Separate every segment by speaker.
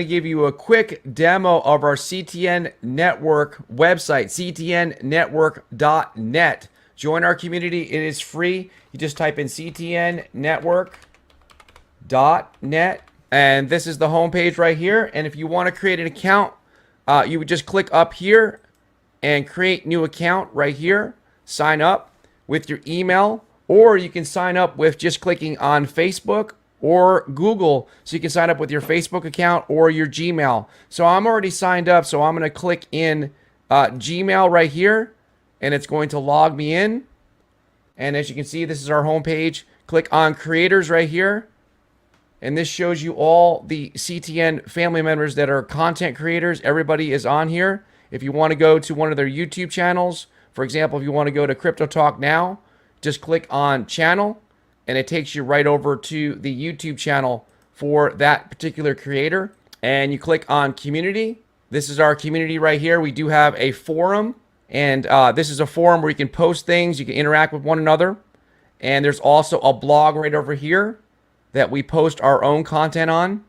Speaker 1: to give you a quick demo of our CTN Network website, ctnnetwork.net. Join our community. It is free. You just type in ctnnetwork.net, and this is the homepage right here. And if you want to create an account, you would just click up here and create new account right here. Sign up with your email, or you can sign up with just clicking on Facebook or Google. So you can sign up with your Facebook account or your Gmail. So I'm already signed up, so I'm going to click in Gmail right here, and it's going to log me in. And as you can see, this is our homepage. Click on creators right here, and this shows you all the CTN family members that are content creators. Everybody is on here. If you want to go to one of their YouTube channels, for example, if you want to go to Crypto Talk Now, just click on channel, and it takes you right over to the YouTube channel for that particular creator. And you click on community. This is our community right here. We do have a forum, and this is a forum where you can post things, you can interact with one another. And there's also a blog right over here that we post our own content on.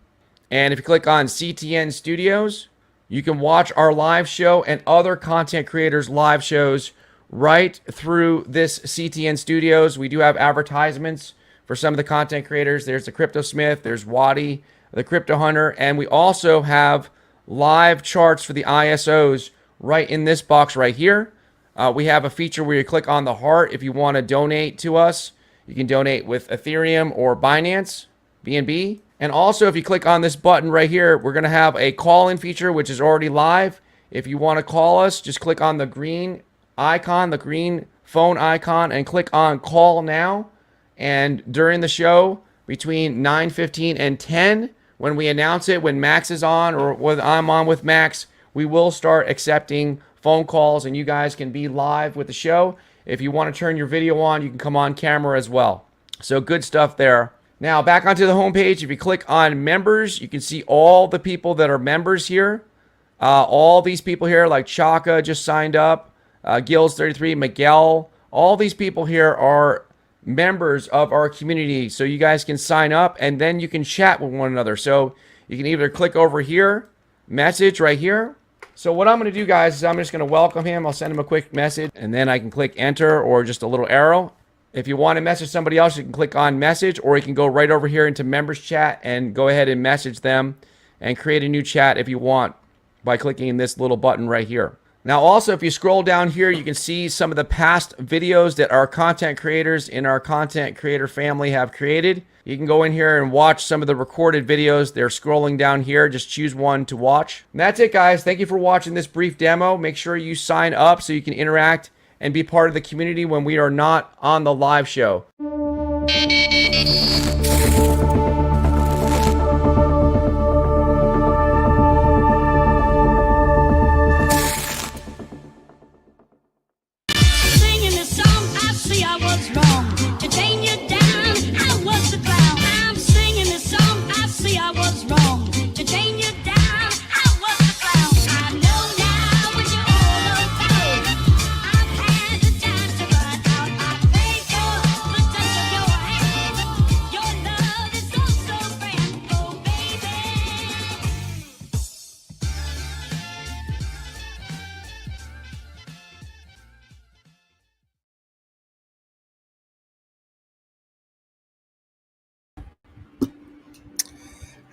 Speaker 1: And if you click on CTN Studios, you can watch our live show and other content creators' live shows right through this CTN Studios. We do have advertisements for some of the content creators. There's the Crypto Smith, there's Waddy, the Crypto Hunter, and we also have live charts for the ISOs right in this box right here. We have a feature where you click on the heart if you want to donate to us. You can donate with Ethereum or Binance, BNB. And also, if you click on this button right here, we're going to have a call-in feature, which is already live. If you want to call us, just click on the green icon, the green phone icon, and click on call now. And during the show, between 9:15 and 10, when we announce it, when Max is on or when I'm on with Max, we will start accepting phone calls, and you guys can be live with the show. If you want to turn your video on, you can come on camera as well. So good stuff there. Now back onto the homepage. If you click on members, you can see all the people that are members here. All these people here, like Chaka just signed up, Gills33, Miguel. All these people here are members of our community. So you guys can sign up, and then you can chat with one another. So you can either click over here, message right here. So what I'm going to do, guys, is I'm just going to welcome him. I'll send him a quick message, and then I can click enter or just a little arrow. If you want to message somebody else, you can click on message, or you can go right over here into members chat and go ahead and message them and create a new chat if you want by clicking this little button right here. Now also, if you scroll down here, you can see some of the past videos that our content creators in our content creator family have created. You can go in here and watch some of the recorded videos. They're scrolling down here. Just choose one to watch. And that's it, guys. Thank you for watching this brief demo. Make sure you sign up so you can interact and be part of the community when we are not on the live show.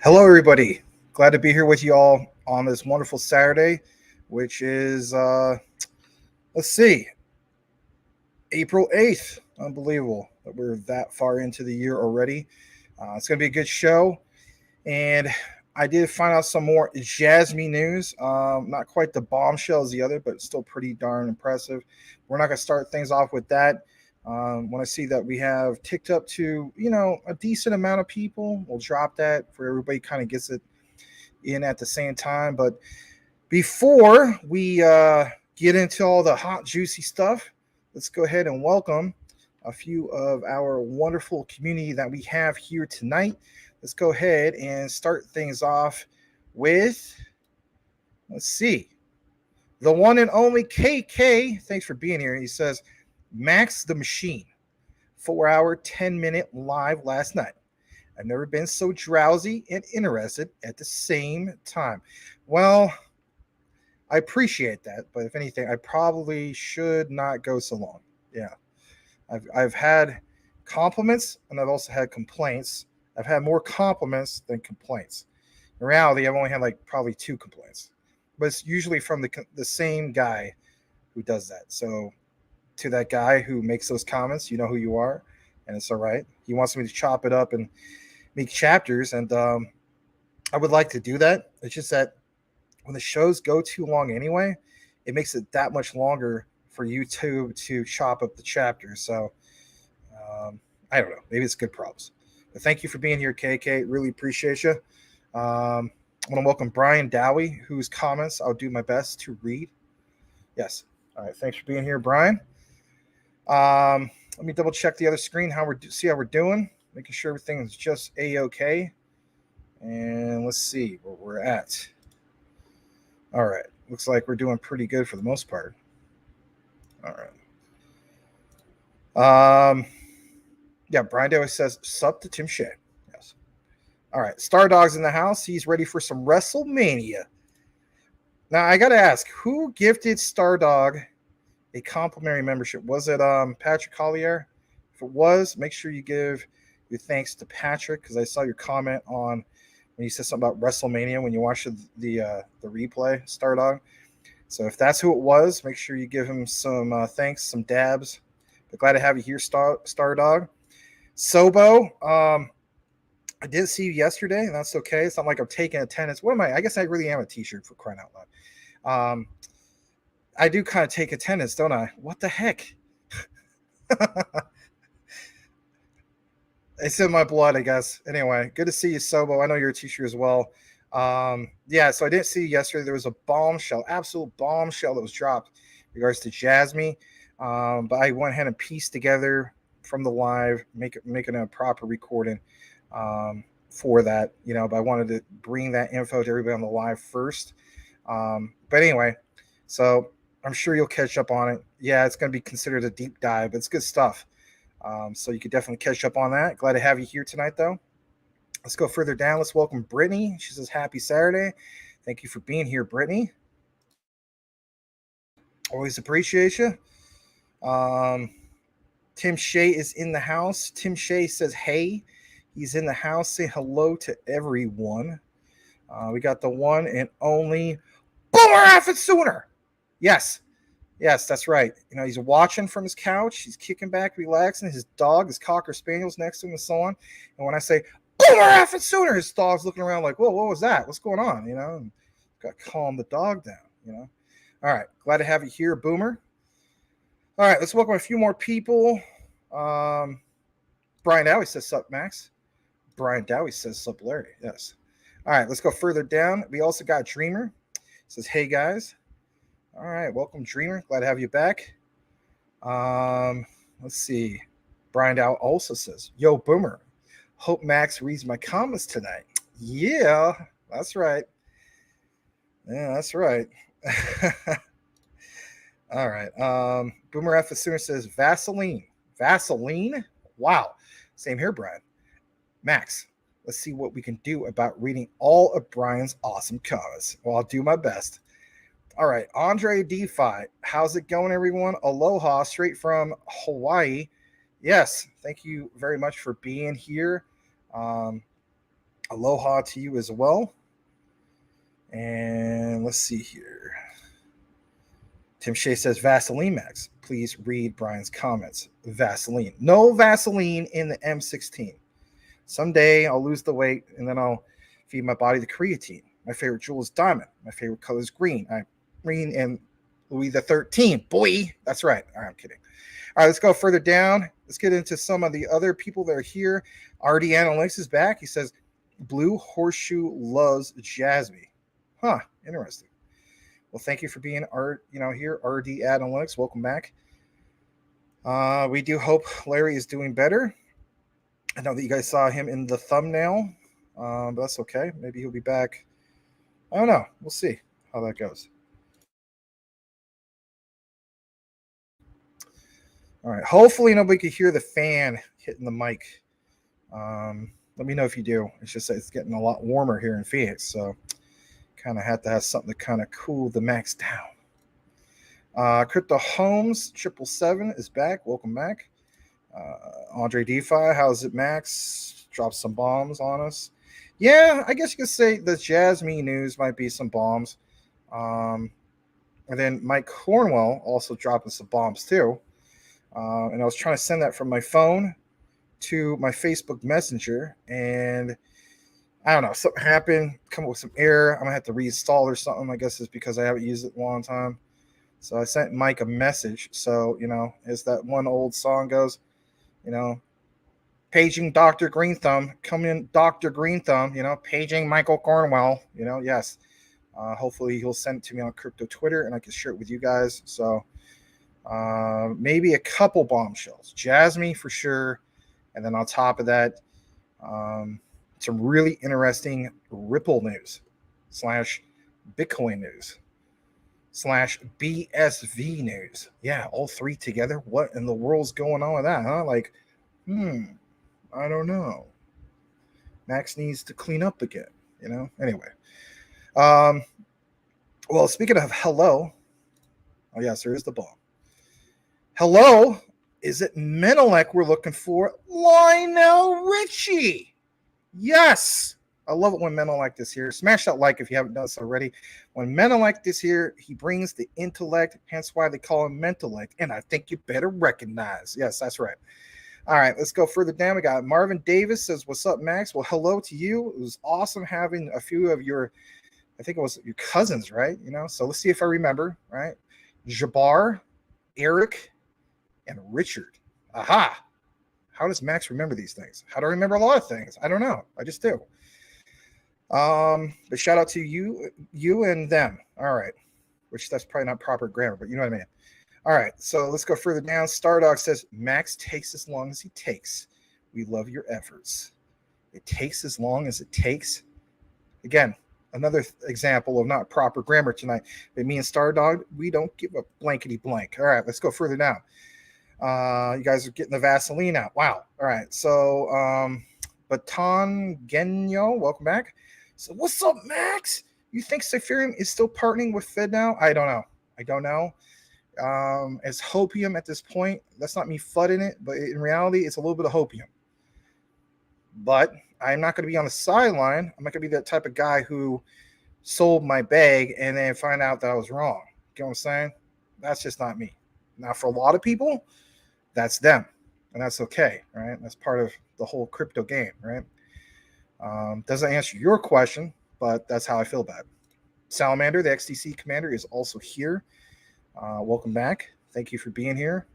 Speaker 2: Hello, everybody. Glad to be here with you all on this wonderful Saturday, which is, let's see, April 8th. Unbelievable that we're that far into the year already. It's going to be a good show. And I did find out some more Jasmine news. Not quite the bombshell as the other, but still pretty darn impressive. We're not going to start things off with that. When I see that we have ticked up to, a decent amount of people, we'll drop that for everybody kind of gets it in at the same time. But before we get into all the hot, juicy stuff, let's go ahead and welcome a few of our wonderful community that we have here tonight. Let's go ahead and start things off with, let's see, the one and only KK. Thanks for being here. He says, Max the Machine, 4-hour, 10-minute live last night. I've never been so drowsy and interested at the same time. Well, I appreciate that, but if anything, I probably should not go so long. Yeah, I've had compliments and I've also had complaints. I've had more compliments than complaints. In reality, I've only had like probably 2 complaints, but it's usually from the same guy who does that. So to that guy who makes those comments, you know who you are, and it's all right. He wants me to chop it up and make chapters, and I would like to do that. It's just that when the shows go too long anyway, it makes it that much longer for YouTube to chop up the chapters. So I don't know. Maybe it's good problems. But thank you for being here, KK. Really appreciate you. I want to welcome Brian Dowie, whose comments I'll do my best to read. Yes. All right. Thanks for being here, Brian. Let me double check the other screen, see how we're doing, making sure everything is just A-OK. And let's see where we're at. All right. Looks like we're doing pretty good for the most part. All right. Yeah, Brian Dowie says, sup to Tim Shea. Yes. All right. Stardog's in the house. He's ready for some WrestleMania. Now, I got to ask, who gifted Stardog a complimentary membership? Was it Patrick Collier? If it was, make sure you give your thanks to Patrick, because I saw your comment on when you said something about WrestleMania when you watched the replay, Stardog. So if that's who it was, make sure you give him some thanks, some dabs. But glad to have you here, Stardog. Sobo, I didn't see you yesterday, and that's okay. It's not like I'm taking attendance. What am I? I guess I really am a t-shirt, for crying out loud. I do kind of take attendance, don't I? What the heck? It's in my blood, I guess. Anyway, good to see you, Sobo. I know you're a teacher as well. Yeah, so I didn't see you yesterday. There was a bombshell, absolute bombshell that was dropped in regards to Jasmine. But I went ahead and pieced together from the live, making a proper recording for that, but I wanted to bring that info to everybody on the live first. But anyway, so I'm sure you'll catch up on it. Yeah, it's going to be considered a deep dive, but it's good stuff. So you could definitely catch up on that. Glad to have you here tonight, though. Let's go further down. Let's welcome Brittany. She says, happy Saturday. Thank you for being here, Brittany. Always appreciate you. Tim Shea is in the house. Tim Shea says, hey. He's in the house. Say hello to everyone. We got the one and only Boomer Effing Sooner. Yes, that's right. He's watching from his couch. He's kicking back, relaxing. His dog, his Cocker Spaniel's next to him and so on. And when I say, Boomer Effing Sooner, his dog's looking around like, whoa, what was that? What's going on? And got to calm the dog down, All right. Glad to have you here, Boomer. All right. Let's welcome a few more people. Brian Dowie says, sup, Max. Brian Dowie says, sup, Larry. Yes. All right. Let's go further down. We also got Dreamer. Says, hey, guys. All right. Welcome, Dreamer. Glad to have you back. Let's see. Brian Dow also says, yo, Boomer. Hope Max reads my comments tonight. Yeah, that's right. Yeah, that's right. All right. Boomer F. Sooner says, Vaseline. Vaseline? Wow. Same here, Brian. Max, let's see what we can do about reading all of Brian's awesome comments. Well, I'll do my best. All right, Andre DeFi, how's it going, everyone? Aloha, straight from Hawaii. Yes, thank you very much for being here. Aloha to you as well. And let's see here. Tim Shea says, Vaseline, Max. Please read Brian's comments. Vaseline. No Vaseline in the M16. Someday I'll lose the weight, and then I'll feed my body the creatine. My favorite jewel is diamond. My favorite color is green. I'm green and Louis the 13th. Boy, that's right. All right, I'm kidding. All right, let's go further down. Let's get into some of the other people that are here. RD Analytics is back. He says, Blue Horseshoe loves Jasmine. Huh, interesting. Well, thank you for being here, RD Analytics. Welcome back. We do hope Larry is doing better. I know that you guys saw him in the thumbnail, but that's okay. Maybe he'll be back. I don't know. We'll see how that goes. All right. Hopefully nobody could hear the fan hitting the mic. Let Let me know if you do. It's just that it's getting a lot warmer here in Phoenix, so kind of have to have something to kind of cool the max down. Crypto Holmes 777 is back. Welcome back. Andre DeFi, how's it, Max? Drop some bombs on us. Yeah, I guess you could say the Jasmine news might be some bombs. And then Mike Cornwell also dropping some bombs too. And I was trying to send that from my phone to my Facebook Messenger, and I don't know, something happened, come up with some error. I'm gonna have to reinstall or something. I guess it's because I haven't used it in a long time. So I sent Mike a message. So, as that one old song goes, paging Dr. Green Thumb, come in Dr. Green Thumb, paging Michael Cornwell, yes. Hopefully he'll send it to me on crypto Twitter and I can share it with you guys. So maybe a couple bombshells. Jasmine for sure. And then on top of that, some really interesting Ripple news / Bitcoin news / BSV news. Yeah, all three together. What in the world's going on with that, huh? Like, I don't know. Max needs to clean up again, Anyway. Well, speaking of hello. Oh, yes, there is the bomb. Hello. Is it Menelec we're looking for? Lionel Richie. Yes. I love it when Menelec is here. Smash that like if you haven't done this already. When Menelec is here, he brings the intellect, hence why they call him Mentelect. And I think you better recognize. Yes, that's right. All right, let's go further down. We got Marvin Davis says, what's up, Max? Well, hello to you. It was awesome having a few of your, I think it was your cousins, right? So let's see if I remember, right? Jabbar, Eric, and Richard. Aha. How does Max remember these things? How do I remember a lot of things? I don't know. I just do. But shout out to you and them. All right. Which that's probably not proper grammar, but you know what I mean. All right. So let's go further down. Stardog says, Max takes as long as he takes. We love your efforts. It takes as long as it takes. Again, another example of not proper grammar tonight. But me and Stardog, we don't give a blankety blank. All right. Let's go further down. You guys are getting the Vaseline out. Wow. All right. So, Baton Genyo, welcome back. So, what's up, Max? You think Ethereum is still partnering with Fed now? I don't know. It's hopium at this point. That's not me fudding it, but in reality, it's a little bit of hopium. But I'm not going to be on the sideline. I'm not going to be that type of guy who sold my bag and then find out that I was wrong. You know what I'm saying? That's just not me. Now, for a lot of people, that's them, and that's okay, right? That's part of the whole crypto game, right? Doesn't answer your question, but that's how I feel about it. Salamander, the XTC commander, is also here. Welcome back. Thank you for being here.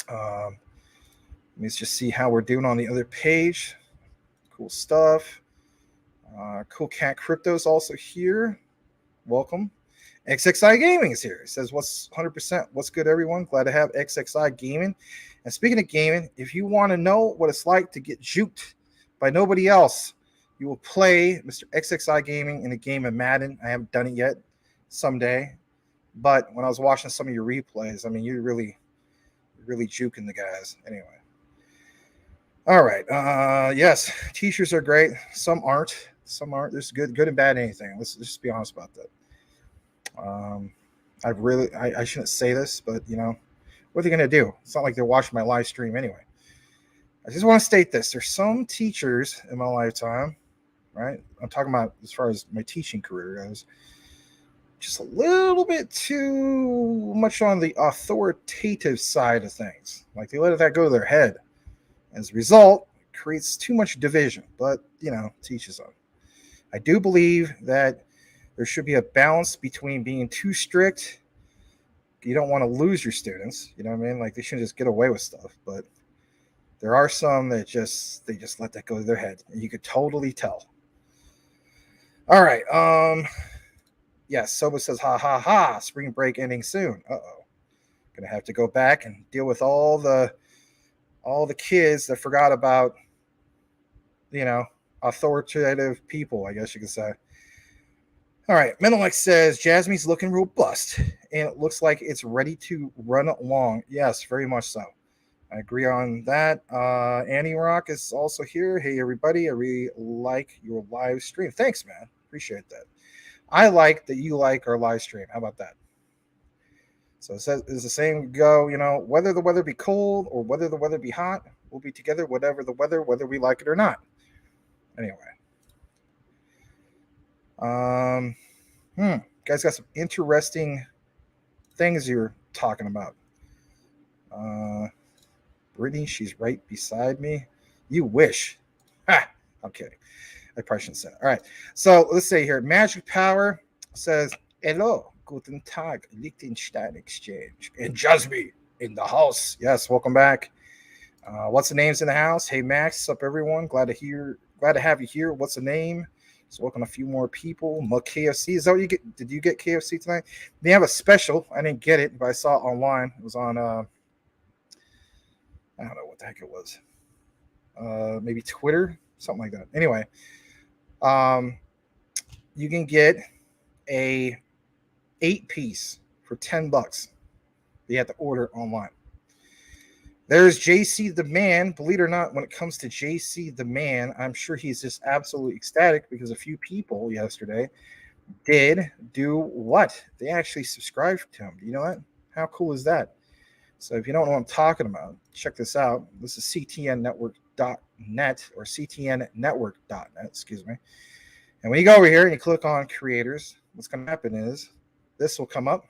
Speaker 2: Let me just see how we're doing on the other page. Cool stuff. Cool Cat Crypto is also here. Welcome. XXI Gaming is here. It says, what's 100%? What's good, everyone? Glad to have XXI Gaming. And speaking of gaming, if you want to know what it's like to get juked by nobody else, you will play Mr. XXI Gaming in a game of Madden. I haven't done it yet. Someday. But when I was watching some of your replays, I mean, you're really juking the guys. Anyway. All right. Yes, t-shirts are great. Some aren't. There's good and bad anything. Let's just be honest about that. I shouldn't say this, but what are they going to do? It's not like they're watching my live stream anyway. I just want to state this. There's some teachers in my lifetime, right? I'm talking about as far as my teaching career goes, just a little bit too much on the authoritative side of things. Like they let that go to their head. As a result, it creates too much division, but teaches them. I do believe that there should be a balance between being too strict. You don't want to lose your students. You know what I mean? Like they shouldn't just get away with stuff. But there are some that they just let that go to their head. And you could totally tell. All right. Yes, Soba says, ha, ha, ha. Spring break ending soon. Uh-oh. Gonna have to go back and deal with all the kids that forgot about, authoritative people, I guess you could say. All right, Menelec says, Jasmine's looking robust, and it looks like it's ready to run along. Yes, very much so. I agree on that. Annie Rock is also here. Hey, everybody. I really like your live stream. Thanks, man. Appreciate that. I like that you like our live stream. How about that? So it says it's the same go, whether the weather be cold or whether the weather be hot, we'll be together, whatever the weather, whether we like it or not. Anyway. Guys got some interesting things you're talking about. Brittany, she's right beside me. You wish. Ha! I'm kidding. I probably shouldn't say that. All right. So let's say here, Magic Power says, hello, guten Tag, Liechtenstein Exchange. And Jasby in the house. Yes, welcome back. What's the names in the house? Hey, Max. What's up, everyone? Glad to have you here. What's the name? Just welcome a few more people. KFC. Is that what you get? Did you get KFC tonight? They have a special. I didn't get it, but I saw it online. It was on, I don't know what the heck it was. Maybe Twitter, something like that. Anyway, you can get a 8-piece for $10. You have to order online. There's JC the Man. Believe it or not, when it comes to JC the Man, I'm sure he's just absolutely ecstatic because a few people yesterday did do what? They actually subscribed to him. You know what? How cool is that? So if you don't know what I'm talking about, check this out. This is ctnnetwork.net or ctnnetwork.net, excuse me. And when you go over here and you click on creators, what's going to happen is this will come up.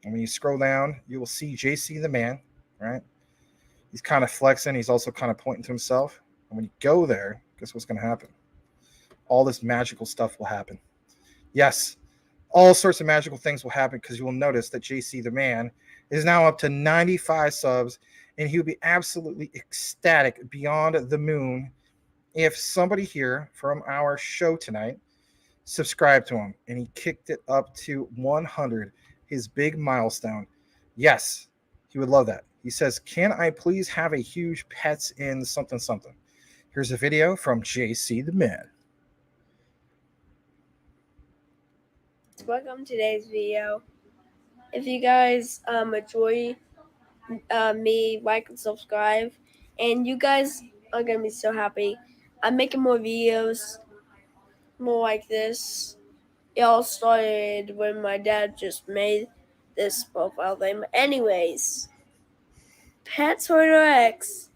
Speaker 2: And when you scroll down, you will see JC the Man, right? He's kind of flexing. He's also kind of pointing to himself. And when you go there, guess what's going to happen? All this magical stuff will happen. Yes, all sorts of magical things will happen because you will notice that JC the Man is now up to 95 subs, and he would be absolutely ecstatic, beyond the moon, if somebody here from our show tonight subscribed to him and he kicked it up to 100, his big milestone. Yes, he would love that. He says, can I please have a huge pets in something something? Here's a video from JC the Man.
Speaker 3: Welcome to today's video. If you guys enjoy me, like and subscribe, and you guys are gonna be so happy. I'm making more videos, more like this. It all started when my dad just made this profile thing. Anyways, Pet Hoarder X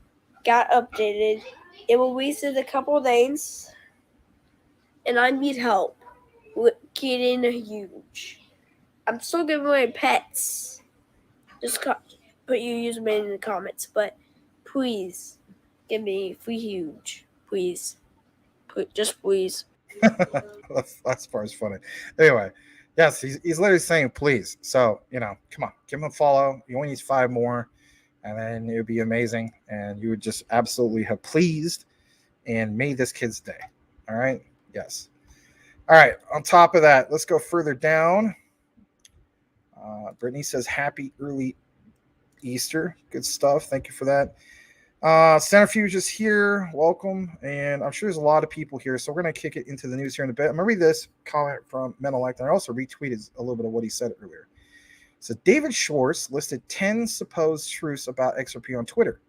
Speaker 3: got updated. It released a couple of things, and I need help with getting huge. I'm still giving away pets. Just put your username in the comments, but please give me free huge. Please. Just please.
Speaker 2: That's part is funny. Anyway, yes, he's literally saying please. So, come on, give him a follow. He only needs 5 more, and then it would be amazing. And you would just absolutely have pleased and made this kid's day. All right? Yes. All right. On top of that, let's go further down. Brittany says, happy early Easter. Good stuff. Thank you for that. Centrifuge is here. Welcome. And I'm sure there's a lot of people here. So we're going to kick it into the news here in a bit. I'm going to read this comment from Menelect, and I also retweeted a little bit of what he said earlier. So David Schwartz listed 10 supposed truths about XRP on Twitter.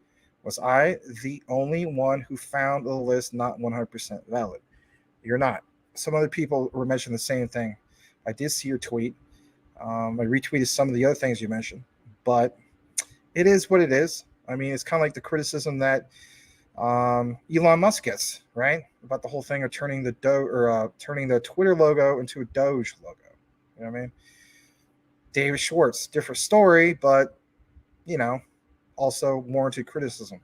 Speaker 2: Was I the only one who found the list not 100% valid? You're not. Some other people were mentioning the same thing. I did see your tweet. I retweeted some of the other things you mentioned, but it is what it is. I mean, it's kind of like the criticism that Elon Musk gets, right? About the whole thing of turning the turning the Twitter logo into a DOGE logo. You know what I mean? David Schwartz, different story, but also warranted criticism.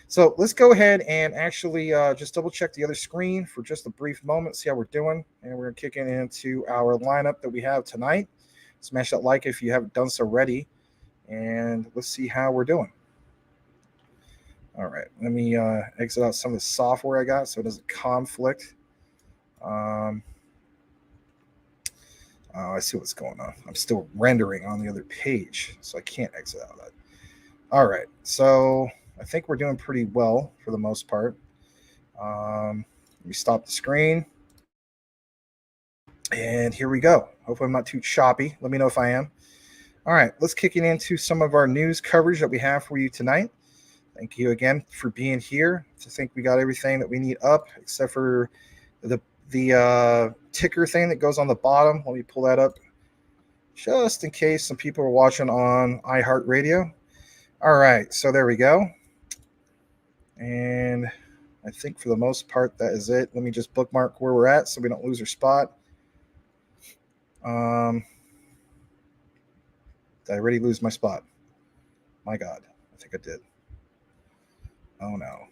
Speaker 2: So let's go ahead and actually just double check the other screen for just a brief moment, see how we're doing, and we're kicking into our lineup that we have tonight. Smash that like if you haven't done so already, and let's see how we're doing. All right, let me exit out some of the software I got so it doesn't conflict. I see what's going on. I'm still rendering on the other page, so I can't exit out of that. All right, so I think we're doing pretty well for the most part. Let me stop the screen. And here we go. Hopefully I'm not too choppy. Let me know if I am. All right, let's kick it into some of our news coverage that we have for you tonight. Thank you again for being here. I think we got everything that we need up except for the ticker thing that goes on the bottom. Let me pull that up just in case some people are watching on iHeartRadio. All right, so there we go. And I think for the most part, that is it. Let me just bookmark where we're at so we don't lose our spot. Did I already lose my spot? My God, I think I did. Oh, no.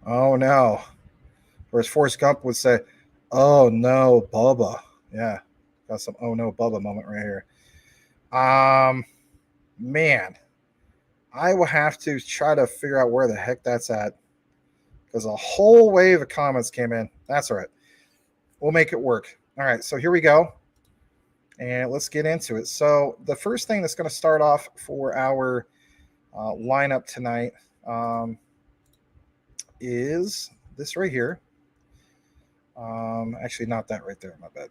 Speaker 2: Oh, no. Or as Forrest Gump would say, oh, no, Bubba. Yeah, got some oh, no, Bubba moment right here. Man, I will have to try to figure out where the heck that's at because a whole wave of comments came in. That's all right. We'll make it work. All right, so here we go. And let's get into it. So the first thing that's going to start off for our lineup tonight is this right here. Actually, not that right there. My bad.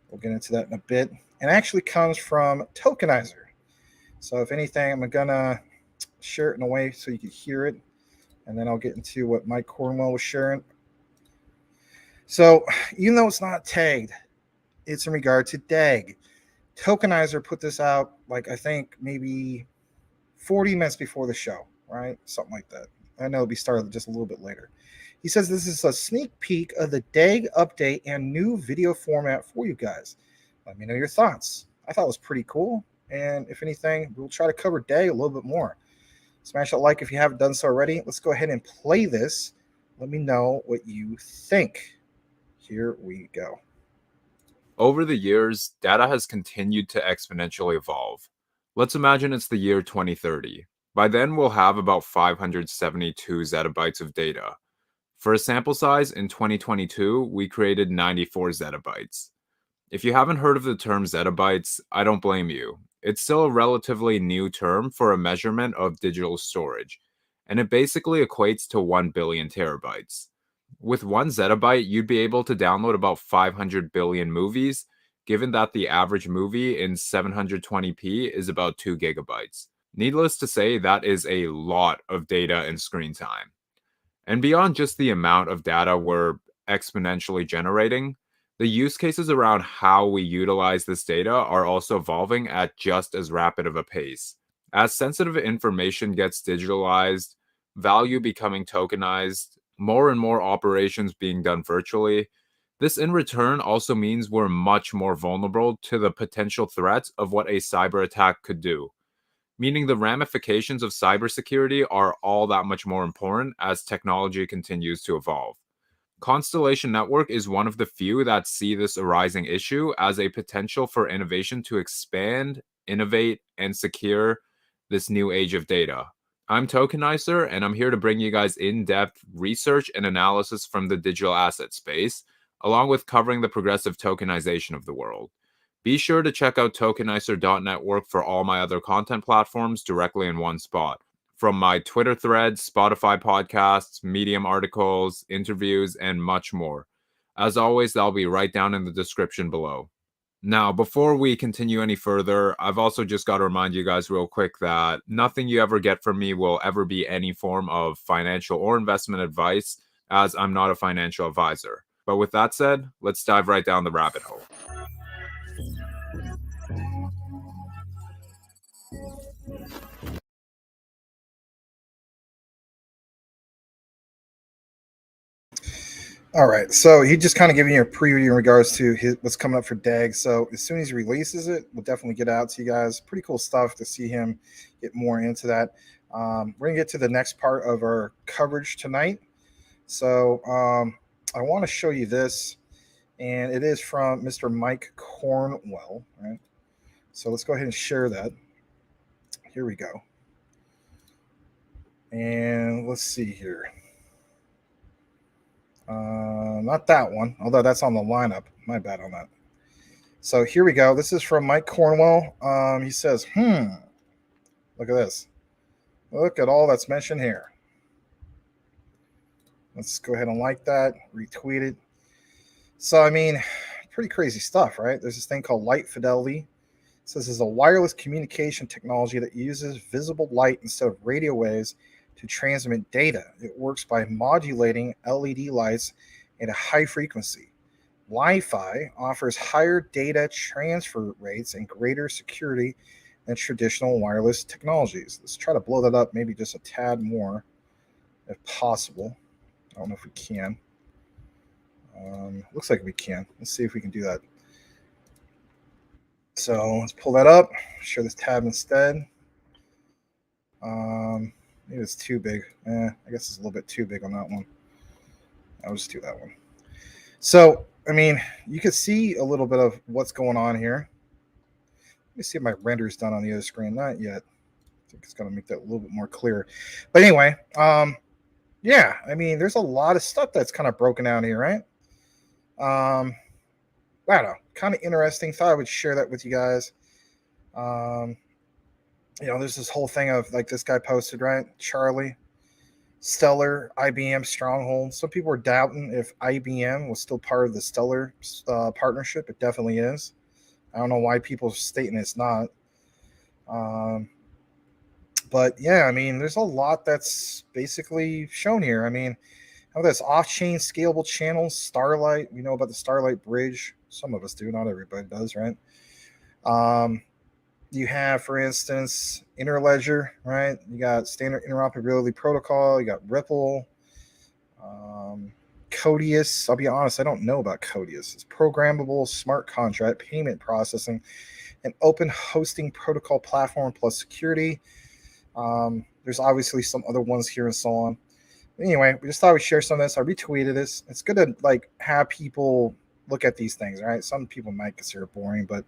Speaker 2: We'll get into that in a bit. And actually comes from Tokenizer. So if anything, I'm going to share it in a way so you can hear it. And then I'll get into what Mike Cornwell was sharing. So even though it's not tagged, it's in regard to DAG. Tokenizer put this out, like, I think maybe 40 minutes before the show, right? Something like that. I know it'll be started just a little bit later. He says this is a sneak peek of the DAG update and new video format for you guys. Let me know your thoughts. I thought it was pretty cool. And if anything, we'll try to cover DAG a little bit more. Smash that like if you haven't done so already. Let's go ahead and play this. Let me know what you think. Here we go.
Speaker 4: Over the years, data has continued to exponentially evolve. Let's imagine it's the year 2030. By then, we'll have about 572 zettabytes of data. For a sample size, in 2022, we created 94 zettabytes. If you haven't heard of the term zettabytes, I don't blame you. It's still a relatively new term for a measurement of digital storage, and it basically equates to 1 billion terabytes. With 1 zettabyte, you'd be able to download about 500 billion movies, given that the average movie in 720p is about 2 gigabytes. Needless to say, that is a lot of data and screen time. And beyond just the amount of data we're exponentially generating, the use cases around how we utilize this data are also evolving at just as rapid of a pace. As sensitive information gets digitalized, value becoming tokenized, more and more operations being done virtually, this in return also means we're much more vulnerable to the potential threats of what a cyber attack could do. Meaning the ramifications of cybersecurity are all that much more important as technology continues to evolve. Constellation Network is one of the few that see this arising issue as a potential for innovation to expand, innovate, and secure this new age of data. I'm Tokenizer, and I'm here to bring you guys in-depth research and analysis from the digital asset space, along with covering the progressive tokenization of the world. Be sure to check out tokenizer.network for all my other content platforms directly in one spot. From my Twitter threads, Spotify podcasts, Medium articles, interviews, and much more. As always, that'll be right down in the description below. Now, before we continue any further, I've also just got to remind you guys real quick that nothing you ever get from me will ever be any form of financial or investment advice, as I'm not a financial advisor. But with that said, let's dive right down the rabbit hole.
Speaker 2: All right, so he just kind of giving you a preview in regards to what's coming up for DAG. So as soon as he releases it, we'll definitely get out to you guys. Pretty cool stuff to see him get more into that. We're going to get to the next part of our coverage tonight. So I want to show you this, and it is from Mr. Mike Cornwell. Right? So let's go ahead and share that. Here we go. And let's see here. Not that one, although that's on the lineup. My bad on that. So here we go. This is from Mike Cornwell. He says, look at this. Look at all that's mentioned here. Let's go ahead and like that, retweet it. So, I mean, pretty crazy stuff, right? There's this thing called light fidelity. So this is a wireless communication technology that uses visible light instead of radio waves to transmit data. It works by modulating LED lights at a high frequency. Wi-Fi offers higher data transfer rates and greater security than traditional wireless technologies. Let's try to blow that up maybe just a tad more if possible. I don't know if we can. Looks like we can. Let's see if we can do that. So let's pull that up, share this tab instead. Maybe it's too big. I guess it's a little bit too big on that one. I'll just do that one. So, I mean, you can see a little bit of what's going on here. Let me see if my render's done on the other screen. Not yet. I think it's going to make that a little bit more clear. But anyway, yeah, I mean, there's a lot of stuff that's kind of broken down here, right? I don't know, kind of interesting. Thought I would share that with you guys. There's this whole thing of like this guy posted, right? Charlie, Stellar, IBM Stronghold. Some people were doubting if IBM was still part of the Stellar partnership. It definitely is. I don't know why people are stating it's not. But yeah, I mean, there's a lot that's basically shown here. I mean, how this off-chain scalable channels, Starlight. We know about the Starlight Bridge. Some of us do, not everybody does, right? You have, for instance, Interledger, right? You got Standard Interoperability Protocol. You got Ripple, Codius. I'll be honest, I don't know about Codius. It's programmable smart contract payment processing, an open hosting protocol platform plus security. There's obviously some other ones here and so on. Anyway, we just thought we'd share some of this. I retweeted this. It's good to like have people look at these things, right? Some people might consider it boring, but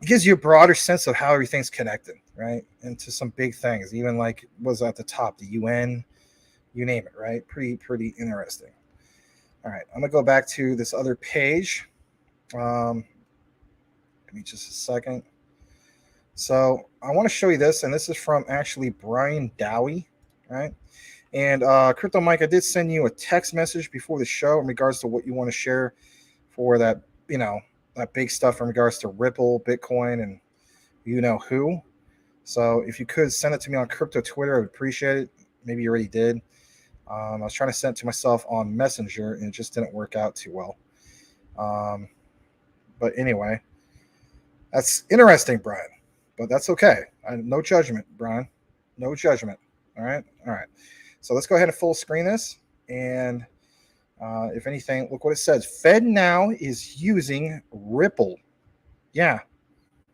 Speaker 2: it gives you a broader sense of how everything's connected, right? Into some big things, even like was at the top, the UN, you name it, right? Pretty interesting. All right, I'm gonna go back to this other page. Give me just a second. So I want to show you this, and this is from actually Brian Dowie, right? And Crypto Mike, I did send you a text message before the show in regards to what you want to share for that, that big stuff in regards to Ripple, Bitcoin, and you know who. So if you could send it to me on crypto Twitter, I would appreciate it. Maybe you already did. I was trying to send it to myself on Messenger, and it just didn't work out too well. But anyway, that's interesting, Brian. But that's okay. No judgment, Brian. No judgment. All right. So let's go ahead and full screen this. And if anything, look what it says. FedNow is using Ripple. Yeah.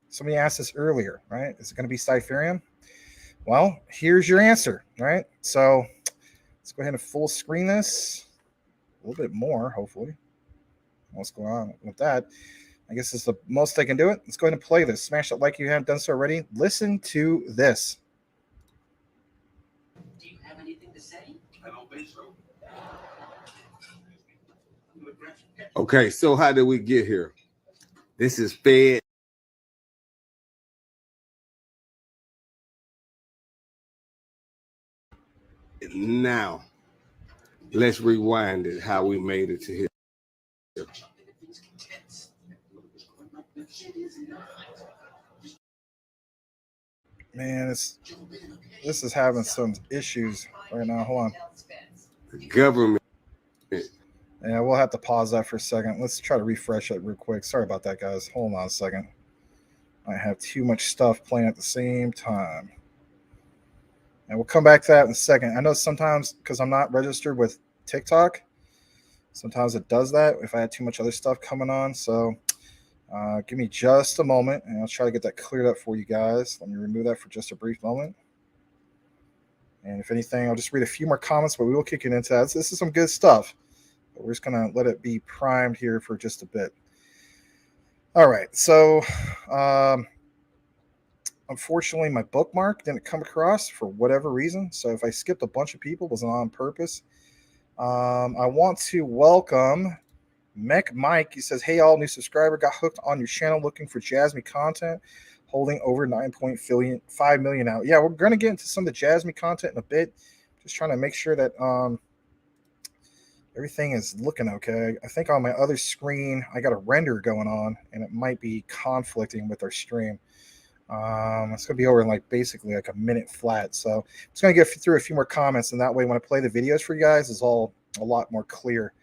Speaker 2: Somebody asked this earlier, right? Is it going to be Cypherium? Well, here's your answer, right? So let's go ahead and full screen this a little bit more, hopefully. What's going on with that? I guess it's the most I can do it. Let's go ahead and play this. Smash that like if you haven't done so already. Listen to this.
Speaker 5: Do you have anything to say? I don't think so.
Speaker 6: Okay, so how did we get here? This is Fed. Now, let's rewind it, how we made it to here.
Speaker 2: Man, this is having some issues right now. Hold on.
Speaker 6: The government.
Speaker 2: Yeah, we'll have to pause that for a second. Let's try to refresh it real quick. Sorry about that, guys. Hold on a second. I have too much stuff playing at the same time. And we'll come back to that in a second. I know sometimes, because I'm not registered with TikTok, sometimes it does that if I had too much other stuff coming on. So give me just a moment, and I'll try to get that cleared up for you guys. Let me remove that for just a brief moment. And if anything, I'll just read a few more comments, but we will kick it into that. This is some good stuff. But we're just going to let it be primed here for just a bit. All right. So unfortunately, my bookmark didn't come across for whatever reason. So if I skipped a bunch of people, it wasn't on purpose. I want to welcome Mech Mike. He says, hey, all, new subscriber, got hooked on your channel looking for Jasmine content, holding over 9.5 million now. Yeah, we're going to get into some of the Jasmine content in a bit. Just trying to make sure that everything is looking okay. I think on my other screen, I got a render going on, and it might be conflicting with our stream. It's going to be over in like basically like a minute flat. So I'm just going to get through a few more comments, and that way when I play the videos for you guys, it's all a lot more clear.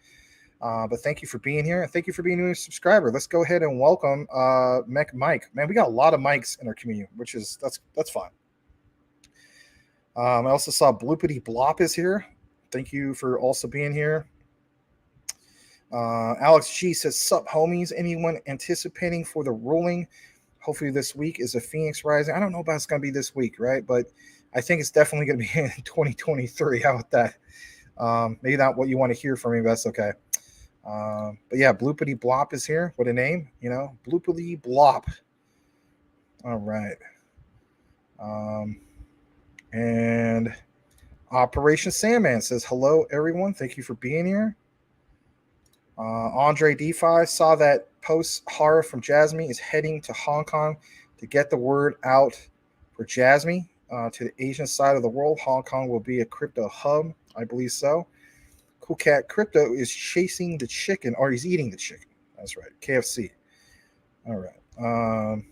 Speaker 2: But thank you for being here, and thank you for being a new subscriber. Let's go ahead and welcome Mike. Man, we got a lot of mics in our community, which is that's fine. I also saw Bloopity Blop is here. Thank you for also being here. Alex G says, "Sup, homies? Anyone anticipating for the ruling? Hopefully this week is a Phoenix Rising. I don't know about it's going to be this week, right? But I think it's definitely going to be in 2023. How about that? Maybe not what you want to hear from me, but that's okay. But yeah, Bloopity Blop is here. What a name, you know, Bloopity Blop. All right. And Operation Sandman says, hello, everyone. Thank you for being here. Andre DeFi saw that post. Hara from Jasmine is heading to Hong Kong to get the word out for Jasmine to the Asian side of the world. Hong Kong will be a crypto hub. I believe so. Cool Cat Crypto is chasing the chicken, or he's eating the chicken. That's right. KFC. All right.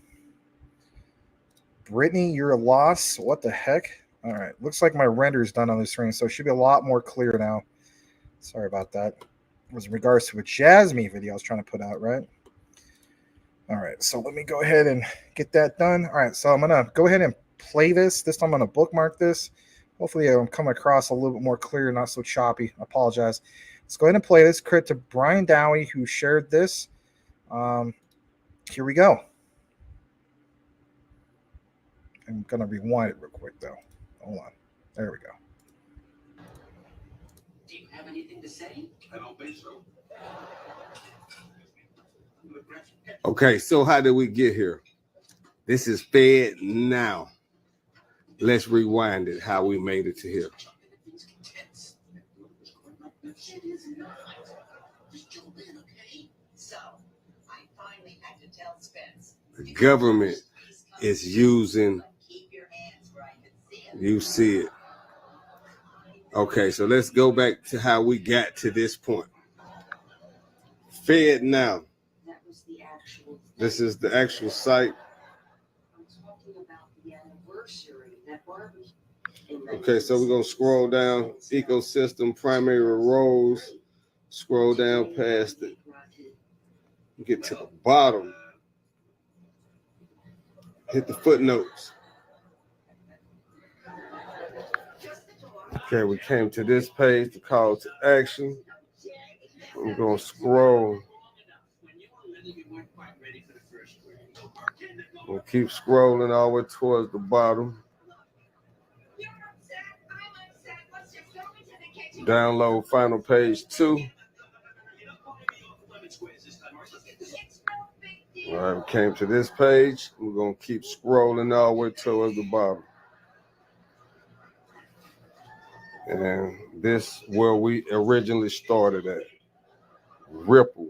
Speaker 2: Brittany, you're a loss. What the heck? All right. Looks like my render is done on this screen, so it should be a lot more clear now. Sorry about that. It was in regards to a Jasmine video I was trying to put out, right? All right. So let me go ahead and get that done. All right. So I'm going to go ahead and play this. This time I'm going to bookmark this. Hopefully I'm coming across a little bit more clear, not so choppy. I apologize. Let's go ahead and play this. Credit to Brian Dowie, who shared this. Here we go. I'm going to rewind it real quick, though. Hold on. There we go.
Speaker 5: Do you have anything to say? I don't think so.
Speaker 6: Okay, so how did we get here? This is Fed now. Let's rewind it, how we made it to here. The government is using, you see it. Okay, so let's go back to how we got to this point. Fed now. This is the actual site. Okay, so we're going to scroll down, ecosystem, primary roles, scroll down past it, get to the bottom, hit the footnotes. Okay, we came to this page, the call to action. I'm going to scroll. We'll keep scrolling all the way towards the bottom. Download final page 2. All right, we came to this page. We're going to keep scrolling all the way towards the bottom. And this where we originally started at. Ripple.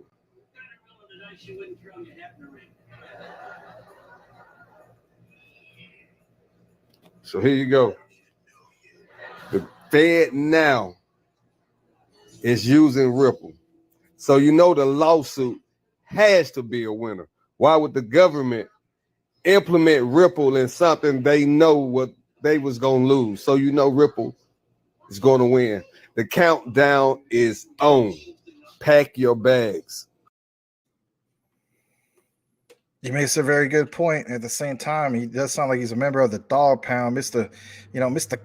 Speaker 6: So here you go. The Fed now is using Ripple. So you know the lawsuit has to be a winner. Why would the government implement Ripple in something they know what they was going to lose? So you know Ripple is going to win. The countdown is on. Pack your bags.
Speaker 2: He makes a very good point. At the same time, he does sound like he's a member of the Dog Pound, Mr.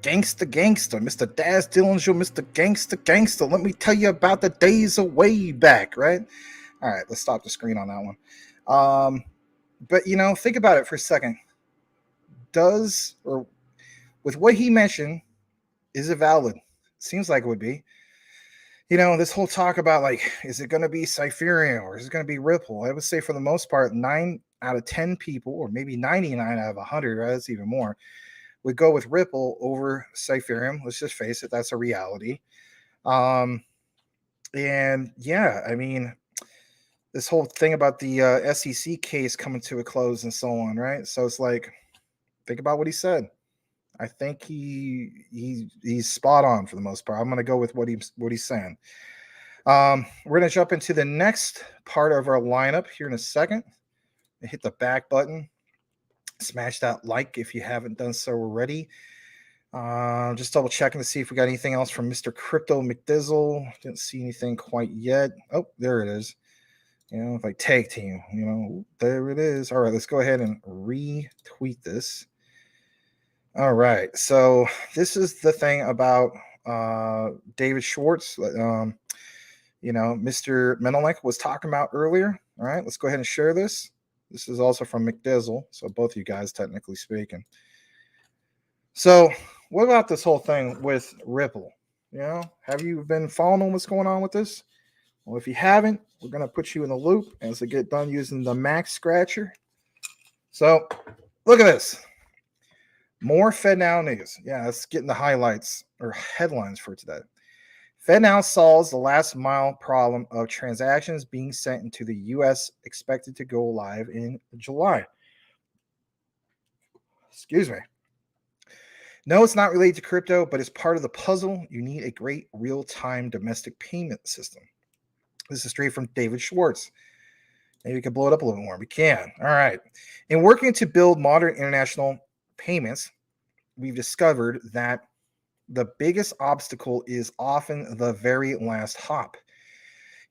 Speaker 2: Gangster, Mr. Daz Dillinger, Mr. Gangster. Let me tell you about the days of way back, right? All right, let's stop the screen on that one. But think about it for a second. With what he mentioned, is it valid? Seems like it would be. This whole talk about is it going to be Cypherium or is it going to be Ripple? I would say for the most part, 9 out of 10 people, or maybe 99 out of 100, right? That's even more, would go with Ripple over Cypherium. Let's just face it, that's a reality. And yeah, I mean, this whole thing about the SEC case coming to a close and so on, right? So it's think about what he said. I think he's spot on for the most part. I'm going to go with what he's saying. We're going to jump into the next part of our lineup here in a second. Hit the back button. Smash that like if you haven't done so already. Just double checking to see if we got anything else from Mr. Crypto McDizzle. Didn't see anything quite yet. Oh, there it is. If I tag team, there it is. All right, let's go ahead and retweet this. All right, so this is the thing about David Schwartz. Mr. Menelik was talking about earlier. All right, let's go ahead and share this. This is also from McDizzle, so both of you guys, technically speaking. So, what about this whole thing with Ripple? Have you been following what's going on with this? Well, if you haven't, we're going to put you in the loop as I get done using the Max Scratcher. So, look at this. More FedNow news. Yeah, let's get into highlights or headlines for today. FedNow solves the last mile problem of transactions being sent into the U.S. expected to go live in July. Excuse me. No, it's not related to crypto, but it's part of the puzzle. You need a great real-time domestic payment system. This is straight from David Schwartz. Maybe we can blow it up a little more. We can. All right. In working to build modern international payments, we've discovered that the biggest obstacle is often the very last hop.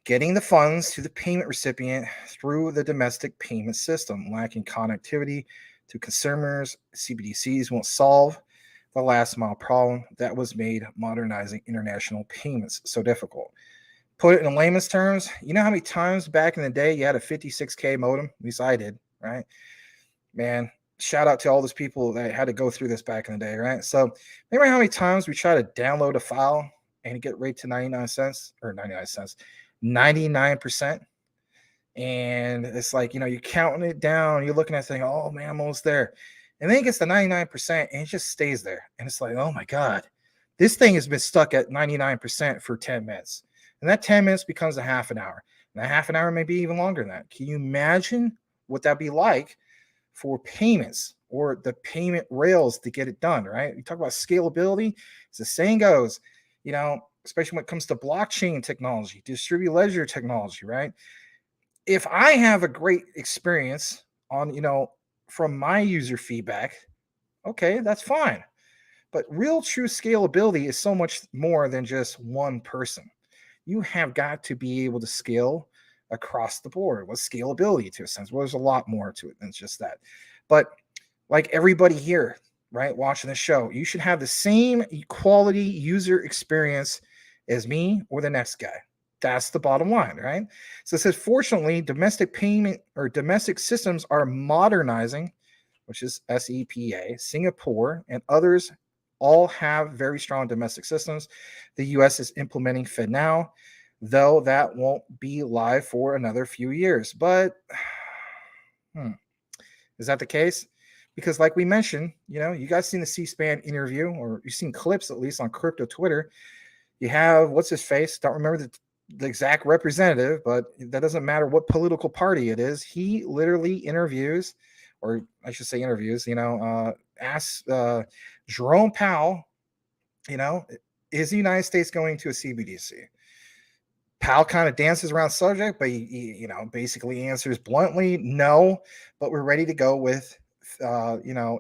Speaker 2: Getting the funds to the payment recipient through the domestic payment system. Lacking connectivity to consumers, CBDCs won't solve the last mile problem that was made modernizing international payments so difficult. Put it in layman's terms, you know how many times back in the day you had a 56K modem? At least I did, right? Man, shout out to all those people that had to go through this back in the day, right? So remember how many times we try to download a file and get rate to 99 cents or 99 cents, 99%. And it's like, you're counting it down. You're looking at it saying, oh, man, I'm almost there. And then it gets to 99% and it just stays there. And it's like, oh, my God, this thing has been stuck at 99% for 10 minutes. And that 10 minutes becomes a half an hour. And that half an hour may be even longer than that. Can you imagine what that'd be like for payments or the payment rails to get it done, right? You talk about scalability. As the saying goes, especially when it comes to blockchain technology, distributed ledger technology, right? If I have a great experience on, from my user feedback, okay, that's fine. But real true scalability is so much more than just one person. You have got to be able to scale across the board. What's scalability to a sense? Well, there's a lot more to it than just that. But like everybody here, right, watching the show, you should have the same quality user experience as me or the next guy. That's the bottom line, right? So it says, fortunately, domestic payment or domestic systems are modernizing, which is SEPA, Singapore, and others all have very strong domestic systems. The U.S. is implementing FedNow, though that won't be live for another few years. But is that the case? Because like we mentioned, you guys seen the C-SPAN interview, or you've seen clips at least on crypto Twitter. You have, what's his face? Don't remember the exact representative, but that doesn't matter what political party it is. He literally interviews, or I should say interviews, asks Jerome Powell, is the United States going to a CBDC? Powell kind of dances around subject, but he basically answers bluntly, no, but we're ready to go with,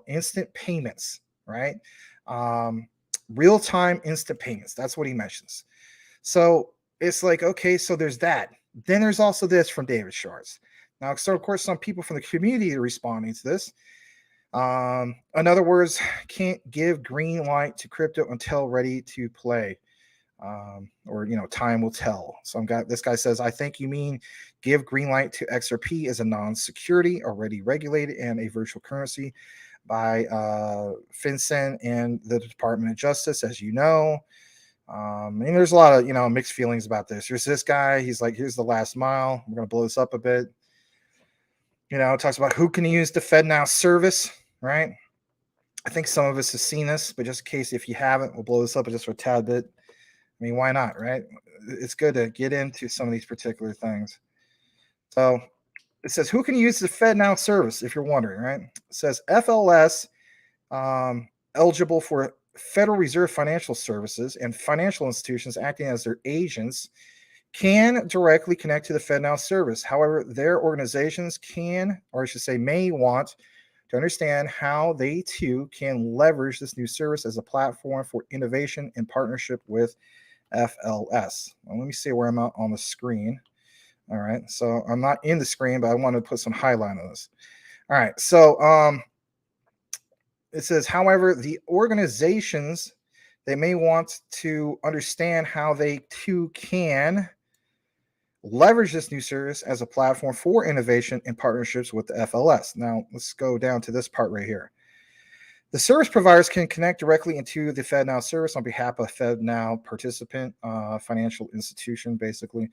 Speaker 2: instant payments, right? Real-time instant payments. That's what he mentions. So it's like, okay, so there's that. Then there's also this from David Schwartz. Now, so of course, some people from the community are responding to this. In other words, can't give green light to crypto until ready to play. Time will tell. This guy says, I think you mean give green light to XRP as a non-security already regulated and a virtual currency by FinCEN and the Department of Justice, as you know. And there's a lot of, mixed feelings about this. There's this guy, he's like, here's the last mile. We're going to blow this up a bit. It talks about who can use the FedNow service, right? I think some of us have seen this, but just in case if you haven't, we'll blow this up just for a tad bit. I mean, why not, right? It's good to get into some of these particular things. So it says, who can use the FedNow service, if you're wondering, right? It says FLS, eligible for Federal Reserve Financial Services and financial institutions acting as their agents can directly connect to the FedNow service. However, their organizations can, or I should say may want to understand how they too can leverage this new service as a platform for innovation in partnership with FLS. Well, let me see where I'm at on the screen. All right, so I'm not in the screen, but I want to put some highlight on this. All right, so it says, however, the organizations, they may want to understand how they too can leverage this new service as a platform for innovation in partnerships with the FLS. Now, let's go down to this part right here. The service providers can connect directly into the FedNow service on behalf of FedNow participant financial institution, basically.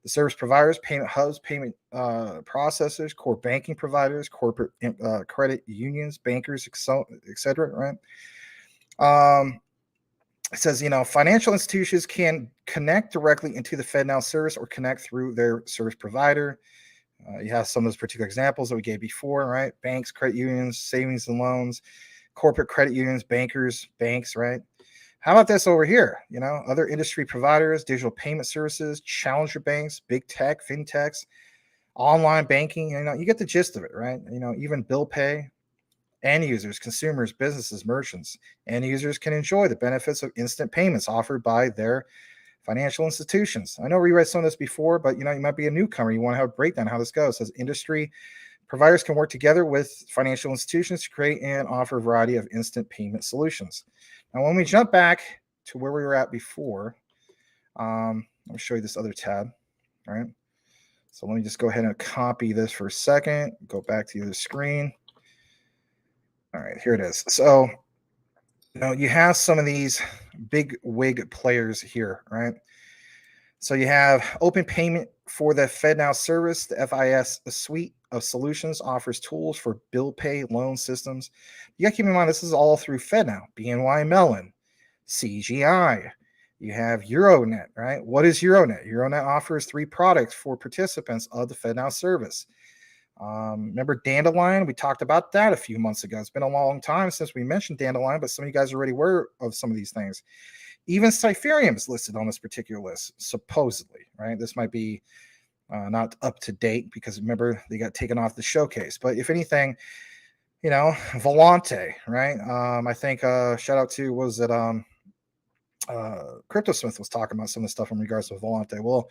Speaker 2: The service providers, payment hubs, payment processors, core banking providers, corporate credit unions, bankers, etc. Right? It says, financial institutions can connect directly into the FedNow service or connect through their service provider. You have some of those particular examples that we gave before, right? Banks, credit unions, savings and loans, corporate credit unions, bankers, banks, right? How about this over here? Other industry providers, digital payment services, challenger banks, big tech, fintechs, online banking. You get the gist of it, right? Even bill pay. End users, consumers, businesses, merchants, end users can enjoy the benefits of instant payments offered by their financial institutions. I know we read some of this before, but you might be a newcomer. You want to have a breakdown how this goes. It says industry providers can work together with financial institutions to create and offer a variety of instant payment solutions. Now, when we jump back to where we were at before, I'll show you this other tab. All right. So let me just go ahead and copy this for a second. Go back to the screen. All right, here it is. So, you have some of these big wig players here, right? So you have open payment for the FedNow service. The FIS suite of solutions offers tools for bill pay loan systems. You got to keep in mind, this is all through FedNow, BNY Mellon, CGI. You have Euronet, right? What is Euronet? Euronet offers 3 products for participants of the FedNow service. Remember Dandelion? We talked about that a few months ago. It's been a long time since we mentioned Dandelion, but some of you guys are already aware of some of these things. Even Cypherium is listed on this particular list, supposedly, right? This might be not up to date because remember, they got taken off the showcase. But if anything, Volante, right? I think shout out to, was it CryptoSmith was talking about some of the stuff in regards to Volante. Well,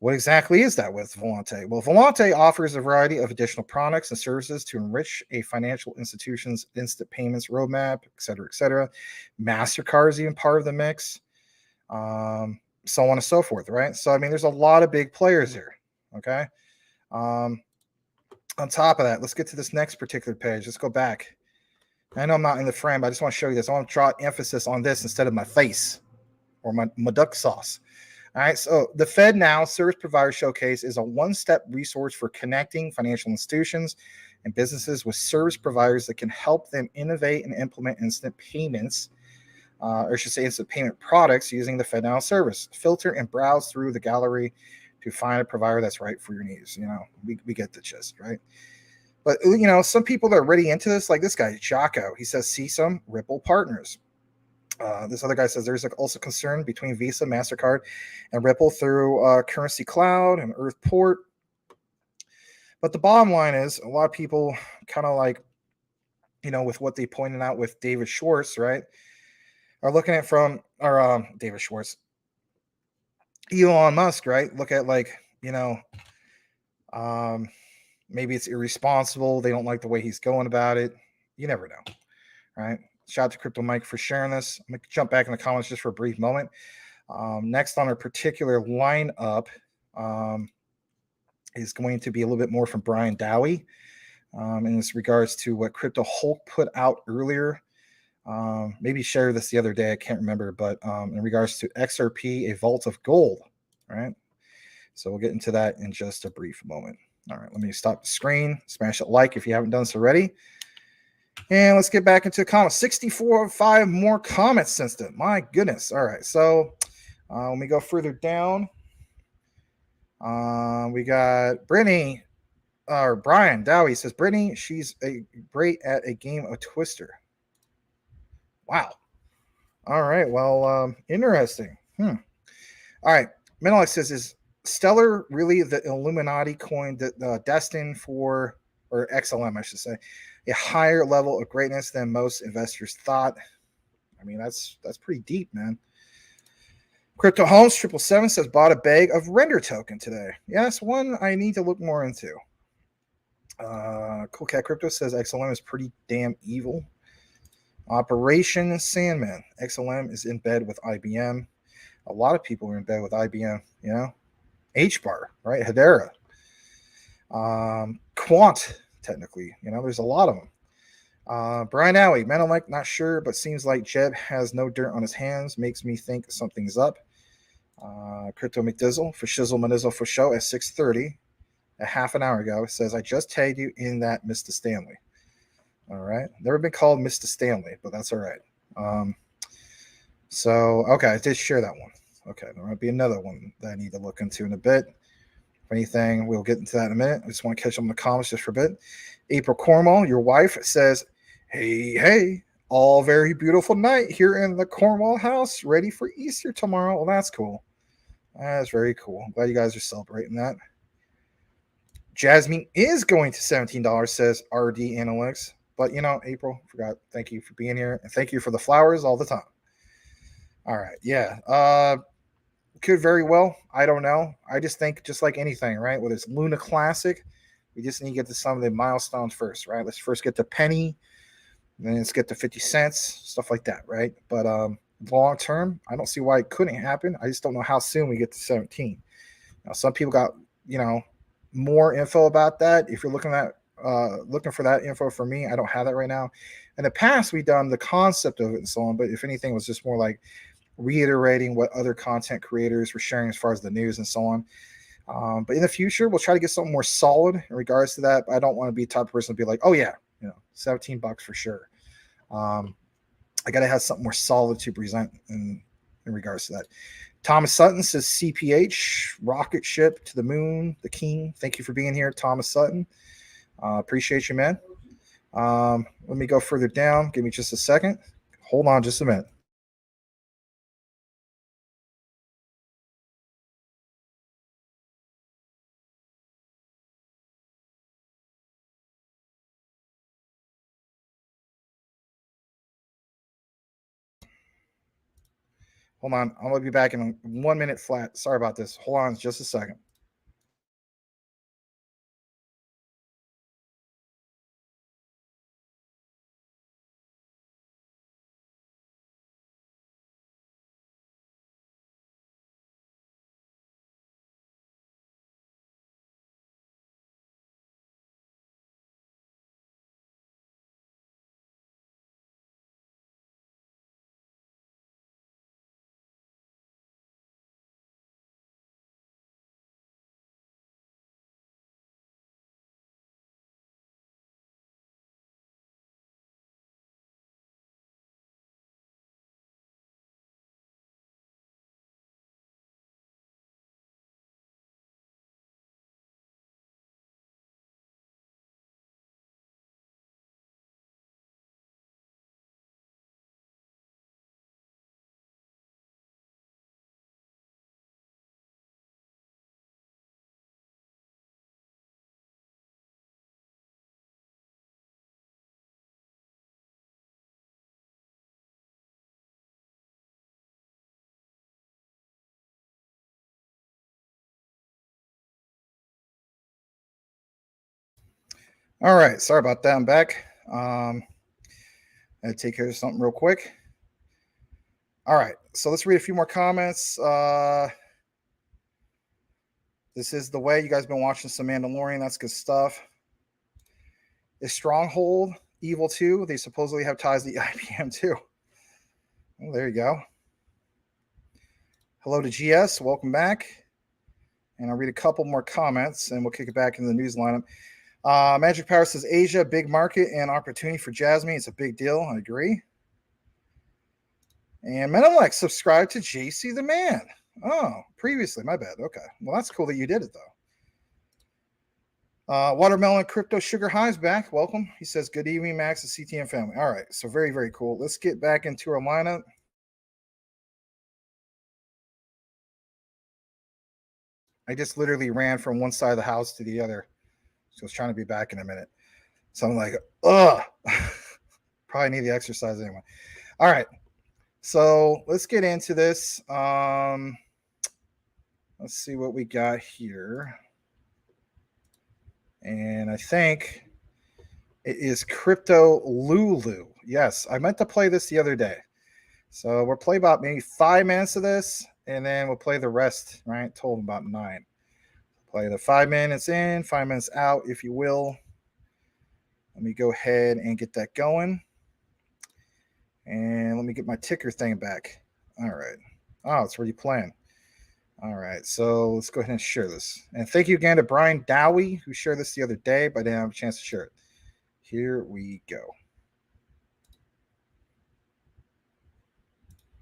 Speaker 2: what exactly is that with Volante? Well, Volante offers a variety of additional products and services to enrich a financial institution's instant payments roadmap, et cetera, et cetera. MasterCard is even part of the mix, so on and so forth, right? So, there's a lot of big players here, okay? On top of that, let's get to this next particular page. Let's go back. I know I'm not in the frame, but I just want to show you this. I want to draw emphasis on this instead of my face or my duck sauce. All right, so the FedNow Service Provider Showcase is a one-step resource for connecting financial institutions and businesses with service providers that can help them innovate and implement instant payments, or I should say instant payment products using the FedNow service. Filter and browse through the gallery to find a provider that's right for your needs. We get the gist, right? But, some people that are already into this, like this guy, Jocko, he says, see some Ripple partners. This other guy says there's also concern between Visa, MasterCard, and Ripple through Currency Cloud and Earthport. But the bottom line is a lot of people kind of like, with what they pointed out with David Schwartz, right, are looking at from, or David Schwartz, Elon Musk, right, look at like, maybe it's irresponsible. They don't like the way he's going about it. You never know, right? Shout out to Crypto Mike for sharing this. I'm going to jump back in the comments just for a brief moment. Next on our particular lineup is going to be a little bit more from Brian Dowie in this regards to what Crypto Hulk put out earlier. Maybe shared this the other day. I can't remember, but in regards to XRP, a vault of gold, right? So we'll get into that in just a brief moment. All right, let me stop the screen. Smash that like if you haven't done so already. And let's get back into the comments. 64 more comments since then. My goodness. All right. So let me go further down. We got Brittany, or Brian Dowie says, Brittany, she's great at a game of Twister. Wow. All right. Well, interesting. All right. Menelix says, Stellar, really the Illuminati coin that destined for, or XLM, I should say, a higher level of greatness than most investors thought. I mean, that's pretty deep, man. Crypto Homes 777 says bought a bag of render token today. Yeah, that's one I need to look more into. Cool Cat Crypto says XLM is pretty damn evil. Operation Sandman. XLM is in bed with IBM. A lot of people are in bed with IBM, you know. H-bar, right? Hedera. Quant, technically. You know, there's a lot of them. Brian Alley, Menelek, not sure, but seems like Jeb has no dirt on his hands. Makes me think something's up. Crypto McDizzle, for shizzle manizzle for show at 6:30, a half an hour ago, says, I just tagged you in that Mr. Stanley. All right. Never been called Mr. Stanley, but that's all right. So, okay, I did share that one. Okay, there might be another one that I need to look into in a bit. If anything, we'll get into that in a minute. I just want to catch up on the comments just for a bit. April Cornwall, your wife, says, hey, all very beautiful night here in the Cornwall house, ready for Easter tomorrow. Well, that's cool. That's very cool. I'm glad you guys are celebrating that. Jasmine is going to $17, says RD Analytics. But, you know, April, forgot. Thank you for being here. And thank you for the flowers all the time. All right. Yeah. Could very well. I don't know. I just think just like anything, right? Whether it's Luna Classic, we just need to get to some of the milestones first, right? Let's first get to penny. Then let's get to 50 cents, stuff like that, right? But long term, I don't see why it couldn't happen. I just don't know how soon we get to 17. Now, some people got, you know, more info about that. If you're looking for that info for me, I don't have that right now. In the past, we've done the concept of it and so on, but if anything, it was just more like reiterating what other content creators were sharing as far as the news and so on. But in the future, we'll try to get something more solid in regards to that. But I don't want to be the type of person to be like, oh yeah, you know, $17 for sure. I got to have something more solid to present in regards to that. Thomas Sutton says CPH, rocket ship to the moon, the king. Thank you for being here, Thomas Sutton. Appreciate you, man. Let me go further down. Give me just a second. Hold on just a minute. Hold on. I'm going to be back in 1 minute flat. Sorry about this. Hold on just a second. All right. Sorry about that. I'm back. I had to take care of something real quick. All right. So let's read a few more comments. This is the way. You guys been watching some Mandalorian. That's good stuff. Is Stronghold evil too? They supposedly have ties to the IBM too. Well, there you go. Hello to GS. Welcome back. And I'll read a couple more comments and we'll kick it back into the news lineup. Magic Power says Asia, big market and opportunity for Jasmine. It's a big deal. I agree. And Menelek, subscribe to JC the Man. Oh, previously, my bad. Okay. Well, that's cool that you did it, though. Watermelon Crypto Sugar High's back. Welcome. He says, good evening, Max and CTN family. All right. So very, very cool. Let's get back into our lineup. I just literally ran from one side of the house to the other. So I was trying to be back in a minute. So I'm like, ugh. Probably need the exercise anyway. All right. So let's get into this. Let's see what we got here. And I think it is Crypto Lulu. Yes, I meant to play this the other day. So we'll play about maybe 5 minutes of this, and then we'll play the rest, right? Told about 9. Play the 5 minutes in, 5 minutes out, if you will. Let me go ahead and get that going. And let me get my ticker thing back. All right. Oh, it's already playing. All right. So let's go ahead and share this. And thank you again to Brian Dowie, who shared this the other day, but I didn't have a chance to share it. Here we go.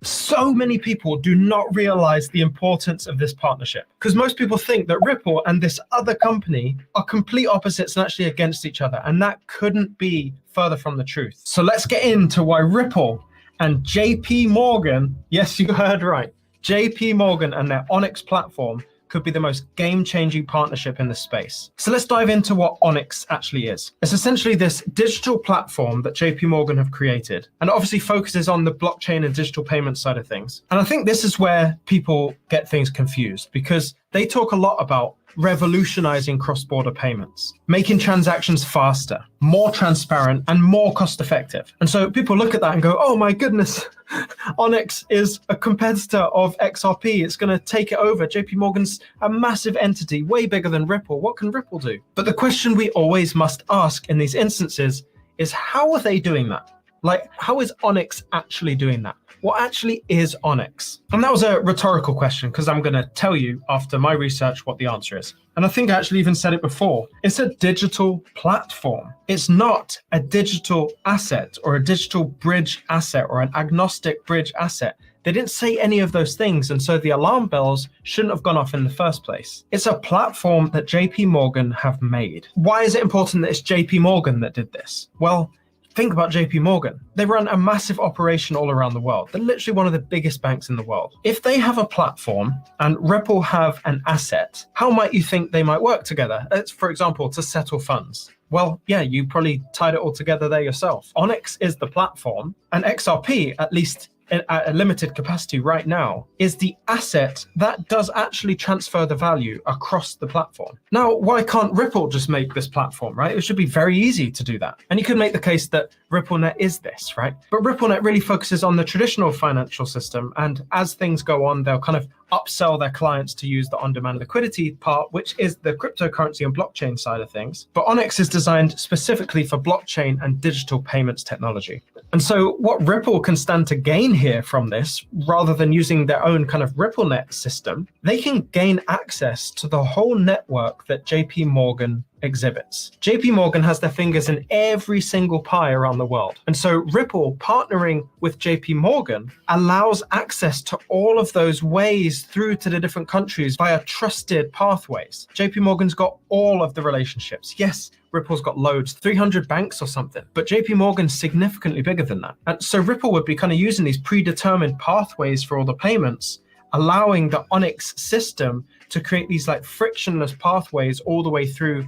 Speaker 7: So many people do not realize the importance of this partnership, because most people think that Ripple and this other company are complete opposites and actually against each other, and that couldn't be further from the truth. So let's get into why Ripple and JP Morgan, yes, you heard right, JP Morgan and their Onyx platform could be the most game-changing partnership in the space. So let's dive into what Onyx actually is. It's essentially this digital platform that JP Morgan have created, and it obviously focuses on the blockchain and digital payment side of things. And I think this is where people get things confused, because they talk a lot about revolutionizing cross-border payments, making transactions faster, more transparent, and more cost-effective. And so people look at that and go, oh my goodness, Onyx is a competitor of XRP. It's going to take it over. JP Morgan's a massive entity, way bigger than Ripple. What can Ripple do? But the question we always must ask in these instances is, how are they doing that? Like, how is Onyx actually doing that? What actually is Onyx? And that was a rhetorical question, because I'm going to tell you after my research what the answer is. And I think I actually even said it before. It's a digital platform. It's not a digital asset or a digital bridge asset or an agnostic bridge asset. They didn't say any of those things, and so the alarm bells shouldn't have gone off in the first place. It's a platform that JP Morgan have made. Why is it important that it's JP Morgan that did this? Well, think about JP Morgan. They run a massive operation all around the world. They're literally one of the biggest banks in the world. If they have a platform and Ripple have an asset, how might you think they might work together? It's, for example, to settle funds. Well, yeah, you probably tied it all together there yourself. Onyx is the platform, and XRP, at least at a limited capacity right now, is the asset that does actually transfer the value across the platform. Now, why can't Ripple just make this platform, right? It should be very easy to do that. And you could make the case that RippleNet is this, right? But RippleNet really focuses on the traditional financial system, and as things go on, they'll kind of upsell their clients to use the on-demand liquidity part, which is the cryptocurrency and blockchain side of things. But Onyx is designed specifically for blockchain and digital payments technology. And so what Ripple can stand to gain here from this, rather than using their own kind of RippleNet system, they can gain access to the whole network that JP Morgan exhibits. JP Morgan has their fingers in every single pie around the world. And so Ripple partnering with JP Morgan allows access to all of those ways through to the different countries via trusted pathways. JP Morgan's got all of the relationships. Yes, Ripple's got loads, 300 banks or something, but JP Morgan's significantly bigger than that. And so Ripple would be kind of using these predetermined pathways for all the payments, allowing the Onyx system to create these like frictionless pathways all the way through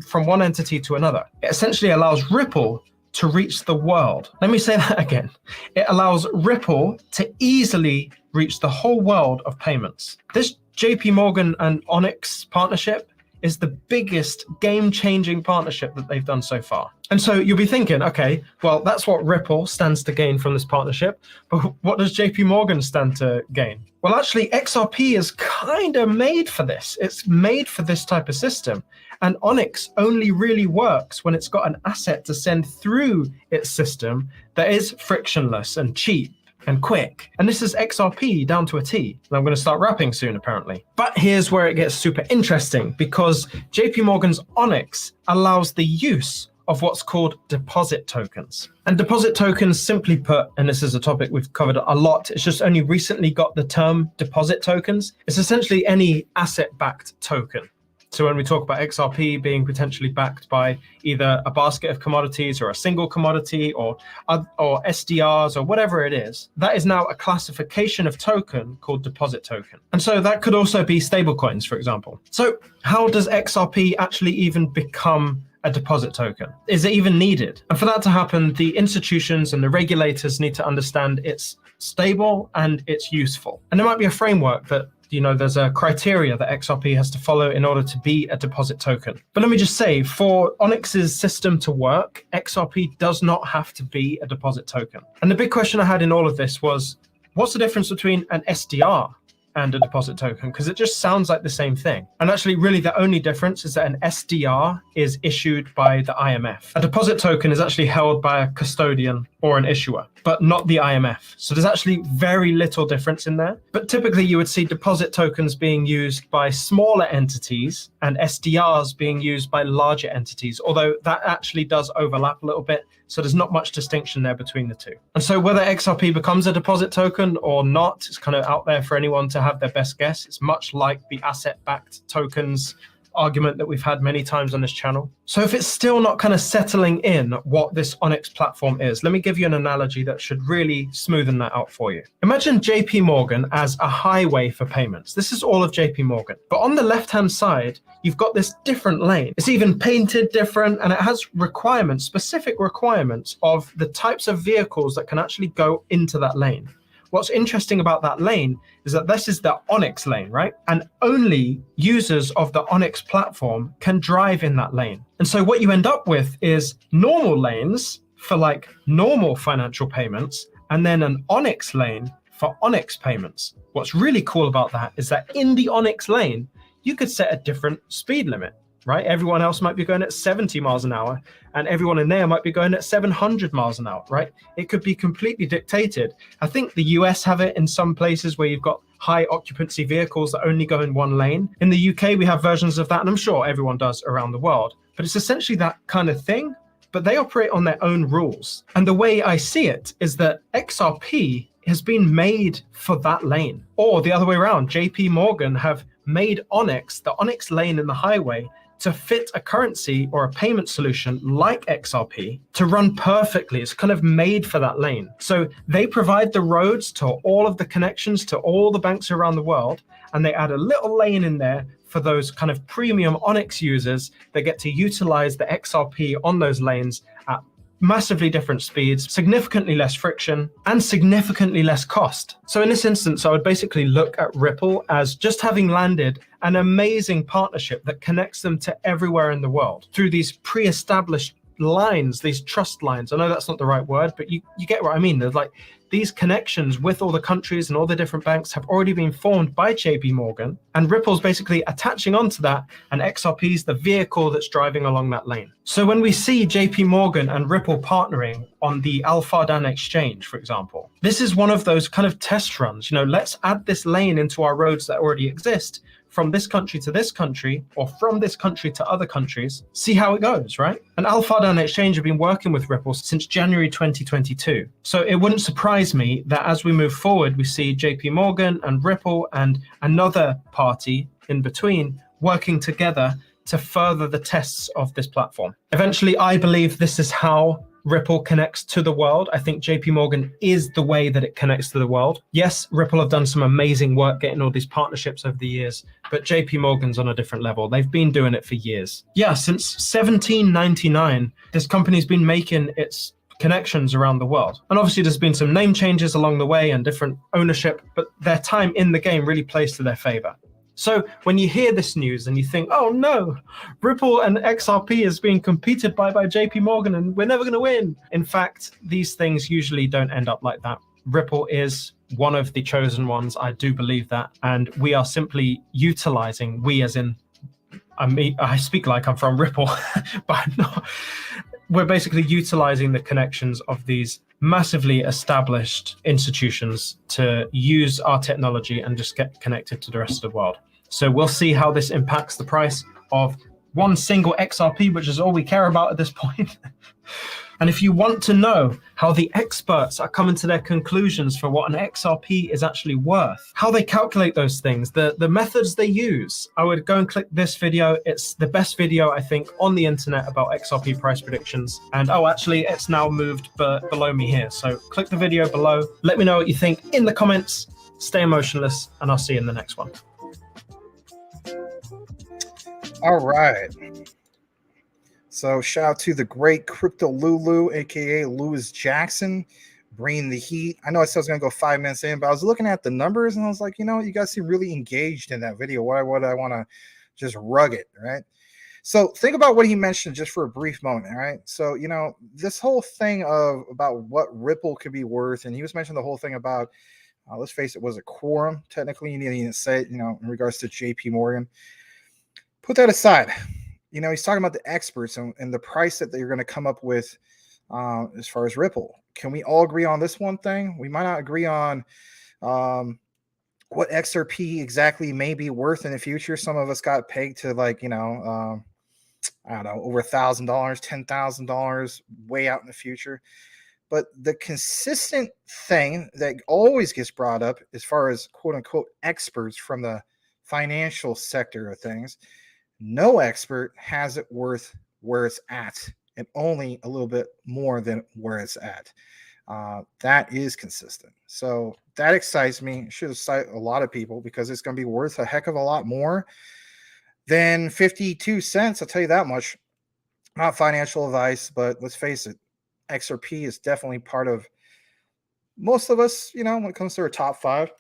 Speaker 7: from one entity to another. It essentially allows Ripple to reach the world. Let me say that again. It allows Ripple to easily reach the whole world of payments. This JP Morgan and Onyx partnership is the biggest game-changing partnership that they've done so far. And so you'll be thinking, okay, well, that's what Ripple stands to gain from this partnership, but what does JP Morgan stand to gain? Well, actually, XRP is kind of made for this. It's made for this type of system. And Onyx only really works when it's got an asset to send through its system that is frictionless and cheap and quick. And this is XRP down to a T. And I'm going to start rapping soon, apparently. But here's where it gets super interesting, because JP Morgan's Onyx allows the use of what's called deposit tokens. And deposit tokens, simply put, and this is a topic we've covered a lot, it's just only recently got the term deposit tokens. It's essentially any asset-backed token. So when we talk about XRP being potentially backed by either a basket of commodities or a single commodity or SDRs or whatever it is, that is now a classification of token called deposit token. And so that could also be stablecoins, for example. So how does XRP actually even become a deposit token? Is it even needed? And for that to happen, the institutions and the regulators need to understand it's stable and it's useful. And there might be a framework that, there's a criteria that XRP has to follow in order to be a deposit token. But let me just say, for Onyx's system to work, XRP does not have to be a deposit token. And the big question I had in all of this was, what's the difference between an SDR and a deposit token? Because it just sounds like the same thing. And actually, really, the only difference is that an SDR is issued by the IMF. A deposit token is actually held by a custodian or an issuer, but not the IMF. So there's actually very little difference in there. But typically, you would see deposit tokens being used by smaller entities and SDRs being used by larger entities, although that actually does overlap a little bit. So there's not much distinction there between the two. And so whether XRP becomes a deposit token or not, it's kind of out there for anyone to have their best guess. It's much like the asset-backed tokens argument that we've had many times on this channel. So if it's still not kind of settling in what this Onyx platform is, let me give you an analogy that should really smoothen that out for you. Imagine JP Morgan as a highway for payments. This is all of JP Morgan. But on the left-hand side, you've got this different lane. It's even painted different, and it has requirements, specific requirements of the types of vehicles that can actually go into that lane. What's interesting about that lane is that this is the Onyx lane, right? And only users of the Onyx platform can drive in that lane. And so what you end up with is normal lanes for like normal financial payments, and then an Onyx lane for Onyx payments. What's really cool about that is that in the Onyx lane, you could set a different speed limit, right? Everyone else might be going at 70 miles an hour, and everyone in there might be going at 700 miles an hour, right? It could be completely dictated. I think the US have it in some places where you've got high occupancy vehicles that only go in one lane. In the UK, we have versions of that, and I'm sure everyone does around the world. But it's essentially that kind of thing, but they operate on their own rules. And the way I see it is that XRP has been made for that lane. Or the other way around, JP Morgan have made Onyx, the Onyx lane in the highway, to fit a currency or a payment solution like XRP to run perfectly. It's kind of made for that lane. So they provide the roads to all of the connections to all the banks around the world, and they add a little lane in there for those kind of premium Onyx users that get to utilize the XRP on those lanes at massively different speeds, significantly less friction, and significantly less cost. So in this instance, I would basically look at Ripple as just having landed an amazing partnership that connects them to everywhere in the world through these pre-established lines, these trust lines. I know that's not the right word, but you get what I mean. There's like these connections with all the countries and all the different banks have already been formed by JP Morgan, and Ripple's basically attaching onto that, and XRP's the vehicle that's driving along that lane. So when we see JP Morgan and Ripple partnering on the Alphadan exchange, for example, this is one of those kind of test runs. Let's add this lane into our roads that already exist, from this country to this country, or from this country to other countries, see how it goes, right? And Alphadan Exchange have been working with Ripple since January 2022. So it wouldn't surprise me that as we move forward, we see JP Morgan and Ripple and another party in between working together to further the tests of this platform. Eventually, I believe this is how Ripple connects to the world. I think JP Morgan is the way that it connects to the world. Yes, Ripple have done some amazing work getting all these partnerships over the years, but JP Morgan's on a different level. They've been doing it for years. Yeah, since 1799, this company's been making its connections around the world. And obviously there's been some name changes along the way and different ownership, but their time in the game really plays to their favor. So when you hear this news and you think, oh no, Ripple and XRP is being competed by JP Morgan and we're never going to win. In fact, these things usually don't end up like that. Ripple is one of the chosen ones. I do believe that. And we are simply utilizing, we as in, I speak like I'm from Ripple, but I'm not. We're basically utilizing the connections of these massively established institutions to use our technology and just get connected to the rest of the world. So we'll see how this impacts the price of one single XRP, which is all we care about at this point. And if you want to know how the experts are coming to their conclusions for what an XRP is actually worth, how they calculate those things, the methods they use, I would go and click this video. It's the best video, I think, on the internet about XRP price predictions. And oh, actually, it's now moved below me here. So click the video below. Let me know what you think in the comments. Stay emotionless, and I'll see you in the next one.
Speaker 2: All right. So shout out to the great Crypto Lulu, aka Louis Jackson, bringing the heat. I know I said I was gonna go 5 minutes in, but I was looking at the numbers and I was like, you know, you guys seem really engaged in that video. Why would I want to just rug it, right? So think about what he mentioned just for a brief moment, all right? So, you know, this whole thing about what Ripple could be worth, and he was mentioning the whole thing about, let's face it, was a quorum. Technically, you need to say it, you know, in regards to JP Morgan. Put that aside. You know, he's talking about the experts and the price that they're going to come up with as far as Ripple. Can we all agree on this one thing? We might not agree on what XRP exactly may be worth in the future. Some of us got pegged to like, you know, I don't know, over $1,000, $10,000 way out in the future. But the consistent thing that always gets brought up as far as quote unquote experts from the financial sector of things, no expert has it worth where it's at, and only a little bit more than where it's at. That is consistent. So that excites me. It should excite a lot of people because it's going to be worth a heck of a lot more than 52 cents. I'll tell you that much. Not financial advice, but let's face it, XRP is definitely part of most of us, you know, when it comes to our top five.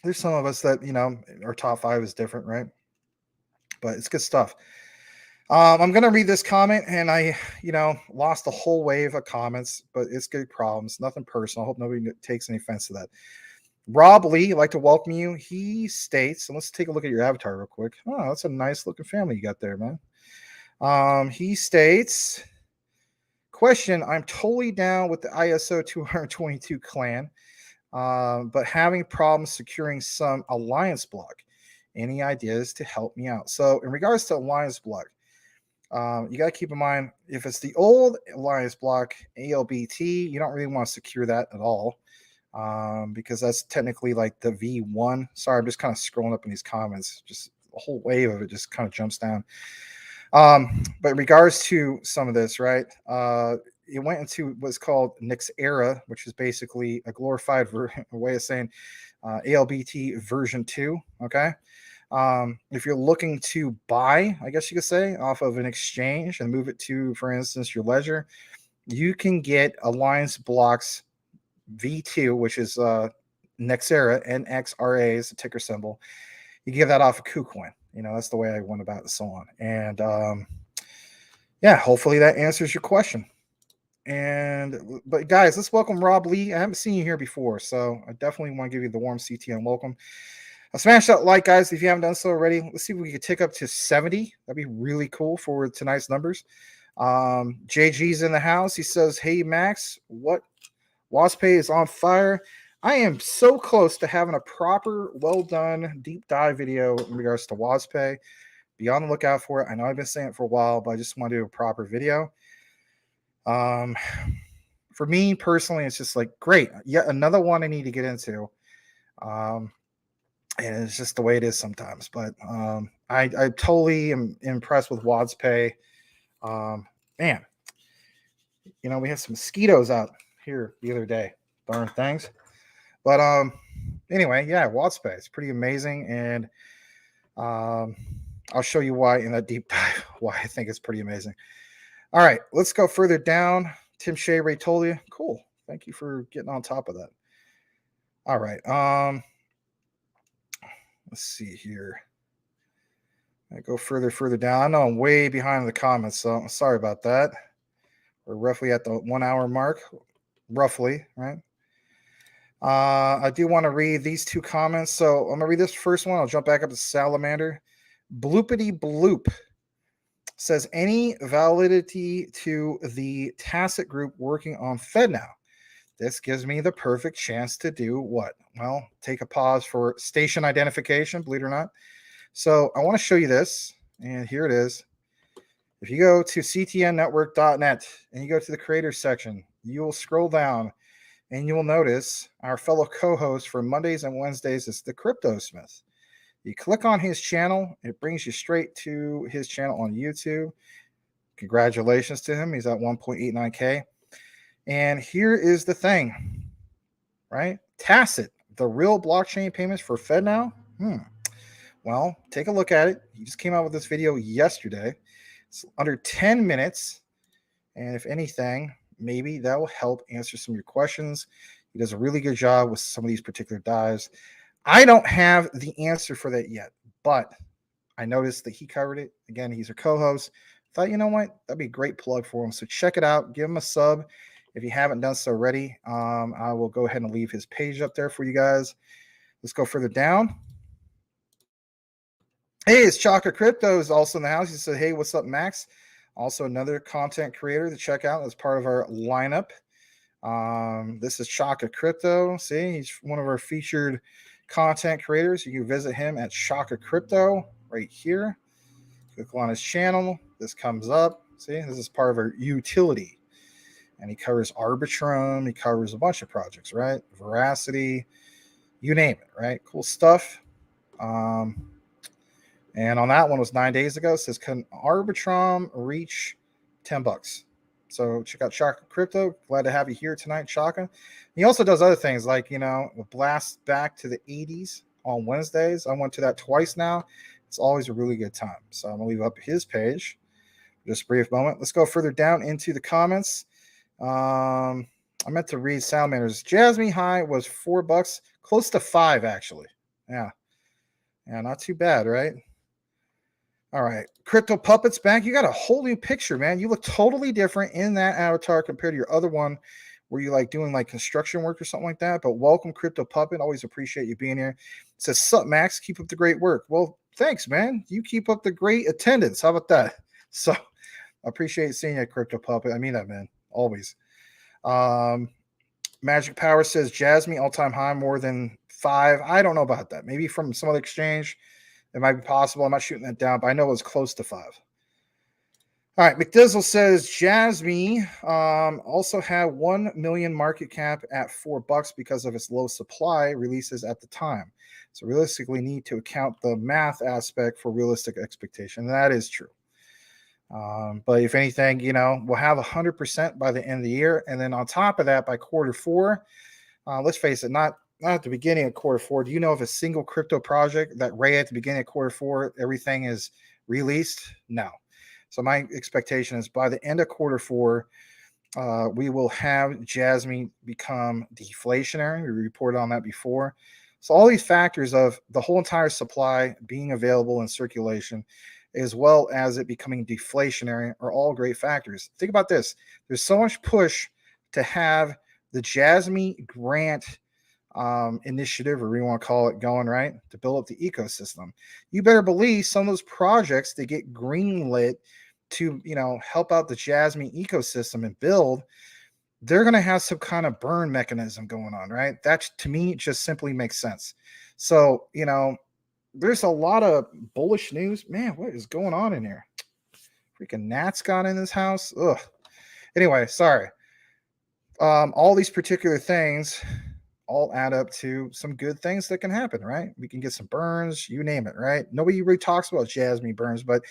Speaker 2: There's some of us that, you know, our top five is different, right? But it's good stuff. I'm going to read this comment, and I, you know, lost a whole wave of comments, but it's good problems. Nothing personal. I hope nobody takes any offense to that. Rob Lee, I'd like to welcome you. He states, and let's take a look at your avatar real quick. Oh, that's a nice looking family you got there, man. He states, question, I'm totally down with the ISO 222 clan, but having problems securing some alliance block. Any ideas to help me out? So in regards to alliance block, you got to keep in mind, if it's the old alliance block ALBT, you don't really want to secure that at all, because that's technically like the V1. Sorry, I'm just kind of scrolling up in these comments. Just a whole wave of it just kind of jumps down. But in regards to some of this, right, it went into what's called Nix Era, which is basically a glorified way of saying ALBT version 2. Okay. If you're looking to buy, I guess you could say, off of an exchange and move it to, for instance, your ledger, you can get Alliance Blocks V2, which is Nexera, NXRA is the ticker symbol. You can get that off of KuCoin. You know, that's the way I went about it and so on. And yeah, hopefully that answers your question. But guys, let's welcome Rob Lee. I haven't seen you here before, so I definitely want to give you the warm CTN welcome. Smash that like, guys, if you haven't done so already. Let's see if we can take up to 70. That'd be really cool for tonight's numbers. JG's in the house. He says, hey, Max, what? WASPay is on fire. I am so close to having a proper, well-done, deep dive video in regards to WASPay. Be on the lookout for it. I know I've been saying it for a while, but I just want to do a proper video. For me personally, it's just like, great. Yet another one I need to get into. And it's just the way it is sometimes. But I totally am impressed with WASPay. Man, you know, we had some mosquitoes out here the other day. Darn things. But anyway, yeah, WASPay. It's pretty amazing. And I'll show you why in that deep dive, why I think it's pretty amazing. All right, let's go further down. Tim Shea, Ray told you. Cool. Thank you for getting on top of that. All right. Let's see here. I go further down. I know I'm way behind the comments, so I'm sorry about that. We're roughly at the 1 hour mark, roughly, right? I do want to read these two comments. So I'm going to read this first one. I'll jump back up to Salamander. Bloopity bloop says, any validity to the tacit group working on FedNow? This gives me the perfect chance to do what? Well, take a pause for station identification, believe it or not. So I want to show you this, and here it is. If you go to ctnnetwork.net and you go to the creators section, you will scroll down and you will notice our fellow co-host for Mondays and Wednesdays is the Crypto Smith. You click on his channel, it brings you straight to his channel on YouTube. Congratulations to him. He's at 1.89K. And here is the thing, right? Tacit, the real blockchain payments for FedNow. Well, take a look at it. He just came out with this video yesterday. It's under 10 minutes. And if anything, maybe that will help answer some of your questions. He does a really good job with some of these particular dives. I don't have the answer for that yet, but I noticed that he covered it. Again, he's a co-host. Thought, you know what? That'd be a great plug for him. So check it out. Give him a sub if you haven't done so already. I will go ahead and leave his page up there for you guys. Let's go further down. Hey, it's Chaka Crypto is also in the house. He said, hey, what's up, Max? Also another content creator to check out as part of our lineup. This is Chaka Crypto. See, he's one of our featured content creators. You can visit him at Chaka Crypto right here. Click on his channel. This comes up. See, this is part of our utility. And he covers Arbitrum. He covers a bunch of projects, right? Veracity, you name it, right? Cool stuff. And on that one was 9 days ago. It says, can Arbitrum reach $10? So check out Chaka Crypto. Glad to have you here tonight, Chaka. He also does other things like, a blast back to the 80s on Wednesdays. I went to that twice now. It's always a really good time. So I'm going to leave up his page. Just a brief moment. Let's go further down into the comments. I meant to read Salamanders. Jasmine High was $4, close to $5 actually. Yeah, not too bad, right? All right, Crypto Puppets back. You got a whole new picture, man. You look totally different in that avatar compared to your other one where you like doing like construction work or something like that. But welcome, Crypto Puppet. Always appreciate you being here. It says, sup, Max. Keep up the great work. Well, thanks, man. You keep up the great attendance. How about that? So I appreciate seeing you, Crypto Puppet. I mean that, man. Always. Magic Power says Jasmine all-time high more than $5. I don't know about that. Maybe from some other exchange. It might be possible. I'm not shooting that down, but I know it was close to $5. All right. McDizzle says Jasmine also had 1 million market cap at $4 because of its low supply releases at the time. So realistically need to account the math aspect for realistic expectation. That is true. But if anything, we'll have 100% by the end of the year. And then on top of that, by Q4, let's face it, not at the beginning of Q4. Do you know of a single crypto project that right at the beginning of Q4, everything is released? No. So my expectation is by the end of Q4, we will have Jasmine become deflationary. We reported on that before. So all these factors of the whole entire supply being available in circulation, as well as it becoming deflationary, are all great factors. Think about this. There's so much push to have the Jasmine grant initiative, or we want to call it, going, right, to build up the ecosystem. You better believe some of those projects that get greenlit to help out the Jasmine ecosystem and build, they're going to have some kind of burn mechanism going on, right? That to me just simply makes sense. So there's a lot of bullish news. Man, what is going on in here? Freaking gnats got in this house. Ugh. Anyway, sorry. All these particular things all add up to some good things that can happen, right? We can get some burns, you name it, right? Nobody really talks about Jasmine burns, but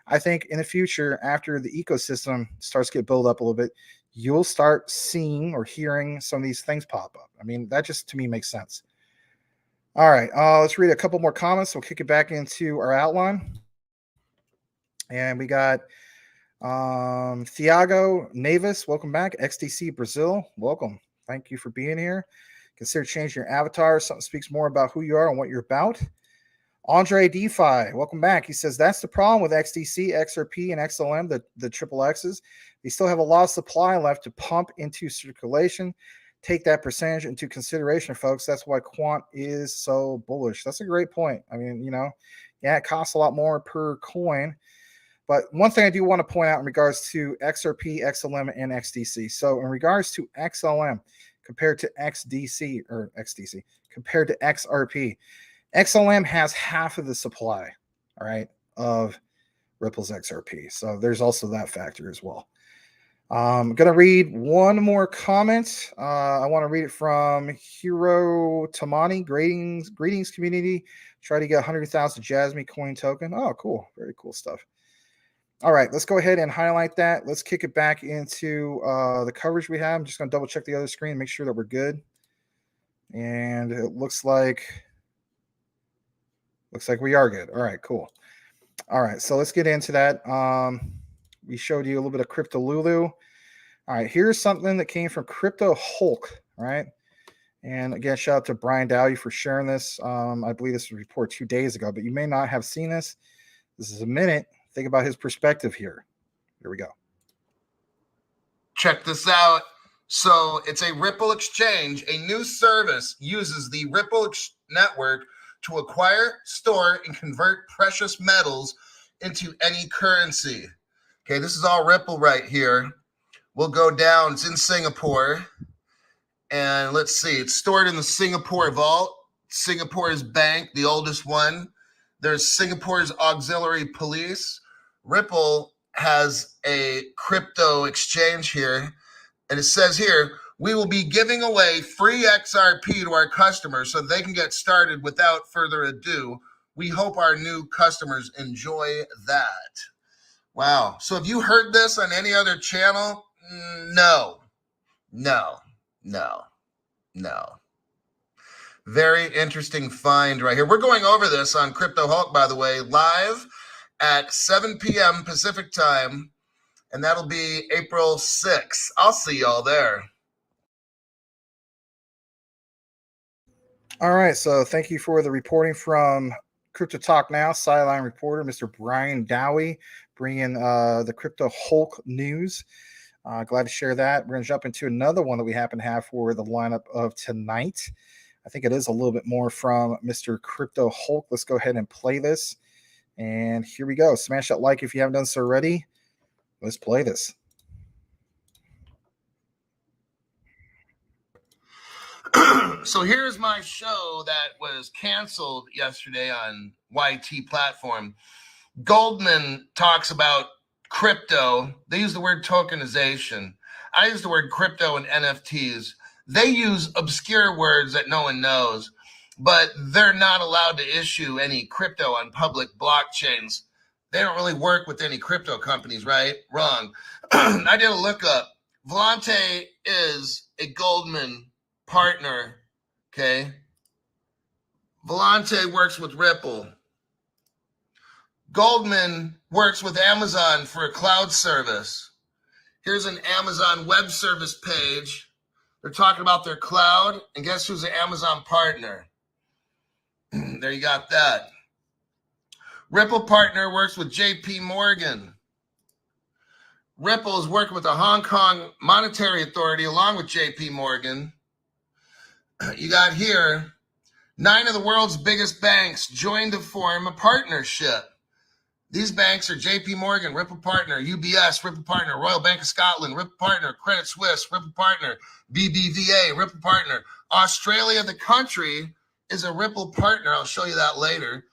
Speaker 2: I think in the future, after the ecosystem starts to get built up a little bit, you'll start seeing or hearing some of these things pop up. I mean, that just to me makes sense. All right, let's read a couple more comments. We'll kick it back into our outline. And we got Thiago Neves, welcome back. XDC Brazil, welcome. Thank you for being here. Consider changing your avatar. Something speaks more about who you are and what you're about. Andre DeFi, welcome back. He says, that's the problem with XDC, XRP, and XLM, the triple X's. They still have a lot of supply left to pump into circulation. Take that percentage into consideration, folks. That's why Quant is so bullish. That's a great point. I mean, yeah, it costs a lot more per coin. But one thing I do want to point out in regards to XRP, XLM, and XDC. So in regards to XLM compared to XDC, compared to XRP, XLM has half of the supply, all right, of Ripple's XRP. So there's also that factor as well. I'm going to read one more comment. I want to read it from Hiro Tamani. Greetings, community. Try to get 100,000 Jasmine coin token. Oh, cool. Very cool stuff. All right, let's go ahead and highlight that. Let's kick it back into the coverage we have. I'm just going to double check the other screen, make sure that we're good. And it looks like we are good. All right, cool. All right, so let's get into that. We showed you a little bit of Crypto Lulu. All right, here's something that came from Crypto Hulk, right? And again, shout out to Brian Dowie for sharing this. I believe this was reported 2 days ago, but you may not have seen this. This is a minute. Think about his perspective here. Here we go.
Speaker 8: Check this out. So it's a Ripple exchange. A new service uses the Ripple network to acquire, store, and convert precious metals into any currency. Okay, this is all Ripple right here. We'll go down. It's in Singapore. And let's see. It's stored in the Singapore vault. Singapore's bank, the oldest one. There's Singapore's auxiliary police. Ripple has a crypto exchange here. And it says here, we will be giving away free XRP to our customers so they can get started without further ado. We hope our new customers enjoy that. Wow. So have you heard this on any other channel? No. Very interesting find right here. We're going over this on Crypto Hulk, by the way, live at 7 p.m. Pacific time, and that'll be April 6th. I'll see y'all there.
Speaker 2: All right, so thank you for the reporting from Crypto Talk Now, sideline reporter, Mr. Brian Dowie, bringing the Crypto Hulk news. Glad to share that. We're going to jump into another one that we happen to have for the lineup of tonight. I think it is a little bit more from Mr. Crypto Hulk. Let's go ahead and play this. And here we go. Smash that like if you haven't done so already. Let's play this.
Speaker 8: So here's my show that was canceled yesterday on YT platform. Goldman talks about crypto. They use the word tokenization. I use the word crypto and NFTs. They use obscure words that no one knows, but they're not allowed to issue any crypto on public blockchains. They don't really work with any crypto companies, right? Wrong. I did a lookup. Volante is a Goldman partner, okay? Volante works with Ripple. Goldman works with Amazon for a cloud service. Here's an Amazon web service page. They're talking about their cloud, and guess who's an Amazon partner? There you got that. Ripple partner works with JP Morgan. Ripple is working with the Hong Kong Monetary Authority along with JP Morgan. You got here, 9 of the world's biggest banks joined to form a partnership. These banks are JP Morgan, Ripple partner, UBS, Ripple partner, Royal Bank of Scotland, Ripple partner, Credit Suisse, Ripple partner, BBVA, Ripple partner. Australia, the country, is a Ripple partner. I'll show you that later.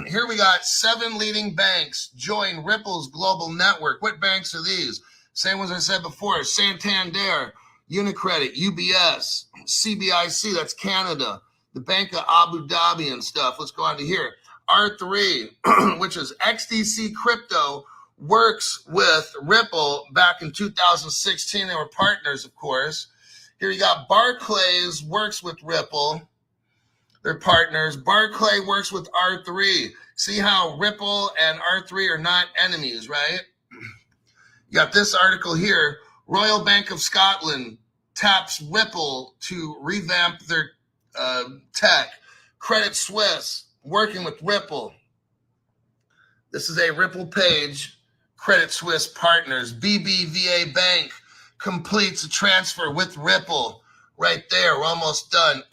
Speaker 8: Here we got 7 leading banks join Ripple's global network. What banks are these? Same ones I said before: Santander, Unicredit, UBS, CBIC, that's Canada, the Bank of Abu Dhabi and stuff. Let's go on to here. R3, which is XDC Crypto, works with Ripple back in 2016. They were partners, of course. Here you got Barclays works with Ripple. They're partners. Barclay works with R3. See how Ripple and R3 are not enemies, right? You got this article here. Royal Bank of Scotland taps Ripple to revamp their tech. Credit Suisse working with Ripple. This is a Ripple page. Credit Suisse partners. BBVA Bank completes a transfer with Ripple. Right there, we're almost done.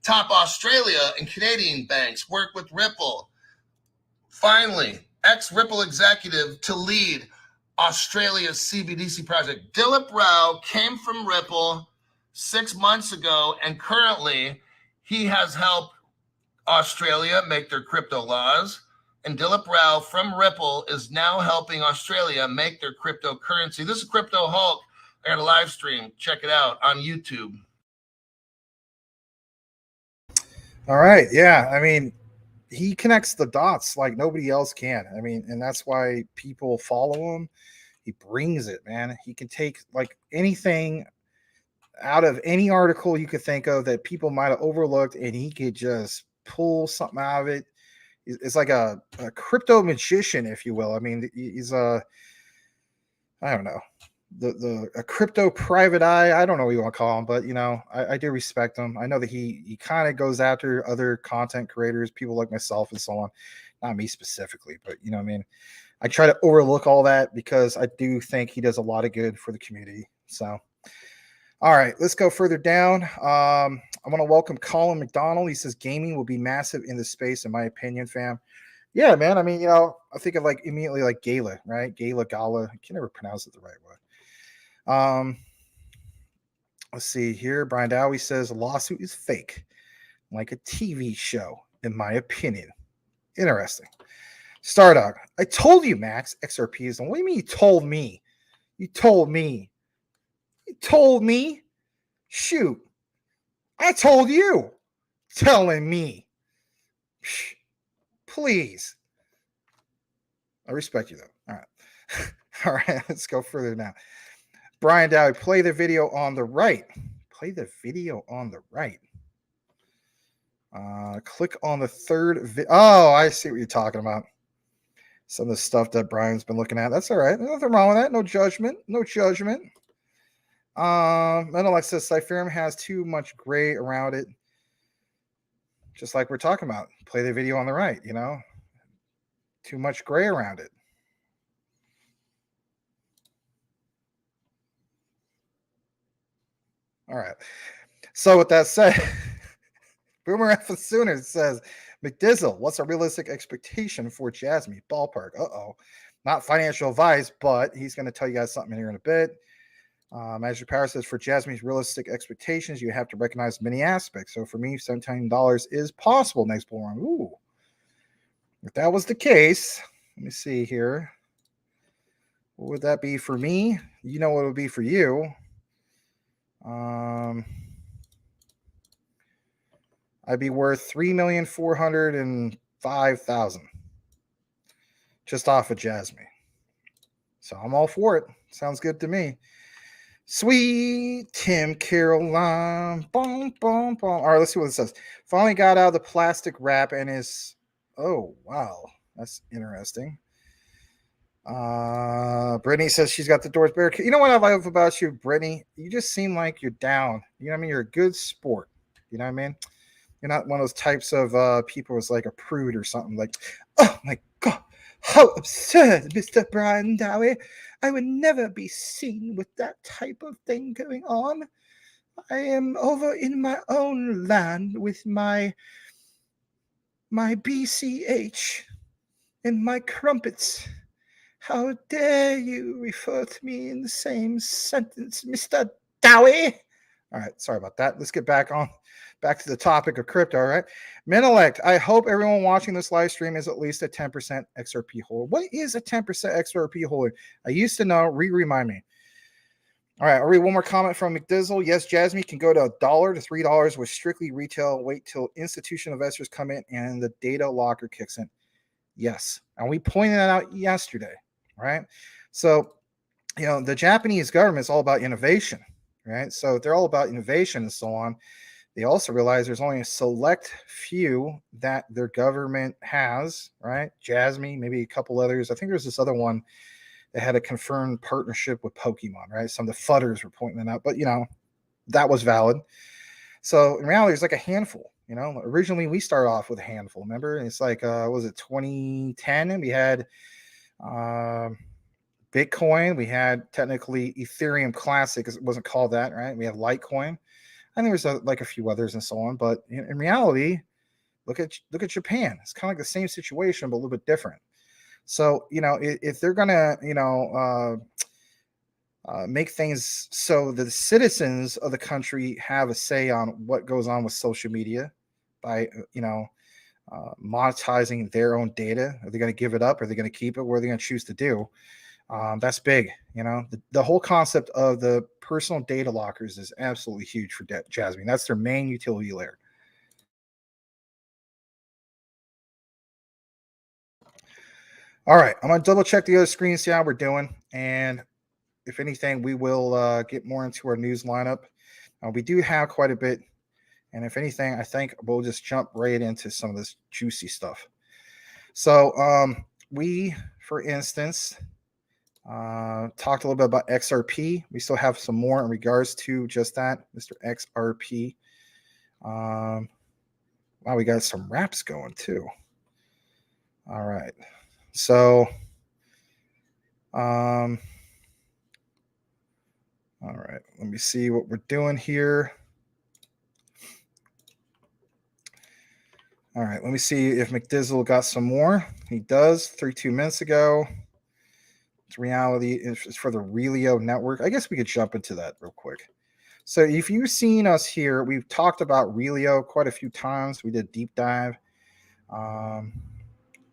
Speaker 8: Top Australia and Canadian banks work with Ripple. Finally, ex-Ripple executive to lead Australia's CBDC project. Dilip Rao came from Ripple 6 months ago, and currently he has helped Australia make their crypto laws, And Dilip Rao from Ripple is now helping Australia make their cryptocurrency. This is Crypto Hulk. I got a live stream. Check it out on YouTube.
Speaker 2: All right. Yeah. I mean, he connects the dots like nobody else can. I mean, and that's why people follow him. He brings it, man. He can take like anything out of any article you could think of that people might have overlooked, and he could just pull something out of it. It's like a crypto magician, if you will. I mean, he's I don't know, a crypto private eye. I don't know what you want to call him, but you know, I do respect him. I know that he kind of goes after other content creators, people like myself and so on. Not me specifically, but you know what I mean. I try to overlook all that because I do think he does a lot of good for the community. So, all right, let's go further down. I want to welcome Colin McDonald. He says gaming will be massive in the space, in my opinion, fam. Yeah, man. I mean, you know, I think of like immediately like Gala, right? Gala. I can never pronounce it the right way. Let's see here. Brian Dowie says a lawsuit is fake, like a TV show, in my opinion. Interesting. Stardog, I told you, Max, XRP is. What do you mean you told me? You told me. You told me? Shoot. I told you. Telling me. Please. I respect you, though. All right. All right, let's go further now. Brian Dowie, play the video on the right. Play the video on the right. Click on the third. Oh, I see what you're talking about. Some of the stuff that Brian's been looking at. That's all right. Nothing wrong with that. No judgment. No judgment. Menelec says Cypherum has too much gray around it. Just like we're talking about. Play the video on the right, you know. Too much gray around it. All right. So with that said, Boomer F. Sooner says, McDizzle, what's a realistic expectation for Jasmine? Ballpark. Not financial advice, but he's going to tell you guys something here in a bit. Magic Power says, for Jasmine's realistic expectations, you have to recognize many aspects. So for me, $17 is possible next bull run. Ooh. If that was the case, let me see here. What would that be for me? You know what it would be for you. I'd be worth $3,405,000 just off of Jasmine. So I'm all for it. Sounds good to me. Sweet Tim Caroline. Boom, boom, boom. All right, let's see what it says. Finally got out of the plastic wrap and is. Oh, wow. That's interesting. Brittany says she's got the doors barricaded. You know what I love about you, Brittany? You just seem like you're down. You know what I mean? You're a good sport. You know what I mean? You're not one of those types of people who's like a prude or something. Like, oh my God, how absurd, Mr. Brian Dowie. I would never be seen with that type of thing going on. I am over in my own land with my BCH and my crumpets. How dare you refer to me in the same sentence, Mr. Dowie? All right, sorry about that. Let's get back to the topic of crypto, all right? Menelect, I hope everyone watching this live stream is at least a 10% XRP holder. What is a 10% XRP holder? I used to know. Remind me. All right, I'll read one more comment from McDizzle. Yes, Jasmine can go to $1 to $3 with strictly retail. Wait till institutional investors come in and the data locker kicks in. Yes, and we pointed that out yesterday, right? So, you know, the Japanese government is all about innovation, right? So they're all about innovation and so on. They also realize there's only a select few that their government has, right? Jasmine, maybe a couple others. I think there's this other one that had a confirmed partnership with Pokemon, right? Some of the fudders were pointing that out, but, you know, that was valid. So in reality, it's like a handful. You know, originally we started off with a handful. Remember, and it's like, was it 2010? And we had Bitcoin. We had technically Ethereum Classic, because it wasn't called that, right? We have Litecoin. I think there's like a few others and so on. But in reality, look at Japan. It's kind of like the same situation, but a little bit different. So, you know, if they're gonna, you know, make things so the citizens of the country have a say on what goes on with social media by, you know, monetizing their own data. Are they going to give it up? Are they going to keep it? What are they going to choose to do? That's big. The whole concept of the personal data lockers is absolutely huge for Jasmine. That's their main utility layer. All right, I'm going to double check the other screen, see how we're doing. And if anything, we will get more into our news lineup. We do have quite a bit. And if anything, I think we'll just jump right into some of this juicy stuff. So we, for instance, talked a little bit about XRP. We still have some more in regards to just that, Mr. XRP. Wow, we got some raps going too. All right. So, all right, let me see what we're doing here. All right, let me see if McDizzle got some more. He does 32 minutes ago. It's reality. It's for the Relio network. I guess we could jump into that real quick. So if you've seen us here, we've talked about Relio quite a few times. We did a deep dive.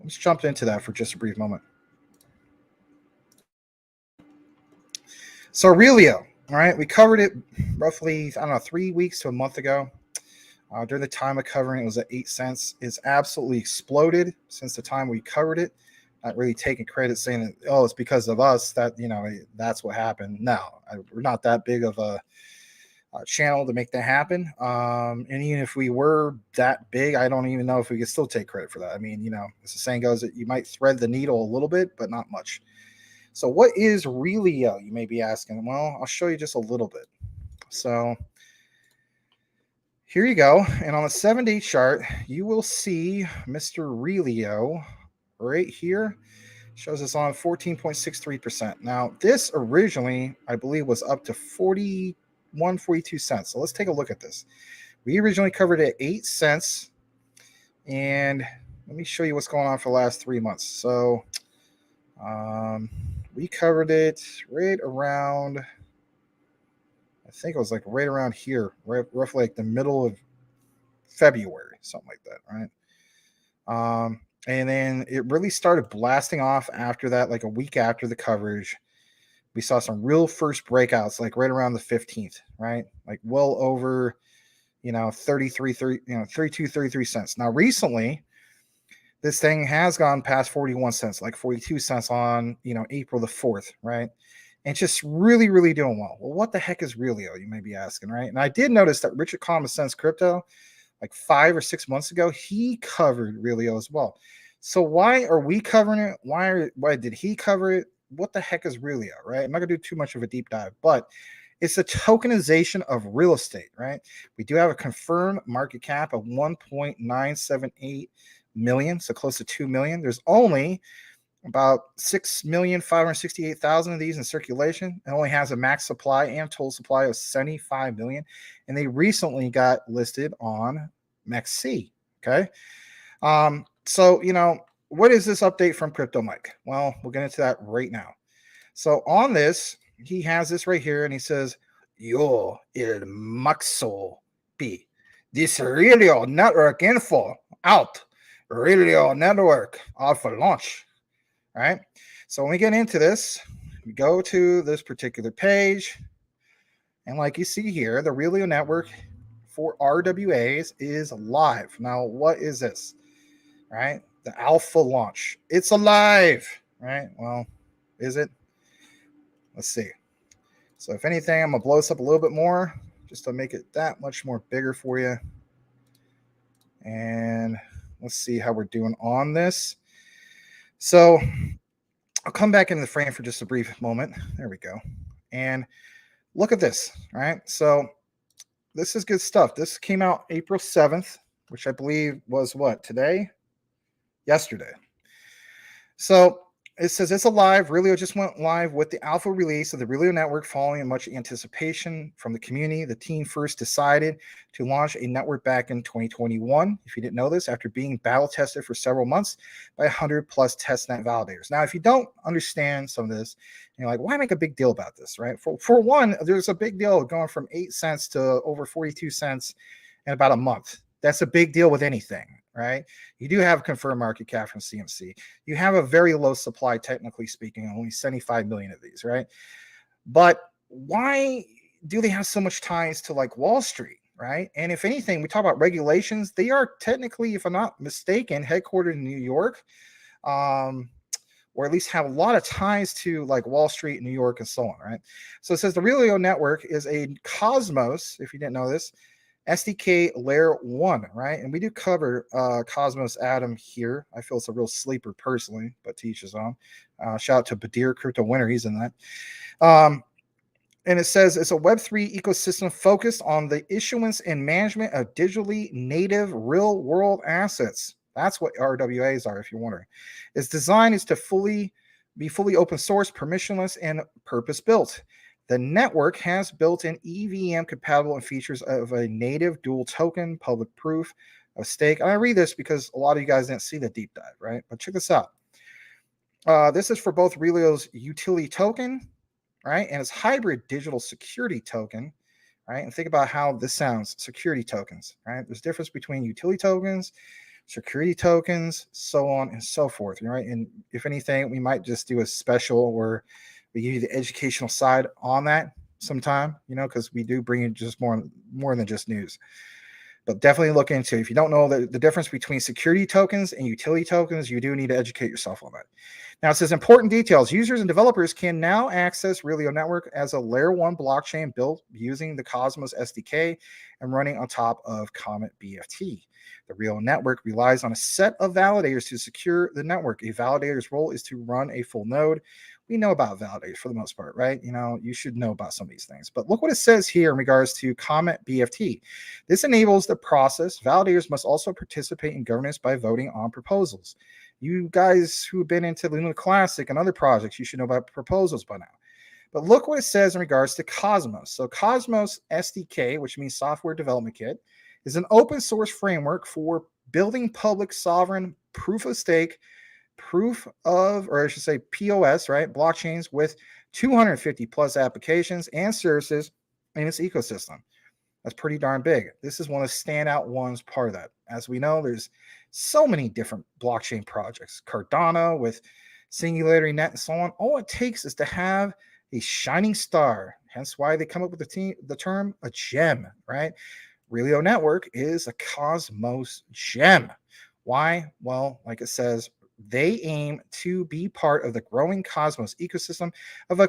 Speaker 2: Let's jump into that for just a brief moment. So Relio, all right, we covered it roughly, 3 weeks to a month ago. During the time of covering it, was at 8 cents. It's absolutely exploded since the time we covered it. Not really taking credit saying that, oh, it's because of us that, that's what happened. No, we're not that big of a channel to make that happen. And even if we were that big, I don't even know if we could still take credit for that. I mean, as the saying goes, that you might thread the needle a little bit, but not much. So what is Relio, you may be asking? Well, I'll show you just a little bit. So here you go. And on the 7-day chart, you will see Mr. Relio right here. Shows us on 14.63%. Now, this originally, I believe, was up to 42 cents. So let's take a look at this. We originally covered it at 8 cents. And let me show you what's going on for the last 3 months. So we covered it right around, I think it was like right around here, roughly like the middle of February, something like that, right? And then it really started blasting off after that, like a week after the coverage. We saw some real first breakouts, like right around the 15th, right? Like well over, 33 cents. Now, recently, this thing has gone past 41 cents, like 42 cents on, April the 4th, right? And just really, really doing well. Well, what the heck is Relio, you may be asking, right? And I did notice that Richard Common Sense Crypto, like 5 or 6 months ago, he covered Relio as well. So why are we covering it? Why did he cover it? What the heck is Relio, right? I'm not going to do too much of a deep dive, but it's a tokenization of real estate, right? We do have a confirmed market cap of 1.978 million, so close to 2 million. There's only about 6,568,000 of these in circulation. It only has a max supply and total supply of 75 million. And they recently got listed on MEXC. Okay. So, what is this update from Crypto Mike? Well, we'll get into that right now. So on this, he has this right here, and he says, Yo, el maxo P. This Relio network info out. Relio network alpha launch. All right. So when we get into this, we go to this particular page. And like you see here, the Relio network for RWAs is live. Now, what is this? Right? The alpha launch. It's alive. Right? Well, is it? Let's see. So if anything, I'm going to blow this up a little bit more just to make it that much more bigger for you. And let's see how we're doing on this. So I'll come back into the frame for just a brief moment. There we go. And look at this, right? So this is good stuff. This came out April 7th, which I believe was what, today? Yesterday. So it says it's alive. Relio just went live with the alpha release of the Relio network following much anticipation from the community. The team first decided to launch a network back in 2021. If you didn't know this, after being battle tested for several months by 100 plus testnet validators. Now, if you don't understand some of this, you're like, why make a big deal about this, right? For one, there's a big deal going from 8 cents to over 42 cents in about a month. That's a big deal with anything. right? You do have a confirmed market cap from CMC. You have a very low supply, technically speaking, only 75 million of these, right? But why do they have so much ties to like Wall Street, right? And if anything, we talk about regulations. They are technically, if I'm not mistaken, headquartered in New York, or at least have a lot of ties to like Wall Street, New York, and so on, right? So it says the Relio network is a Cosmos, if you didn't know this, SDK layer 1, right? And we do cover Cosmos Atom here. I feel it's a real sleeper personally, but to each his own. Shout out to Badir, crypto winner, he's in that. And it says it's a Web3 ecosystem focused on the issuance and management of digitally native real world assets. That's what RWAs are, if you're wondering. Its design is to be fully open source, permissionless, and purpose built. The network has built-in EVM compatible and features of a native dual token, public proof of stake. And I read this because a lot of you guys didn't see the deep dive, right? But check this out. This is for both Relio's utility token, right, and its hybrid digital security token, right? And think about how this sounds, security tokens, right? There's a difference between utility tokens, security tokens, so on and so forth, right? And if anything, we might just do a special where we give you the educational side on that sometime, because we do bring in just more than just news. But definitely look into it. If you don't know the difference between security tokens and utility tokens, you do need to educate yourself on that. Now it says important details. Users and developers can now access Relio Network as a layer 1 blockchain built using the Cosmos SDK and running on top of Comet BFT. The Relio Network relies on a set of validators to secure the network. A validator's role is to run a full node. We know about validators for the most part, right? You should know about some of these things. But look what it says here in regards to Comet BFT. This enables the process. Validators must also participate in governance by voting on proposals. You guys who have been into Luna Classic and other projects, you should know about proposals by now. But look what it says in regards to Cosmos. So Cosmos SDK, which means Software Development Kit, is an open source framework for building public sovereign proof of stake, POS, right? Blockchains with 250 plus applications and services in its ecosystem. That's pretty darn big. This is one of the standout ones part of that. As we know, there's so many different blockchain projects. Cardano with Singularity Net and so on. All it takes is to have a shining star. Hence why they come up with the term a gem, right? Relio Network is a Cosmos gem. Why? Well, like it says, they aim to be part of the growing Cosmos ecosystem of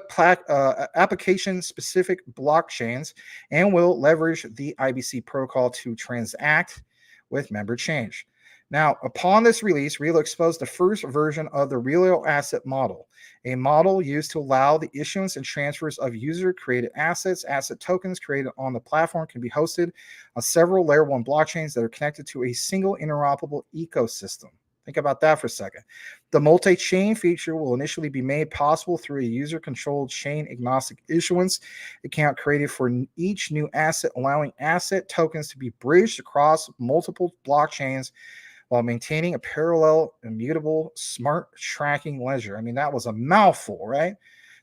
Speaker 2: application-specific blockchains and will leverage the IBC protocol to transact with member change. Now, upon this release, Relio exposed the first version of the Relio asset model, a model used to allow the issuance and transfers of user-created assets. Asset tokens created on the platform can be hosted on several Layer 1 blockchains that are connected to a single interoperable ecosystem. Think about that for a second. The multi-chain feature will initially be made possible through a user-controlled chain-agnostic issuance account created for each new asset, allowing asset tokens to be bridged across multiple blockchains while maintaining a parallel, immutable, smart tracking ledger. I mean, that was a mouthful, right?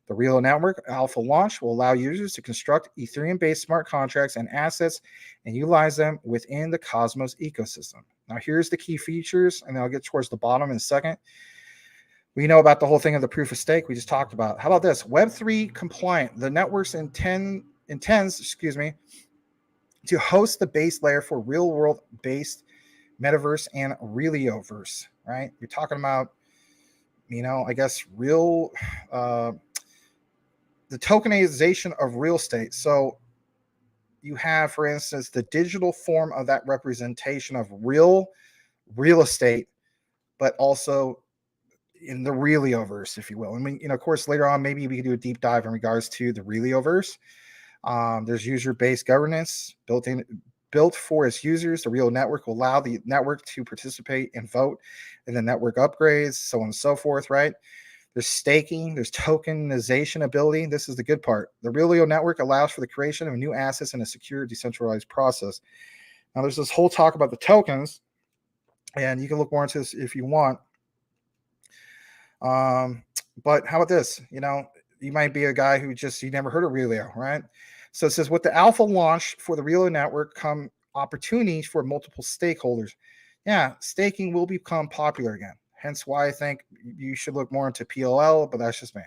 Speaker 2: The Relio Network alpha launch will allow users to construct Ethereum-based smart contracts and assets and utilize them within the Cosmos ecosystem. Now, here's the key features, and then I'll get towards the bottom in a second. We know about the whole thing of the proof of stake we just talked about. How about this? Web3 compliant. The networks intends to host the base layer for real-world based metaverse and Relioverse, right? You're talking about, I guess real, the tokenization of real estate. So you have, for instance, the digital form of that representation of real estate, but also in the Relioverse, if you will. I mean, of course, later on, maybe we can do a deep dive in regards to the Relioverse. There's user-based governance built for its users. The Relio Network will allow the network to participate and vote in the network upgrades, so on and so forth, right? There's staking, there's tokenization ability. This is the good part. The Relio Network allows for the creation of new assets in a secure, decentralized process. Now, there's this whole talk about the tokens, and you can look more into this if you want. But how about this? You might be a guy who you never heard of Relio, right? So it says, with the alpha launch for the Relio Network come opportunities for multiple stakeholders. yeah, staking will become popular again. Hence why I think you should look more into PLL, but that's just me.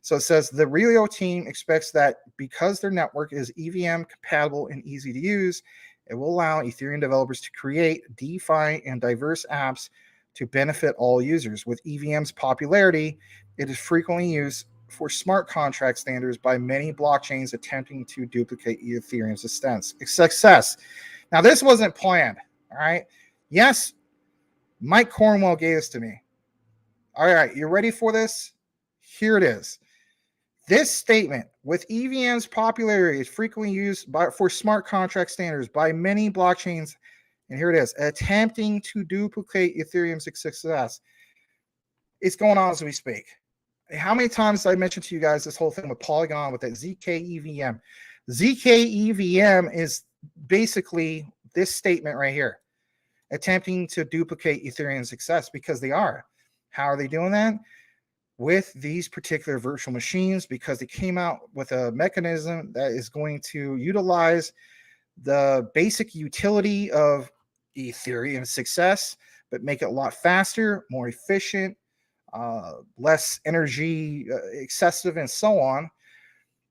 Speaker 2: So it says the Relio team expects that because their network is EVM compatible and easy to use, it will allow Ethereum developers to create DeFi and diverse apps to benefit all users. With EVM's popularity, it is frequently used for smart contract standards by many blockchains attempting to duplicate Ethereum's success. Now, this wasn't planned, all right? Yes, Mike Cornwell gave this to me. All right, you ready for this? Here it is. This statement, with EVM's popularity, is frequently used for smart contract standards by many blockchains, and here it is, attempting to duplicate Ethereum's success. It's going on as we speak. How many times did I mention to you guys this whole thing with Polygon with that ZK-EVM? ZK-EVM is basically this statement right here, attempting to duplicate Ethereum's success, because they are. How are they doing that? With these particular virtual machines, because they came out with a mechanism that is going to utilize the basic utility of Ethereum success, but make it a lot faster, more efficient, less energy excessive, and so on.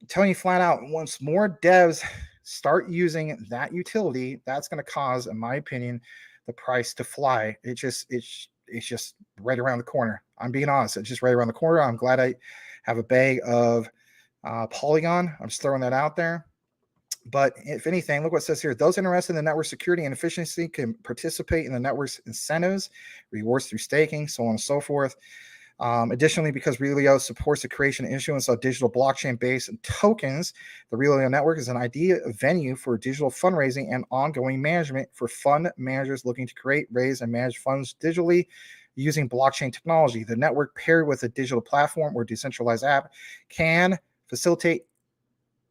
Speaker 2: I'm telling you flat out, once more devs start using that utility, that's going to cause, in my opinion, the price to fly. It's just right around the corner. I'm being honest. It's just right around the corner. I'm glad I have a bag of Polygon. I'm just throwing that out there. But if anything, look what it says here. Those interested in the network security and efficiency can participate in the network's incentives, rewards through staking, so on and so forth. Additionally, because Relio supports the creation and issuance of digital blockchain-based tokens, the Relio network is an ideal venue for digital fundraising and ongoing management for fund managers looking to create, raise, and manage funds digitally using blockchain technology. The network, paired with a digital platform or decentralized app, can facilitate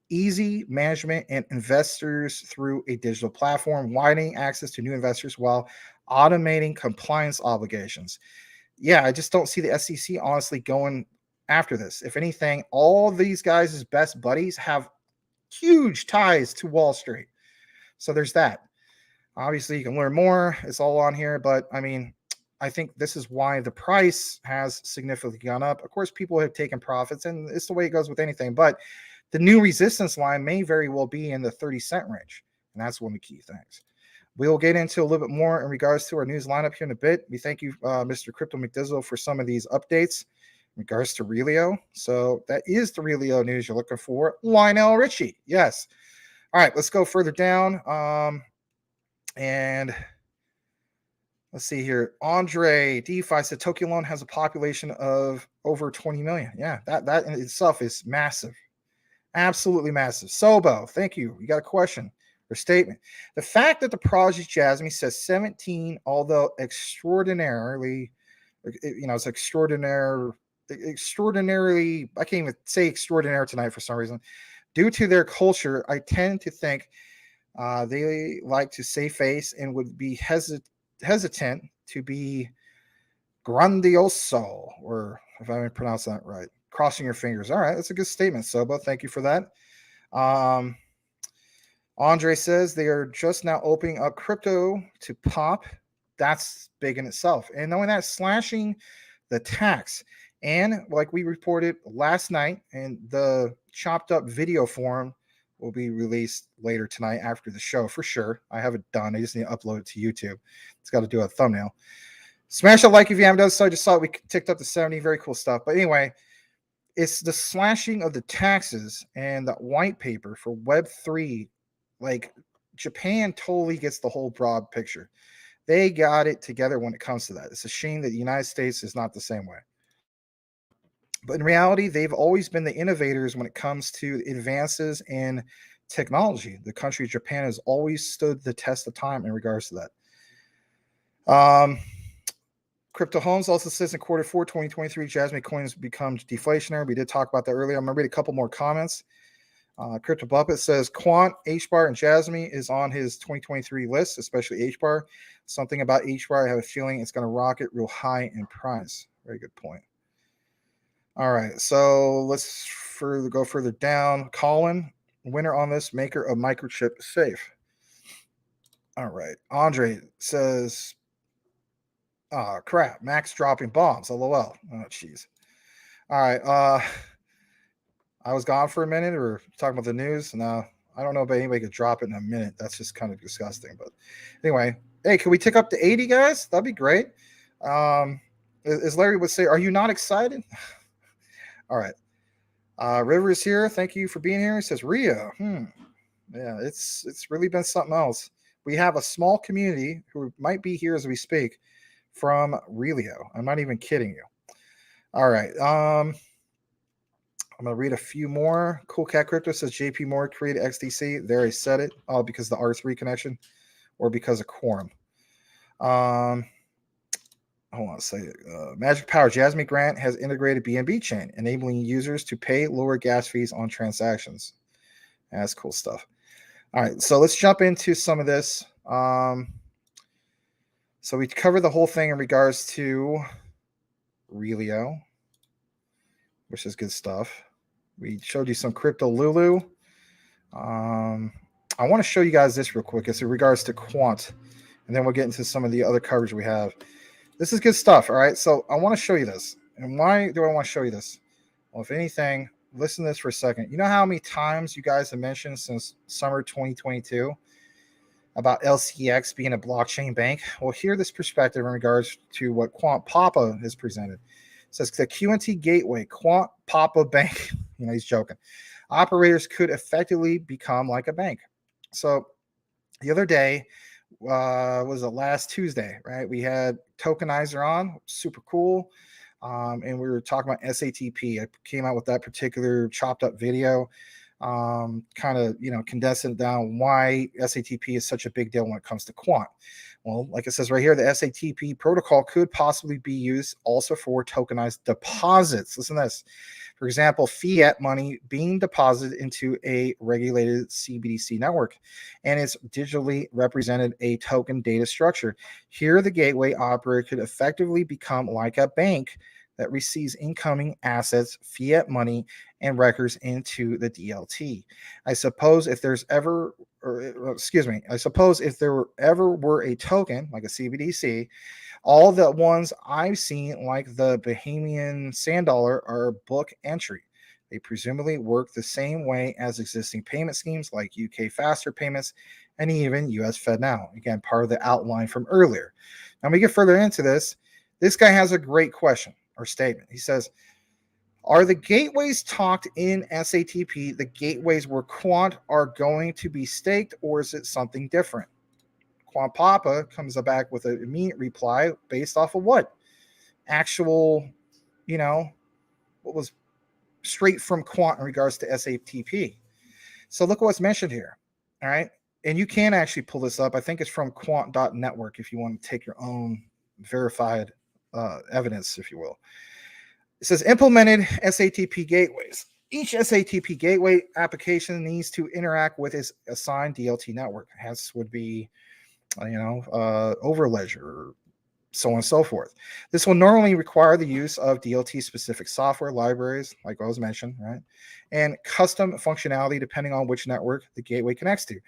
Speaker 2: easy management and investors through a digital platform, widening access to new investors while automating compliance obligations. Yeah, I just don't see the SEC honestly going after this. If anything, all these guys' best buddies have huge ties to Wall Street. So there's that. Obviously, you can learn more. It's all on here. But I mean, I think this is why the price has significantly gone up. Of course, people have taken profits, and it's the way it goes with anything. But the new resistance line may very well be in the 30-cent range. And that's one of the key things. We will get into a little bit more in regards to our news lineup here in a bit. We thank you, Mr. Crypto McDizzle, for some of these updates in regards to Relio. So that is the Relio news you're looking for. Lionel Richie. Yes. All right, let's go further down. And let's see here. Andre DeFi said Tokyo alone has a population of over 20 million. Yeah, that in itself is massive. Absolutely massive. Sobo, thank you. You got a question or statement. The fact that the project Jasmine says 17, although extraordinarily, it's extraordinarily, I can't even say extraordinary tonight for some reason. Due to their culture, I tend to think they like to save face and would be hesitant to be grandioso, or if I pronounce that right. Crossing your fingers. All right, that's a good statement, Soba. Thank you for that. Andre says they are just now opening up crypto to pop. That's big in itself. And knowing that, slashing the tax. And like we reported last night, and the chopped up video form will be released later tonight after the show for sure. I have it done. I just need to upload it to YouTube. It's got to do a thumbnail. Smash a like if you haven't done so. I just saw it. We ticked up to 70. Very cool stuff. But anyway, it's the slashing of the taxes and the white paper for Web3. Like, Japan totally gets the whole broad picture. They got it together when it comes to that. It's a shame that the United States is not the same way. But in reality, they've always been the innovators when it comes to advances in technology. The country of Japan has always stood the test of time in regards to that. Crypto Homes also says in quarter 4, 2023, Jasmine coins becomes deflationary. We did talk about that earlier. I'm going to read a couple more comments. Crypto Buppet says Quant, HBAR, and Jasmine is on his 2023 list, especially HBAR. Something about HBAR, I have a feeling it's going to rocket real high in price. Very good point. All right, so let's go further down. Colin, winner on this, maker of microchip safe. All right, Andre says Oh crap! Max dropping bombs. LOL. Oh jeez. All right. I was gone for a minute. Or talking about the news. No, I don't know if anybody could drop it in a minute. That's just kind of disgusting. But anyway, hey, can we tick up to 80, guys? That'd be great. As Larry would say, are you not excited? All right. River is here. Thank you for being here. He says Rio. Yeah, it's really been something else. We have a small community who might be here as we speak from Relio. I'm not even kidding you. All right. I'm gonna read a few more. Cool Cat Crypto says JP Morgan created XDC. There, I said it. Because of the R3 connection, or because of Quorum. Hold on a second. Magic Power Jasmine Grant has integrated BNB chain, enabling users to pay lower gas fees on transactions. That's cool stuff. All right, so let's jump into some of this. So we covered the whole thing in regards to Relio, which is good stuff. We showed you some crypto Lulu. I want to show you guys this real quick. It's in regards to Quant, and then we'll get into some of the other coverage we have. This is good stuff, all right? So I want to show you this. And why do I want to show you this? Well, if anything, listen to this for a second. You know how many times you guys have mentioned since summer 2022 about LCX being a blockchain bank? Well, hear this perspective in regards to what Quant Papa has presented. It says the QNT Gateway, Quant Papa Bank, he's joking. Operators could effectively become like a bank. So the other day, was it last Tuesday, right? We had Tokenizer on, super cool. And we were talking about SATP. I came out with that particular chopped up video, kind of, condensing it down why SATP is such a big deal when it comes to Quant. Well, like it says right here, the SATP protocol could possibly be used also for tokenized deposits. Listen to this. For example, fiat money being deposited into a regulated CBDC network, and it's digitally represented a token data structure. Here, the gateway operator could effectively become like a bank that receives incoming assets, fiat money, and records into the DLT. I suppose if there ever were a token like a CBDC, all the ones I've seen, like the Bahamian Sand Dollar, are book entry. They presumably work the same way as existing payment schemes like UK Faster Payments and even US FedNow. Again, part of the outline from earlier. Now, we get further into this. This guy has a great question or statement. He says, are the gateways talked in SATP the gateways where Quant are going to be staked, or is it something different? Quant Papa comes back with an immediate reply based off of what? Actual, what was straight from Quant in regards to SATP. So look what's mentioned here. All right. And you can actually pull this up. I think it's from quant.network if you want to take your own verified evidence, if you will. It says implemented SATP gateways. Each SATP gateway application needs to interact with its assigned DLT network. Hence would be Overledger, or so on and so forth. This will normally require the use of DLT-specific software libraries, like I was mentioned, right, and custom functionality depending on which network the gateway connects to.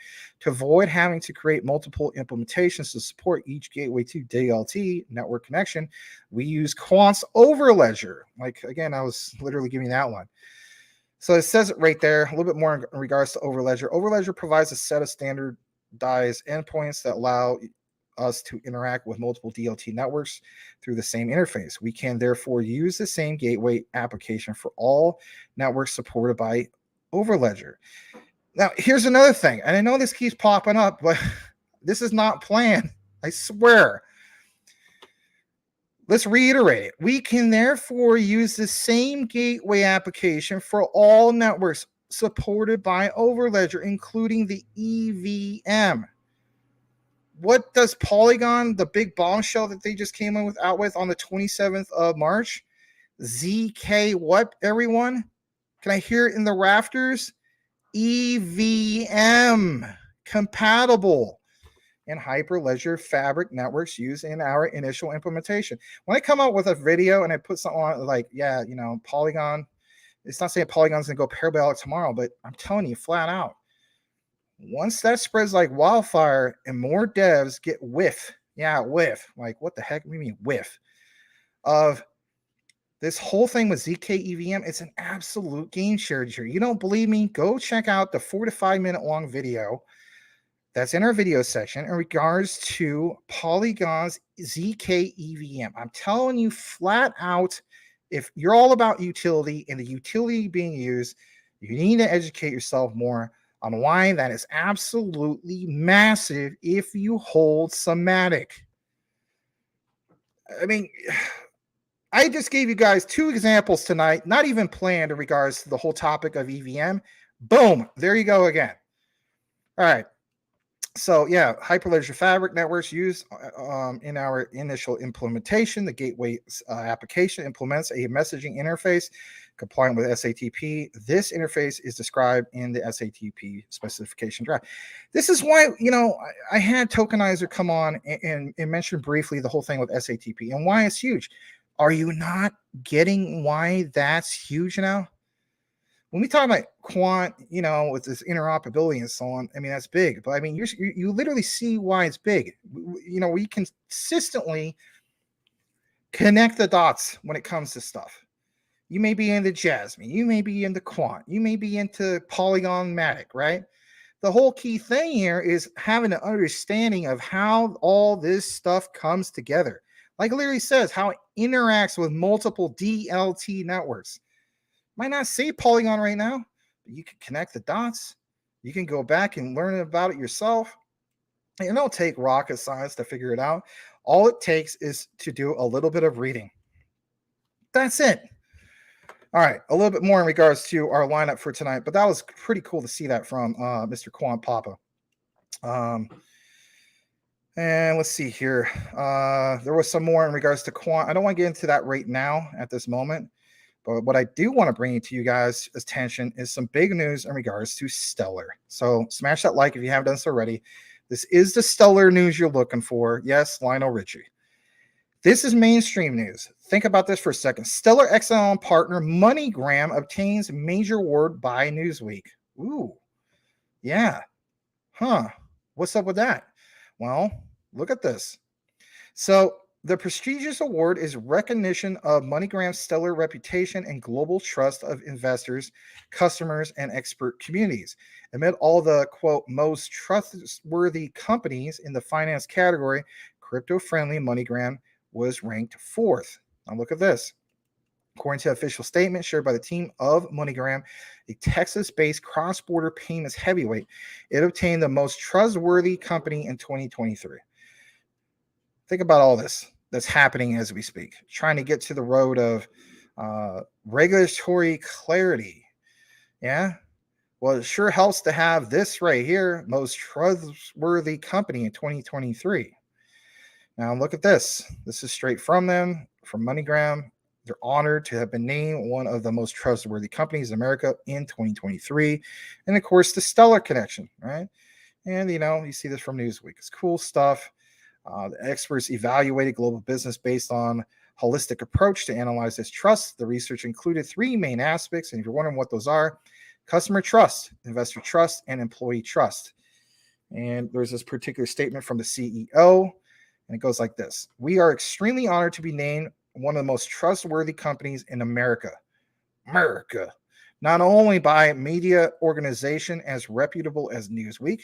Speaker 2: To avoid having to create multiple implementations to support each gateway to DLT network connection, we use Quant's Overledger. Like, again, I was literally giving that one. So it says it right there, a little bit more in regards to Overledger. Overledger provides a set of standardized endpoints that allow us to interact with multiple DLT networks through the same interface. We can therefore use the same gateway application for all networks supported by Overledger. Now, here's another thing, and I know this keeps popping up, but this is not planned. I swear. Let's reiterate it. We can therefore use the same gateway application for all networks supported by Overledger, including the EVM. What does Polygon, the big bombshell that they just came out with on the 27th of March? ZK what, everyone? Can I hear it in the rafters? EVM compatible and Hyperledger Fabric networks used in our initial implementation. When I come out with a video and I put something on like, Polygon, it's not saying Polygon's going to go parabolic tomorrow, but I'm telling you flat out, once that spreads like wildfire and more devs get whiff Yeah, whiff. Like, what the heck? What do you mean whiff? Of this whole thing with ZK EVM, it's an absolute game changer. You don't believe me? Go check out the 4 to 5 minute long video that's in our video section in regards to Polygon's ZK EVM. I'm telling you flat out, if you're all about utility and the utility being used, you need to educate yourself more on why that is absolutely massive if you hold Somatic. I mean, I just gave you guys 2 examples tonight, not even planned in regards to the whole topic of EVM. Boom, there you go again. All right. So yeah, Hyperledger Fabric networks used in our initial implementation. The gateway application implements a messaging interface compliant with SATP. This interface is described in the SATP specification draft. This is why, I had Tokenizer come on and mention briefly the whole thing with SATP and why it's huge. Are you not getting why that's huge now? When we talk about quant, with this interoperability and so on, I mean, that's big. But I mean, you literally see why it's big. We consistently connect the dots when it comes to stuff. You may be into Jasmine. You may be into quant. You may be into Polygon-matic, right? The whole key thing here is having an understanding of how all this stuff comes together. Like Larry says, how it interacts with multiple DLT networks. Might not say Polygon right now, but you can connect the dots. You can go back and learn about it yourself. And it don't take rocket science to figure it out. All it takes is to do a little bit of reading. That's it. All right, a little bit more in regards to our lineup for tonight, but that was pretty cool to see that from Mr. Quant Papa. And let's see here. There was some more in regards to quant. I don't want to get into that right now at this moment. But what I do want to bring to you guys' attention is some big news in regards to Stellar. So smash that like if you haven't done so already. This is the Stellar news you're looking for. Yes, Lionel Richie. This is mainstream news. Think about this for a second. Stellar XLM partner MoneyGram obtains major award by Newsweek. Ooh, yeah. Huh. What's up with that? Well, look at this. So the prestigious award is recognition of MoneyGram's stellar reputation and global trust of investors, customers, and expert communities. Amid all the, quote, most trustworthy companies in the finance category, crypto-friendly MoneyGram was ranked 4th. Now look at this. According to an official statement shared by the team of MoneyGram, a Texas-based cross-border payments heavyweight, it obtained the most trustworthy company in 2023. Think about all this that's happening as we speak, trying to get to the road of regulatory clarity. Yeah. Well, it sure helps to have this right here, most trustworthy company in 2023. Now look at this. This is straight from them, from MoneyGram. They're honored to have been named one of the most trustworthy companies in America in 2023. And of course, the Stellar connection, right? And, you see this from Newsweek. It's cool stuff. The experts evaluated global business based on holistic approach to analyze this trust. The research included 3 main aspects. And if you're wondering what those are, customer trust, investor trust, and employee trust. And there's this particular statement from the CEO, and it goes like this. We are extremely honored to be named one of the most trustworthy companies in America. Not only by a media organization as reputable as Newsweek.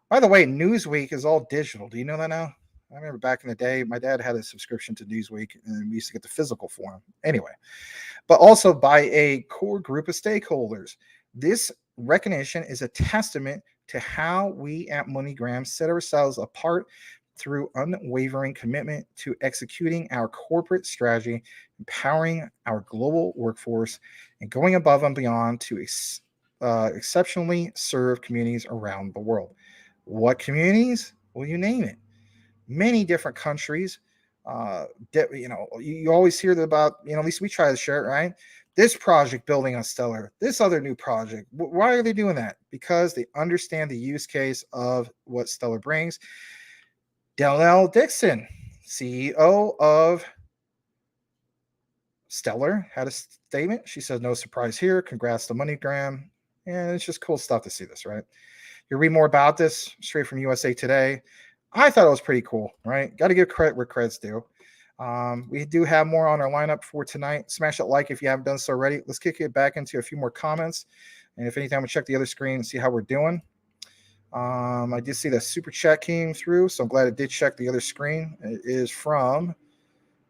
Speaker 2: By the way, Newsweek is all digital. Do you know that now? I remember back in the day, my dad had a subscription to Newsweek, and we used to get the physical form. Anyway, but also by a core group of stakeholders. This recognition is a testament to how we at MoneyGram set ourselves apart through unwavering commitment to executing our corporate strategy, empowering our global workforce, and going above and beyond to exceptionally serve communities around the world. What communities? Well, you name it. Many different countries. You always hear about, at least we try to share it, right? This project building on Stellar, this other new project. Why are they doing that? Because they understand the use case of what Stellar brings. Danielle Dixon, CEO of Stellar, had a statement. She said, no surprise here. Congrats to MoneyGram. And it's just cool stuff to see this, right? You read more about this straight from USA Today. I thought it was pretty cool, right? Got to give credit where credit's due. We do have more on our lineup for tonight. Smash that like if you haven't done so already. Let's kick it back into a few more comments. And if anything, I'm going to check the other screen and see how we're doing. I did see that super chat came through, so I'm glad it did check the other screen. It is from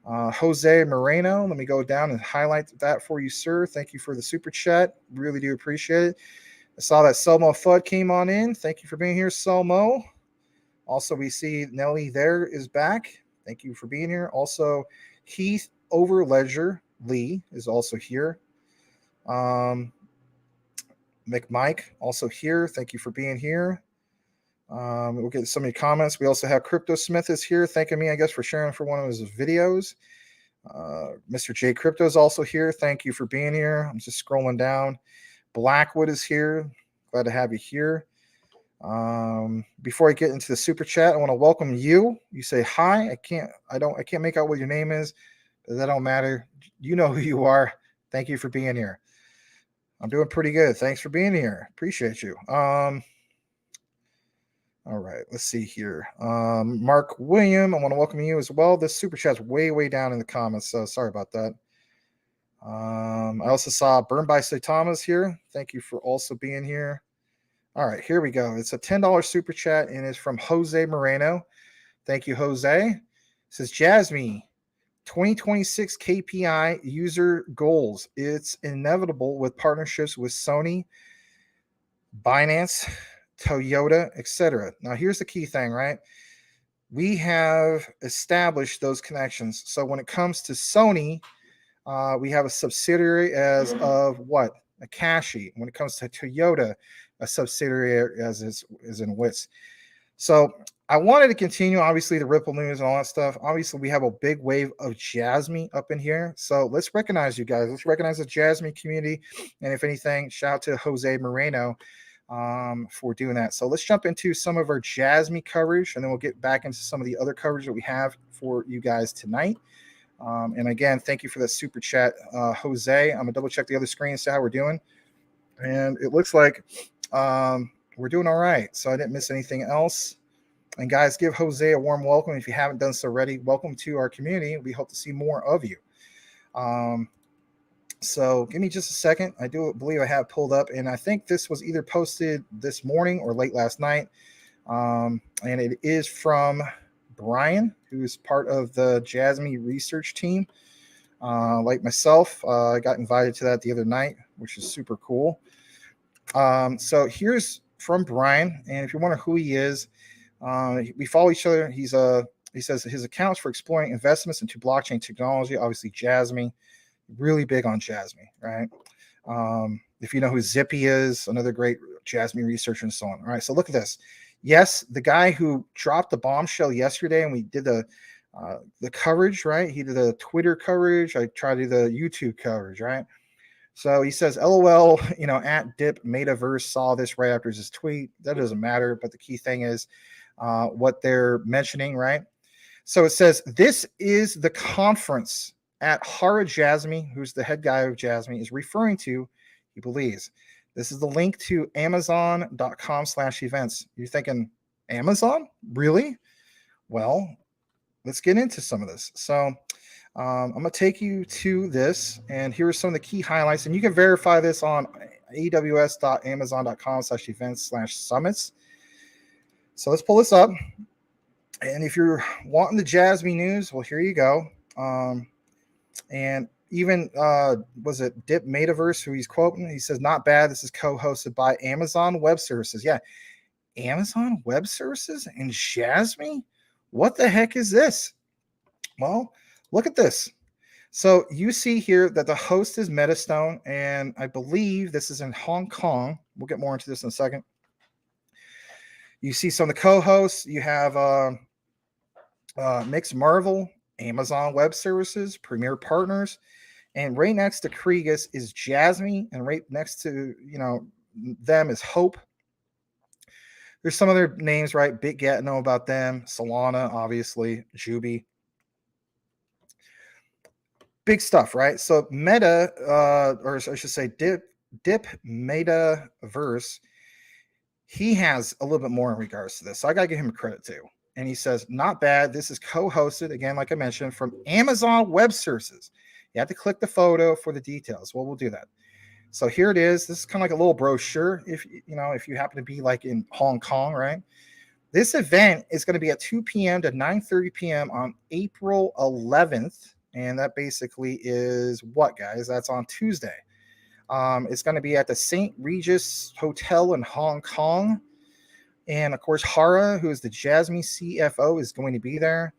Speaker 2: Jose Moreno. Let me go down and highlight that for you, sir. Thank you for the super chat. Really do appreciate it. I saw that Selmo Fudd came on in. Thank you for being here, Selmo. Also, we see Nelly there is back. Thank you for being here. Also, Heath Overledger Lee is also here. McMike also here. Thank you for being here. We'll get so many comments. We also have Crypto Smith is here, thanking me, I guess, for sharing for one of his videos. Mr. J Crypto is also here. Thank you for being here. I'm just scrolling down. Blackwood is here. Glad to have you here. Before I get into the super chat, I want to welcome you. You say hi. I can't make out what your name is, but that don't matter. You know who you are. Thank you for being here. I'm doing pretty good. Thanks for being here. Appreciate you. All right, let's see here. Mark William, I want to welcome you as well. This super chat's way down in the comments, so sorry about that. I also saw Burn by Say Thomas here. Thank you for also being here. All right, here we go. It's a $10 super chat, and it's from Jose Moreno. Thank you, Jose. It says, Jasmine, 2026 KPI user goals. It's inevitable with partnerships with Sony, Binance, Toyota, etc. Now, here's the key thing, right? We have established those connections. So when it comes to Sony, we have a subsidiary as of what? A Akashi. When it comes to Toyota, a subsidiary as is in WITS. So I wanted to continue, obviously, the Ripple news and all that stuff. Obviously, we have a big wave of Jasmine up in here. So let's recognize you guys. Let's recognize the Jasmine community. And if anything, shout out to Jose Moreno for doing that. So let's jump into some of our Jasmine coverage, and then we'll get back into some of the other coverage that we have for you guys tonight. And again, thank you for that super chat, Jose. I'm going to double check the other screen and see how we're doing. And it looks like we're doing all right. So I didn't miss anything else. And guys, give Jose a warm welcome if you haven't done so already. Welcome to our community. We hope to see more of you. So give me just a second. I do believe I have pulled up, and I think this was either posted this morning or late last night. And it is from Brian, who is part of the Jasmine research team. Like myself, I got invited to that the other night, which is super cool. So here's from Brian, and if you wonder who he is, we follow each other. He says his accounts for exploring investments into blockchain technology, obviously Jasmine, really big on Jasmine, right? If you know who Zippy is, another great Jasmine researcher and so on. All right, so look at this. Yes, the guy who dropped the bombshell yesterday, and we did the coverage, right? He did the Twitter coverage. I tried to do the YouTube coverage, right? So he says, LOL, at Dip Metaverse saw this right after his tweet. That doesn't matter, but the key thing is what they're mentioning, right? So it says, this is the conference at Hara Jasmine, who's the head guy of Jasmine, is referring to, he believes. This is the link to amazon.com/events. You're thinking, Amazon? Really? Well, let's get into some of this. So I'm going to take you to this, and here are some of the key highlights. And you can verify this on aws.amazon.com/events/summits. So let's pull this up. And if you're wanting the Jasmine news, well, here you go. And even, was it Dip Metaverse, who he's quoting? He says, not bad. This is co-hosted by Amazon Web Services. Yeah, Amazon Web Services and Jasmine? What the heck is this? Well, look at this. So you see here that the host is Metastone, and I believe this is in Hong Kong. We'll get more into this in a second. You see some of the co-hosts. You have Mix Marvel, Amazon Web Services, Premier Partners, and right next to Kriegus is Jasmine, and right next to them is Hope. There's some other names, right? BitGet, know about them. Solana, obviously, Juby. Big stuff, right? So Meta, or I should say Dip Metaverse, he has a little bit more in regards to this. So I got to give him credit too. and he says, not bad. This is co-hosted, again, like I mentioned, from Amazon Web Services. You have to click the photo for the details. Well, we'll do that. So here it is. This is kind of like a little brochure if you happen to be like in Hong Kong, right? This event is going to be at 2 p.m. to 9:30 p.m. on April 11th. And that basically is what, guys? That's on Tuesday. It's going to be at the St. Regis Hotel in Hong Kong. And of course, Hara, who is the Jasmine CFO, is going to be there.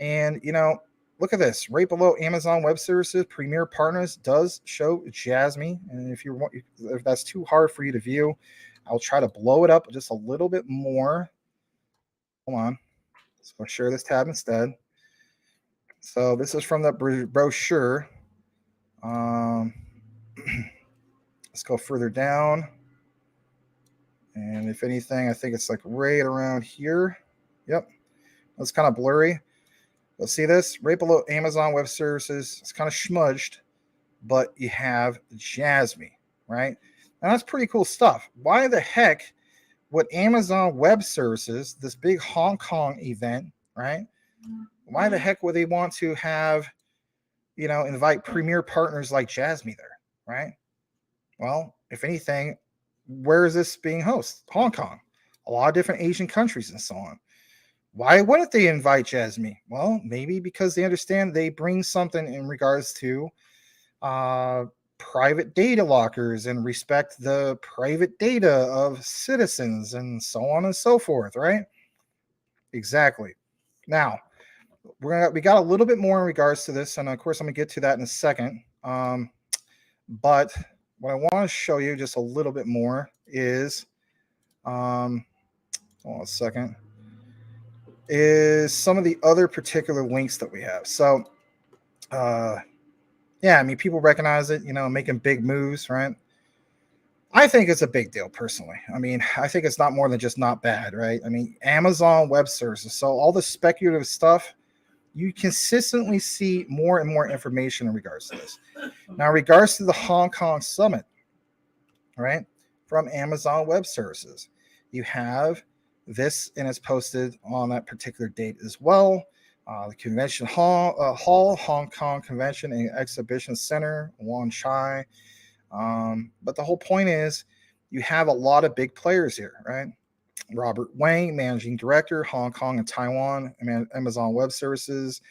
Speaker 2: And, look at this. Right below Amazon Web Services, Premier Partners does show Jasmine. And if that's too hard for you to view, I'll try to blow it up just a little bit more. Hold on. So I'll share this tab instead. So this is from the brochure. Let's go further down. And if anything, I think it's like right around here. Yep. It's kind of blurry. Let's see this right below Amazon Web Services. It's kind of smudged, but you have Jasmine, right? And that's pretty cool stuff. Why the heck would Amazon Web Services, this big Hong Kong event, right? Why the heck would they want to have, invite premier partners like Jasmine there, right? Well, if anything, where is this being hosted? Hong Kong, a lot of different Asian countries and so on. Why wouldn't they invite Jasmine? Well, maybe because they understand they bring something in regards to private data lockers and respect the private data of citizens and so on and so forth, right? Exactly. Now, we got a little bit more in regards to this, and of course, I'm going to get to that in a second. But what I want to show you just a little bit more is, hold on a second, is some of the other particular links that we have. So, yeah, I mean, people recognize it, making big moves, right? I think it's a big deal personally. I mean, I think it's not more than just not bad, right? I mean, Amazon Web Services. So all the speculative stuff, you consistently see more and more information in regards to this. Now, in regards to the Hong Kong Summit, right, from Amazon Web Services, you have this, and it's posted on that particular date as well. The Convention Hall, Hong Kong Convention and Exhibition Center, Wan Chai. But the whole point is you have a lot of big players here, right? Robert Wang, Managing Director, Hong Kong and Taiwan, Amazon Web Services.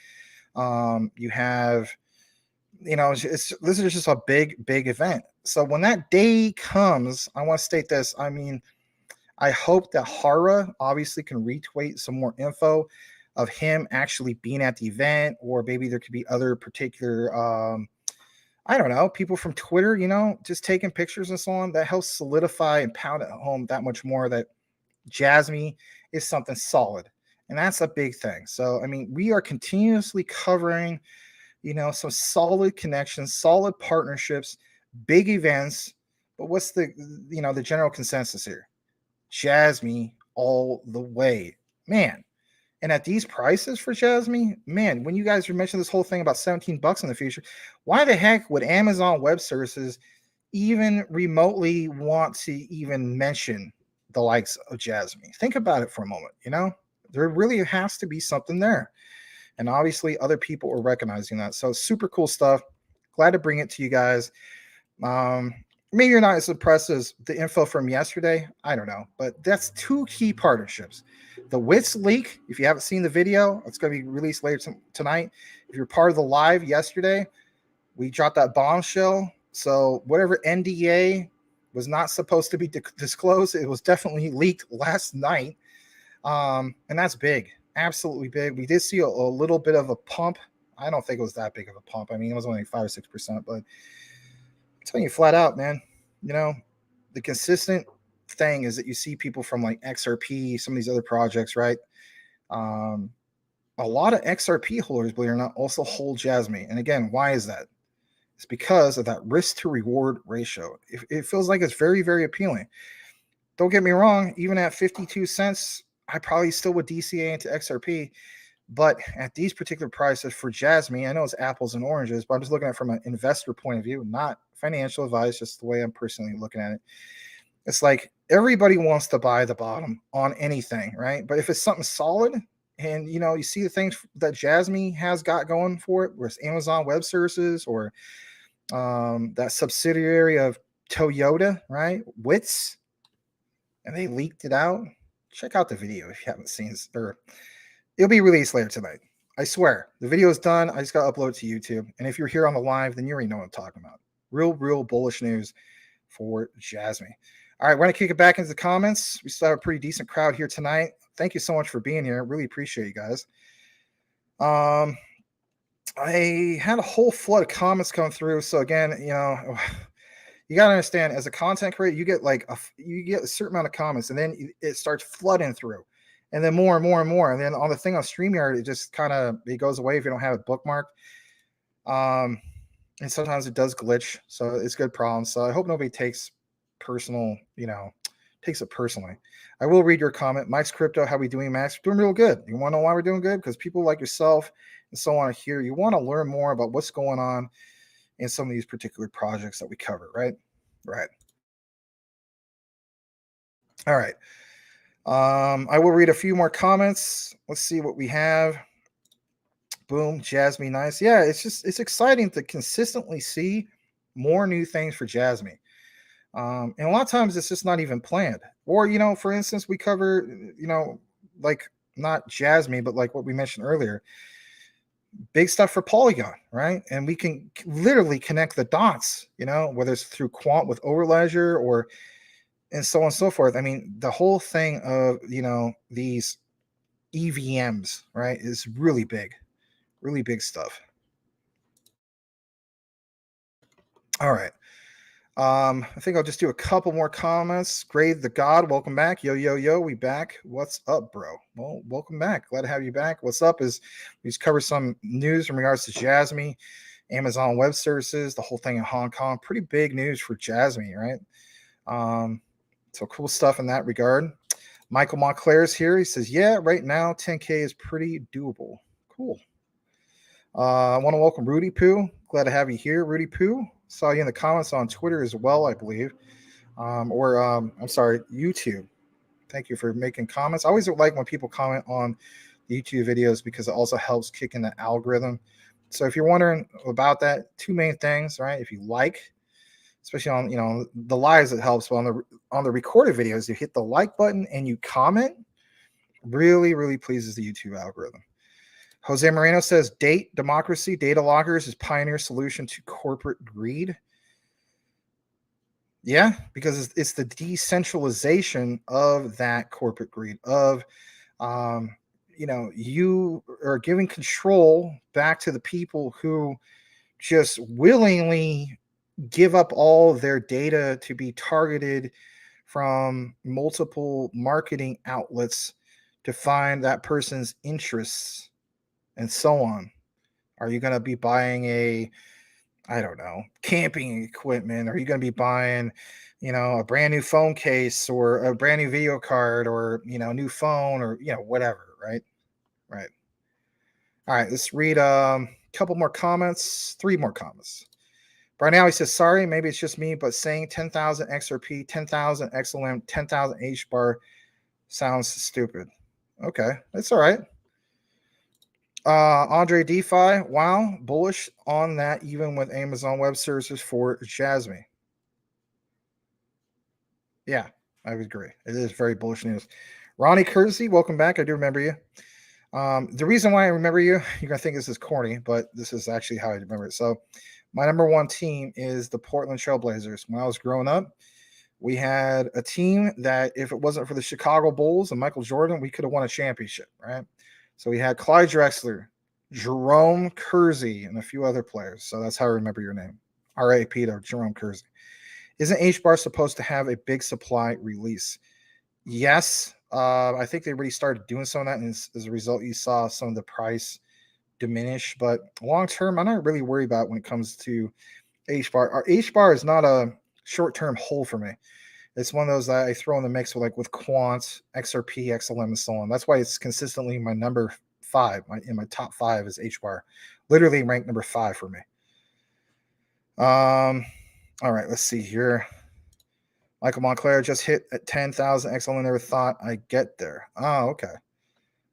Speaker 2: You have, this is just a big, big event. So when that day comes, I want to state this. I mean, I hope that Hara obviously can retweet some more info of him actually being at the event, or maybe there could be other particular, I don't know, people from Twitter, just taking pictures and so on. That helps solidify and pound it home that much more that Jasmine is something solid. And that's a big thing. So, I mean, we are continuously covering, some solid connections, solid partnerships, big events. But what's the general consensus here? Jasmine all the way, man. And at these prices for Jasmine, man, when you guys mentioned this whole thing about $17 in the future, why the heck would Amazon Web Services even remotely want to even mention the likes of Jasmine? Think about it for a moment. There really has to be something there. And obviously other people are recognizing that. So super cool stuff. Glad to bring it to you guys. Maybe you're not as impressed as the info from yesterday. I don't know. But that's two key partnerships. The WITS leak, if you haven't seen the video, it's going to be released later tonight. If you're part of the live yesterday, we dropped that bombshell. So whatever NDA was not supposed to be disclosed, it was definitely leaked last night. And that's big. Absolutely big. We did see a little bit of a pump. I don't think it was that big of a pump. I mean, it was only 5 or 6%, but I'm telling you flat out, man, the consistent thing is that you see people from like XRP, some of these other projects, right? A lot of XRP holders, believe it or not, also hold Jasmine. And again, why is that? It's because of that risk to reward ratio. It feels like it's very, very appealing. Don't get me wrong, even at 52 cents, I probably still would DCA into XRP. But at these particular prices for Jasmine, I know it's apples and oranges, but I'm just looking at it from an investor point of view, not financial advice, just the way I'm personally looking at it. It's like everybody wants to buy the bottom on anything, right? But if it's something solid, And you see the things that Jasmine has got going for it, where it's Amazon Web Services or that subsidiary of Toyota, right? WITS, and they leaked it out. Check out the video if you haven't seen it. It'll be released later tonight. I swear. The video is done. I just got to upload it to YouTube. And if you're here on the live, then you already know what I'm talking about. Real bullish news for Jasmine. All right, we're going to kick it back into the comments. We still have a pretty decent crowd here tonight. Thank you so much for being here. Really appreciate you guys. I had a whole flood of comments come through. So again, you got to understand, as a content creator, you get a certain amount of comments, and then it starts flooding through, and then more and more and more. And then on the thing on StreamYard, it just it goes away if you don't have it bookmarked. And sometimes it does glitch, so it's a good problem. So I hope nobody takes it personally. I will read your comment. Mike's Crypto, how we doing, Max? We're doing real good. You want to know why we're doing good? Because people like yourself and so on here, you want to learn more about what's going on in some of these particular projects that we cover, right? Right. All right. I will read a few more comments. Let's see what we have. Boom, Jasmine, nice. Yeah, it's exciting to consistently see more new things for Jasmine. And a lot of times it's just not even planned. Or, for instance, we cover, like not Jasmine, but like what we mentioned earlier, big stuff for Polygon, right? And we can literally connect the dots, whether it's through Quant with Overledger or and so on and so forth. I mean, the whole thing of, these EVMs, right, is really big stuff. All right. I think I'll just do a couple more comments. Grade the God, welcome back. Yo, we back. What's up, bro? Well, welcome back. Glad to have you back. What's up is we just covered some news in regards to Jasmine, Amazon Web Services, the whole thing in Hong Kong. Pretty big news for Jasmine, right? So cool stuff in that regard. Michael Montclair is here. He says, yeah, right now 10K is pretty doable. Cool. I want to welcome Rudy Poo. Glad to have you here, Rudy Poo. Saw you in the comments on Twitter as well, I believe. I'm sorry, YouTube. Thank you for making comments. I always like when people comment on the YouTube videos because it also helps kick in the algorithm. So if you're wondering about that, two main things, right? If you like, especially on the lives, it helps. But on the recorded videos, you hit the like button and you comment. Really, really pleases the YouTube algorithm. Jose Moreno says, date democracy, data loggers is pioneer solution to corporate greed. Yeah, because it's the decentralization of that corporate greed of, you are giving control back to the people who just willingly give up all of their data to be targeted from multiple marketing outlets to find that person's interests and so on. Are you going to be buying camping equipment? Are you going to be buying, a brand new phone case or a brand new video card or, new phone or, whatever, right? Right. All right, let's read a couple more comments, 3 more comments. Right now he says, sorry, maybe it's just me, but saying 10,000 XRP, 10,000 XLM, 10,000 HBAR sounds stupid. Okay, that's all right. Andre DeFi, wow, bullish on that even with Amazon Web Services for Jasmine. Yeah, I would agree. It is very bullish news. Ronnie Kersey, welcome back. I do remember you. The reason why I remember you, you're going to think this is corny, but this is actually how I remember it. So my number 1 team is the Portland Trailblazers. When I was growing up, we had a team that if it wasn't for the Chicago Bulls and Michael Jordan, we could have won a championship, right? So we had Clyde Drexler, Jerome Kersey, and a few other players. So that's how I remember your name. RAP to Jerome Kersey. Isn't HBAR supposed to have a big supply release? Yes. I think they already started doing some of that, and as a result, you saw some of the price diminish. But long term, I'm not really worried about when it comes to HBAR. Our HBAR is not a short-term hold for me. It's one of those that I throw in the mix with Quant, XRP, XLM, and so on. That's why it's consistently my number 5. In my top 5 is HBAR. Literally ranked number 5 for me. All right, let's see here. Michael Montclair just hit at 10,000 XLM. Never thought I'd get there. Oh, okay.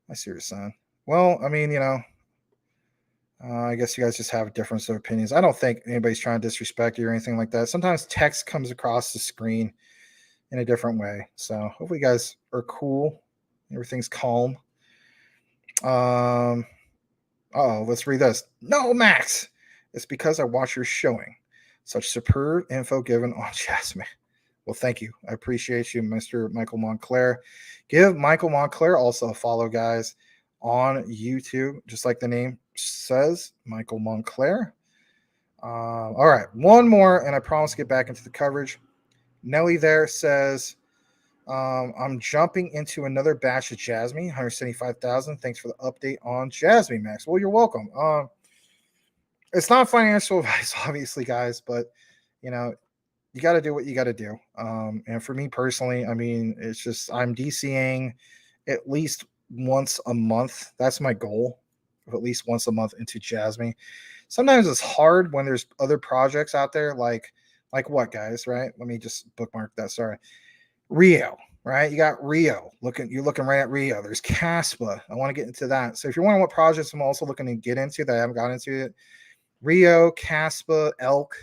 Speaker 2: I see what you're saying. Well, I mean, I guess you guys just have a difference of opinions. I don't think anybody's trying to disrespect you or anything like that. Sometimes text comes across the screen in a different way. So hopefully you guys are cool. Everything's calm. Let's read this. No, Max. It's because I watch your showing. Such superb info given on Jasmine. Well, thank you. I appreciate you, Mr. Michael Montclair. Give Michael Montclair also a follow, guys, on YouTube, just like the name says, Michael Montclair. All right, one more, and I promise to get back into the coverage. Nelly there says, I'm jumping into another batch of Jasmine, 175,000. Thanks for the update on Jasmine, Max. Well, you're welcome. It's not financial advice, obviously, guys, but you got to do what you got to do. And for me personally, I mean, it's just I'm DCing at least once a month. That's my goal, of at least once a month into Jasmine. Sometimes it's hard when there's other projects out there, like what, guys, right? Let me just bookmark that. Sorry. Rio, right? You got Rio. You're looking right at Rio. There's Caspa. I want to get into that. So if you're wondering what projects I'm also looking to get into that I haven't got into it, Rio, Caspa, Elk.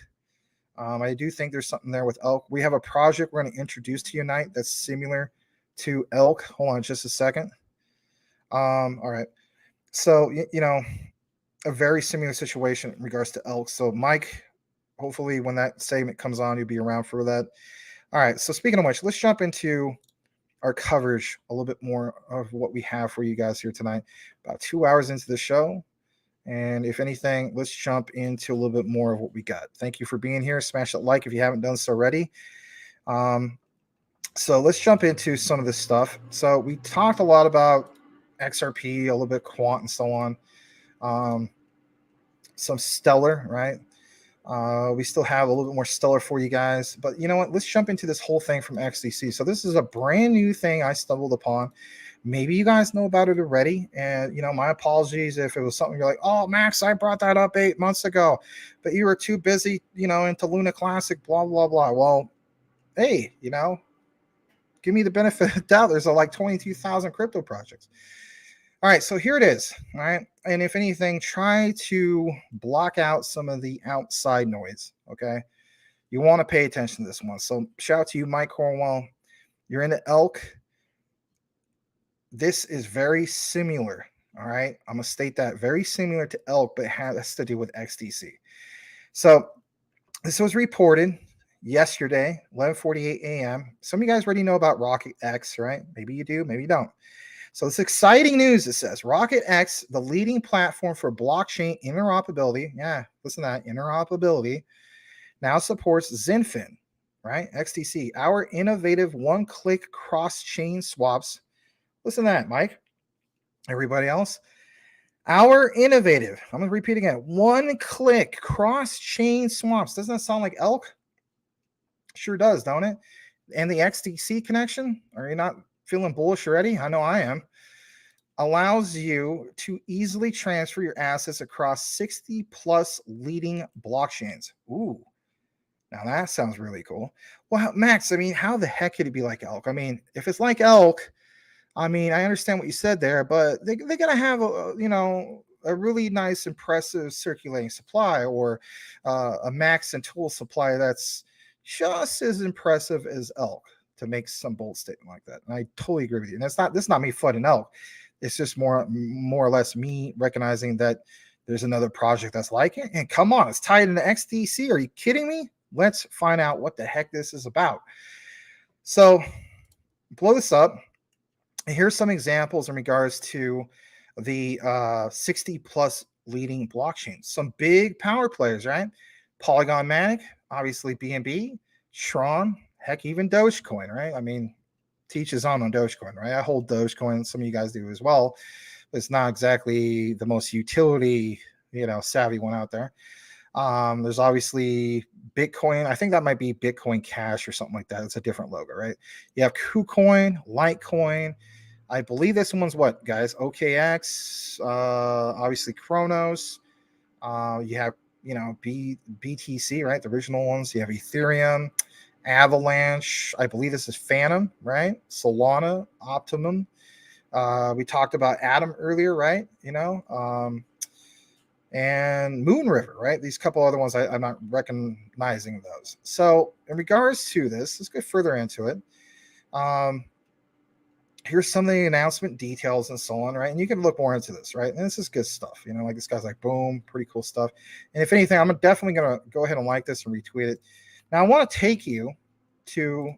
Speaker 2: I do think there's something there with Elk. We have a project we're going to introduce to you tonight that's similar to Elk. Hold on just a second. All right. So, a very similar situation in regards to Elk. So, Mike, hopefully when that segment comes on, you'll be around for that. All right. So, speaking of which, let's jump into our coverage a little bit more of what we have for you guys here tonight. About 2 hours into the show. And if anything, let's jump into a little bit more of what we got. Thank you for being here. Smash that like if you haven't done so already. So let's jump into some of this stuff. So we talked a lot about XRP, a little bit quant and so on. Some Stellar, right? We still have a little bit more Stellar for you guys. But you know what? Let's jump into this whole thing from XDC. So this is a brand new thing I stumbled upon. Maybe you guys know about it already. And, my apologies if it was something you're like, oh, Max, I brought that up 8 months ago, but you were too busy, into Luna Classic, blah, blah, blah. Well, hey, give me the benefit of the doubt. There's like 22,000 crypto projects. All right, so here it is. All right. And if anything, try to block out some of the outside noise. Okay. You want to pay attention to this one. So shout out to you, Mike Cornwell. You're in the Elk. This is very similar. All right. I'm going to state that very similar to Elk, but it has to do with XDC. So this was reported yesterday, 11:48 a.m. Some of you guys already know about Rocket X, right? Maybe you do, maybe you don't. So it's exciting news. It says Rocket X, the leading platform for blockchain interoperability. Yeah, listen to that, interoperability. Now supports Zenfin, right? XDC, our innovative one-click cross-chain swaps. Listen to that, Mike. Everybody else. Our innovative, I'm going to repeat again, one-click cross-chain swaps. Doesn't that sound like Elk? Sure does, don't it? And the XDC connection, are you not feeling bullish already? I know I am. Allows you to easily transfer your assets across 60 plus leading blockchains. Ooh, now that sounds really cool. Well, Max, I mean, how the heck could it be like Elk? I mean, if it's like Elk, I mean, I understand what you said there, but they're going to have a really nice, impressive circulating supply, or a max and tool supply that's just as impressive as Elk, to make some bold statement like that. And I totally agree with you. And this is not me flooding Elk. It's just more or less me recognizing that there's another project that's like it. And come on, it's tied into XDC. Are you kidding me? Let's find out what the heck this is about. So blow this up. And here's some examples in regards to the 60 plus leading blockchains. Some big power players, right? Polygon Matic, obviously BNB, Tron, heck, even Dogecoin, right? I mean, teach his own on Dogecoin, right? I hold Dogecoin. Some of you guys do as well. But it's not exactly the most utility, savvy one out there. There's obviously Bitcoin. I think that might be Bitcoin Cash or something like that. It's a different logo, right? You have KuCoin, Litecoin. I believe this one's what, guys? OKX, obviously Kronos. You have, BTC, right? The original ones. You have Ethereum, Avalanche. I believe this is Phantom, right? Solana, Optimum. We talked about Atom earlier, right? And Moon River, right? These couple other ones, I'm not recognizing those. So in regards to this, let's get further into it. Here's some of the announcement details and so on, right? And you can look more into this, right? And this is good stuff, like this guy's like, boom, pretty cool stuff. And if anything, I'm definitely going to go ahead and like this and retweet it. Now, I want to take you to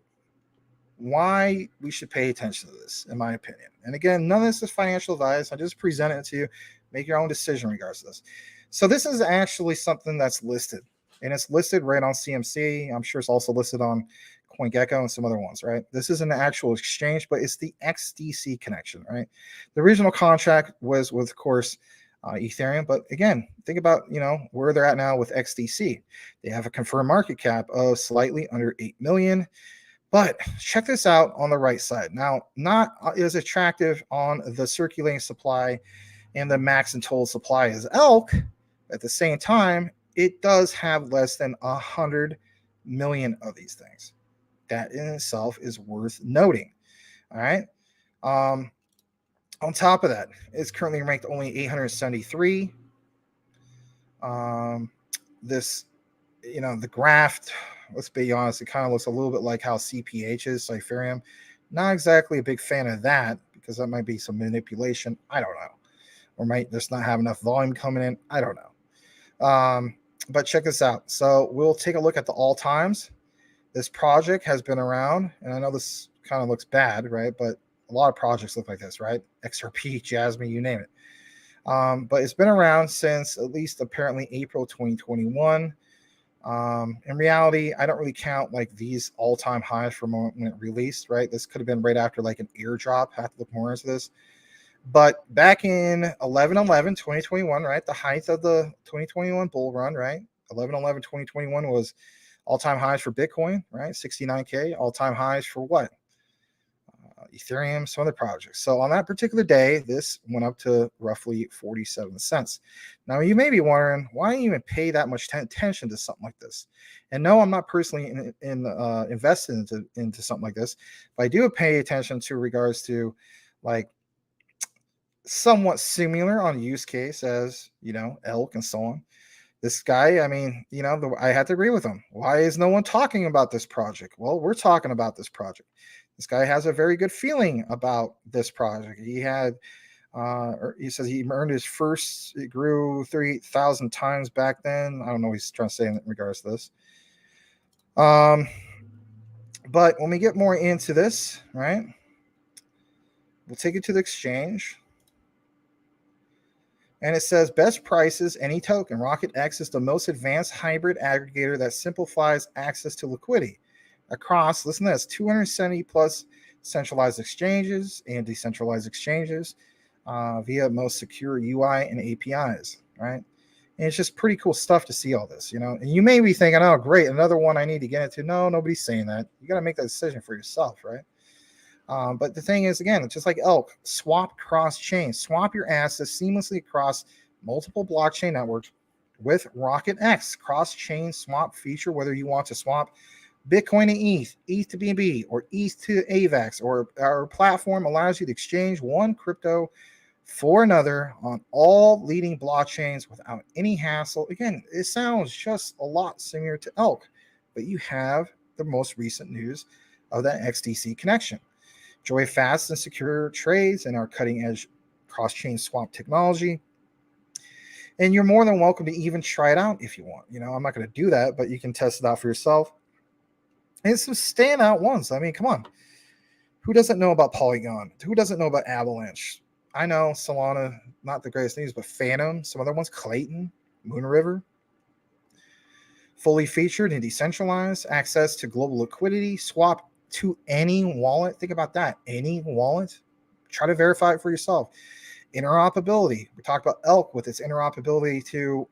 Speaker 2: why we should pay attention to this, in my opinion. And again, none of this is financial advice. I just present it to you. Make your own decision in regards to this. So this is actually something that's listed, and it's listed right on CMC. I'm sure it's also listed on CoinGecko and some other ones, right? This is an actual exchange, but it's the XDC connection, right? The original contract was with, of course, Ethereum. But again, think about, where they're at now with XDC. They have a confirmed market cap of slightly under 8 million. But check this out on the right side. Now, not as attractive on the circulating supply and the max and total supply as ELK. At the same time, it does have less than 100 million of these things. That in itself is worth noting. All right. On top of that, it's currently ranked only 873. This, the graph, let's be honest, it kind of looks a little bit like how CPH is, Ethereum. Not exactly a big fan of that, because that might be some manipulation. I don't know. Or might just not have enough volume coming in. I don't know. But check this out. So we'll take a look at the all times. This project has been around, and I know this kind of looks bad, right? But a lot of projects look like this, right? XRP, Jasmine, you name it. But it's been around since at least apparently April 2021. In reality, I don't really count like these all-time highs from when it released, right? This could have been right after like an airdrop. I have to look more into this. But back in 11/11/2021, right? The height of the 2021 bull run, right? 11/11/2021 was all-time highs for Bitcoin, right? 69K. All-time highs for what? Ethereum, some other projects. So on that particular day, this went up to roughly 47 cents. Now, you may be wondering, why even pay that much attention to something like this? And no, I'm not personally invested into something like this, but I do pay attention to regards to like somewhat similar on use case as, ELK and so on. This guy, I mean, I have to agree with him. Why is no one talking about this project? Well, we're talking about this project. This guy has a very good feeling about this project. He had, he says he earned his first, it grew 38,000 times back then. I don't know what he's trying to say in regards to this. But when we get more into this, right, we'll take it to the exchange. And it says best prices, any token. Rocket X is the most advanced hybrid aggregator that simplifies access to liquidity across, listen to this, 270 plus centralized exchanges and decentralized exchanges via most secure UI and APIs, right? And it's just pretty cool stuff to see all this, And you may be thinking, oh, great, another one I need to get into. No, nobody's saying that. You got to make that decision for yourself, right? But the thing is, again, it's just like ELK, swap cross-chain. Swap your assets seamlessly across multiple blockchain networks with Rocket X cross-chain swap feature, whether you want to swap Bitcoin to ETH, ETH to BNB, or ETH to AVAX, or our platform allows you to exchange one crypto for another on all leading blockchains without any hassle. Again, it sounds just a lot similar to ELK, but you have the most recent news of that XDC connection. Enjoy fast and secure trades and our cutting-edge cross-chain swap technology. And you're more than welcome to even try it out if you want. I'm not going to do that, but you can test it out for yourself. And some standout ones. I mean, come on. Who doesn't know about Polygon? Who doesn't know about Avalanche? I know Solana, not the greatest news, but Phantom, some other ones, Clayton, Moon River. Fully featured and decentralized, access to global liquidity, swap to any wallet. Think about that. Any wallet. Try to verify it for yourself. Interoperability. We talked about ELK with its interoperability to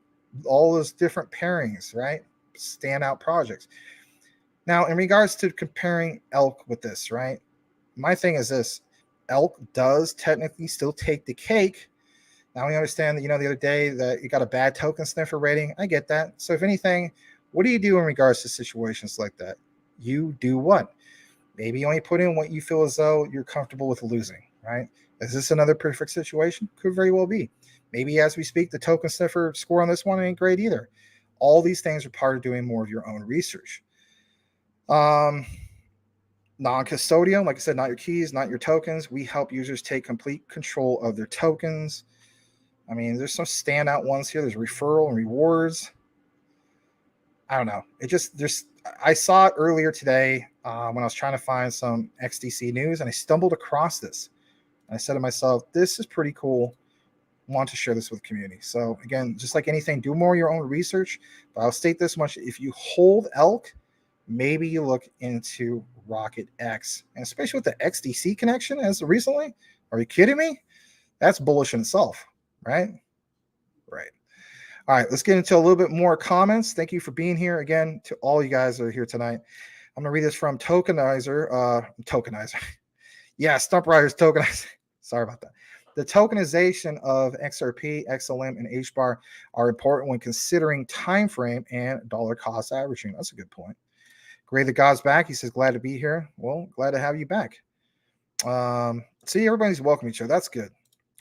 Speaker 2: all those different pairings, right? Standout projects. Now, in regards to comparing ELK with this, right? My thing is this. ELK does technically still take the cake. Now, we understand that, the other day that you got a bad token sniffer rating. I get that. So if anything, what do you do in regards to situations like that? You do what? Maybe you only put in what you feel as though you're comfortable with losing, right? Is this another perfect situation? Could very well be. Maybe as we speak, the token sniffer score on this one ain't great either. All these things are part of doing more of your own research. Non-custodial, like I said, not your keys, not your tokens. We help users take complete control of their tokens. I mean, there's some standout ones here. There's referral and rewards. I don't know. I saw it earlier today when I was trying to find some XDC news, and I stumbled across this. And I said to myself, this is pretty cool. I want to share this with the community. So again, just like anything, do more of your own research. But I'll state this much. If you hold ELK, maybe you look into Rocket X, and especially with the XDC connection as recently. Are you kidding me? That's bullish in itself, right? Right. All right, let's get into a little bit more comments. Thank you for being here again to all you guys that are here tonight. I'm gonna read this from Tokenizer. Yeah, Stump Riders Tokenizer. Sorry about that. The tokenization of XRP, XLM, and HBAR are important when considering time frame and dollar cost averaging. That's a good point. Gray the God's back. He says, glad to be here. Well, glad to have you back. See, everybody's welcome each other. That's good.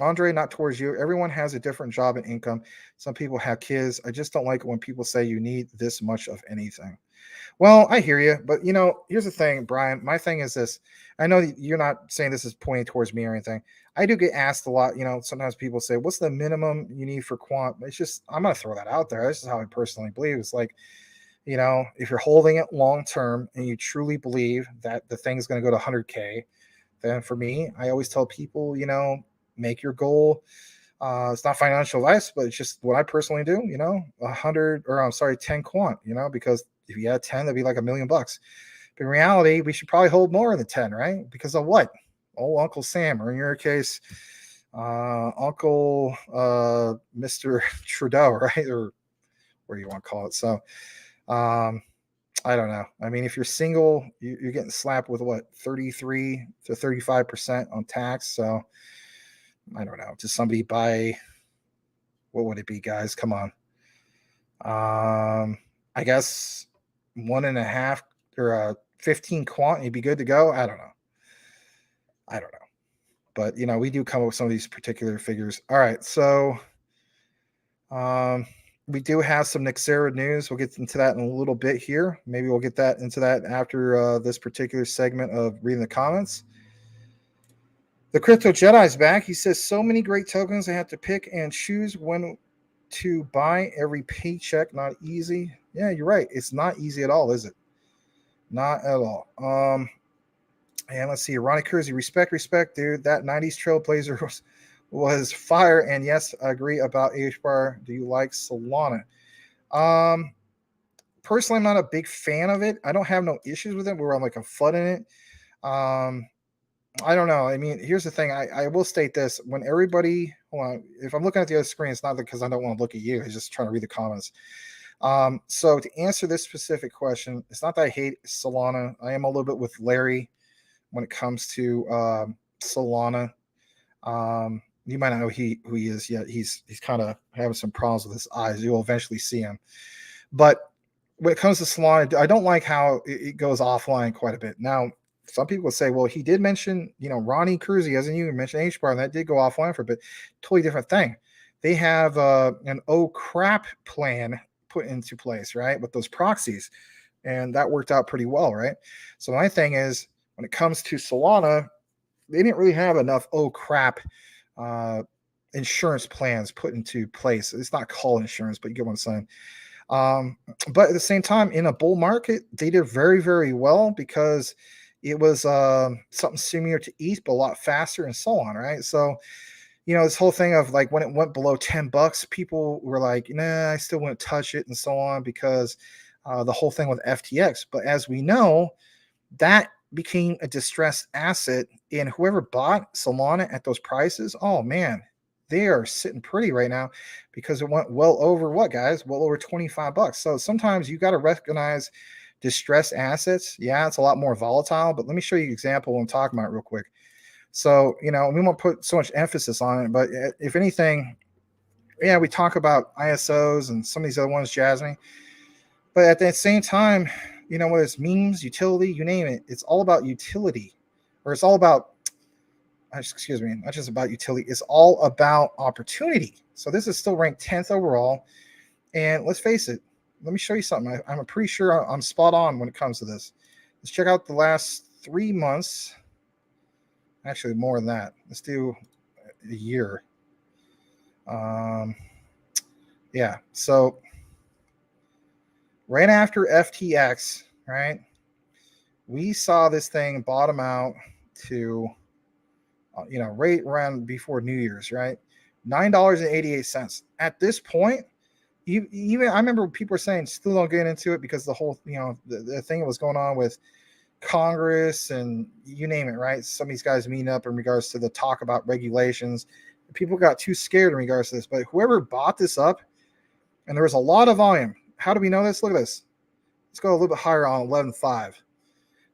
Speaker 2: Andre, not towards you. Everyone has a different job and income. Some people have kids. I just don't like it when people say you need this much of anything. Well, I hear you, but here's the thing, Brian. My thing is this. I know that you're not saying this is pointing towards me or anything. I do get asked a lot. Sometimes people say, what's the minimum you need for quant? It's just, I'm going to throw that out there. This is how I personally believe. It's like, if you're holding it long term and you truly believe that the thing's going to go to 100K, then for me, I always tell people, make your goal. It's not financial advice, but it's just what I personally do, 10 quant, because if you had 10, that'd be like $1 million. But in reality, we should probably hold more than 10, right? Because of what? Oh, Uncle Sam, or in your case, Uncle Mr. Trudeau, right? Or what do you want to call it? So, I don't know. I mean, if you're single, you're getting slapped with what, 33 to 35% on tax. So I don't know. Does somebody buy, what would it be, guys? Come on. I guess 1.5 or 15 quant, you'd be good to go. I don't know. But we do come up with some of these particular figures. All right, so we do have some Nexera news. We'll get into that in a little bit here. Maybe we'll get into that after this particular segment of reading the comments. The Crypto Jedi's back. He says, so many great tokens. I have to pick and choose when to buy every paycheck. Not easy. Yeah, you're right. It's not easy at all, is it? Not at all. And let's see. Ronnie Kersey, respect, dude. That 90s Trailblazer was fire. And yes, I agree about HBAR. Do you like Solana? Personally, I'm not a big fan of it. I don't have no issues with it. We're on like a FUD in it. I don't know. I mean, here's the thing. I will state this. When everybody, hold on, if I'm looking at the other screen, it's not because I don't want to look at you. I'm just trying to read the comments. So to answer this specific question, it's not that I hate Solana. I am a little bit with Larry when it comes to Solana. You might not know who he is yet. He's kind of having some problems with his eyes. You'll eventually see him. But when it comes to Solana, I don't like how it goes offline quite a bit. Now, some people say, well, he did mention, Ronnie Kersey, hasn't you mentioned HBAR, and that did go offline for a bit. Totally different thing. They have an oh crap plan put into place, right, with those proxies, and that worked out pretty well, right? So my thing is, when it comes to Solana, they didn't really have enough oh crap insurance plans put into place. It's not called insurance, but you get what I'm saying. But at the same time, in a bull market, they did very, very well because it was something similar to ETH, but a lot faster and so on, right? So, this whole thing of like when it went below $10, people were like, nah, I still wouldn't touch it and so on because the whole thing with FTX. But as we know, that became a distressed asset, and whoever bought Solana at those prices, oh man, they are sitting pretty right now because it went well over what, guys? Well over $25. So sometimes you got to recognize distressed assets. Yeah, it's a lot more volatile, but let me show you an example I'm talking about real quick. So, we won't put so much emphasis on it, but if anything, yeah, we talk about ISOs and some of these other ones jazz me. But at the same time, whether it's memes, utility, you name it, it's all about utility, or it's all about excuse me, not just about utility. It's all about opportunity. So this is still ranked 10th overall. And let's face it. Let me show you something. I'm pretty sure I'm spot on when it comes to this. Let's check out the last 3 months. Actually, more than that. Let's do a year. Yeah. So right after FTX, right, we saw this thing bottom out to, right around before New Year's, right? $9.88. At this point, even I remember people were saying still don't get into it because the whole, the thing that was going on with Congress and you name it, right? Some of these guys meeting up in regards to the talk about regulations. People got too scared in regards to this, but whoever bought this up, and there was a lot of volume. How do we know this? Look at this. Let's go a little bit higher on 11.5.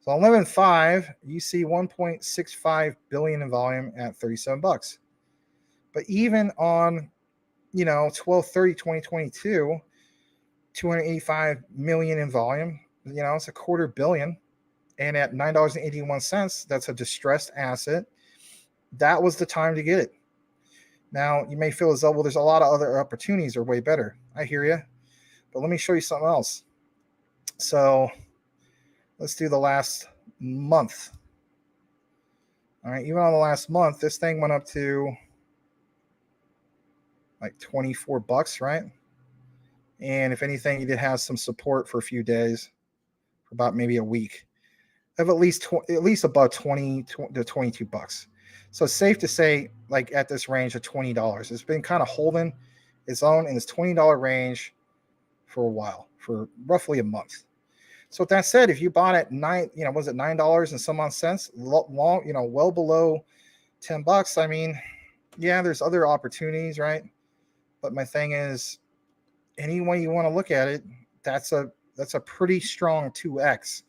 Speaker 2: So on 11.5, you see 1.65 billion in volume at $37. But even on 12/30/2022, 285 million in volume. It's a $250 million, and at $9.81, that's a distressed asset. That was the time to get it. Now you may feel as though, well, there's a lot of other opportunities are way better. I hear you, but let me show you something else. So let's do the last month. All right, even on the last month, this thing went up to like $24, right? And if anything, you did have some support for a few days, for about maybe a week, of at least about $20 to $22. So it's safe to say, like at this range of $20, it's been kind of holding its own in this $20 range for a while, for roughly a month. So with that said, if you bought at was it $9 and some odd cents, long, well below $10, I mean, yeah, there's other opportunities, right? But my thing is, any way you want to look at it, that's a pretty strong 2x.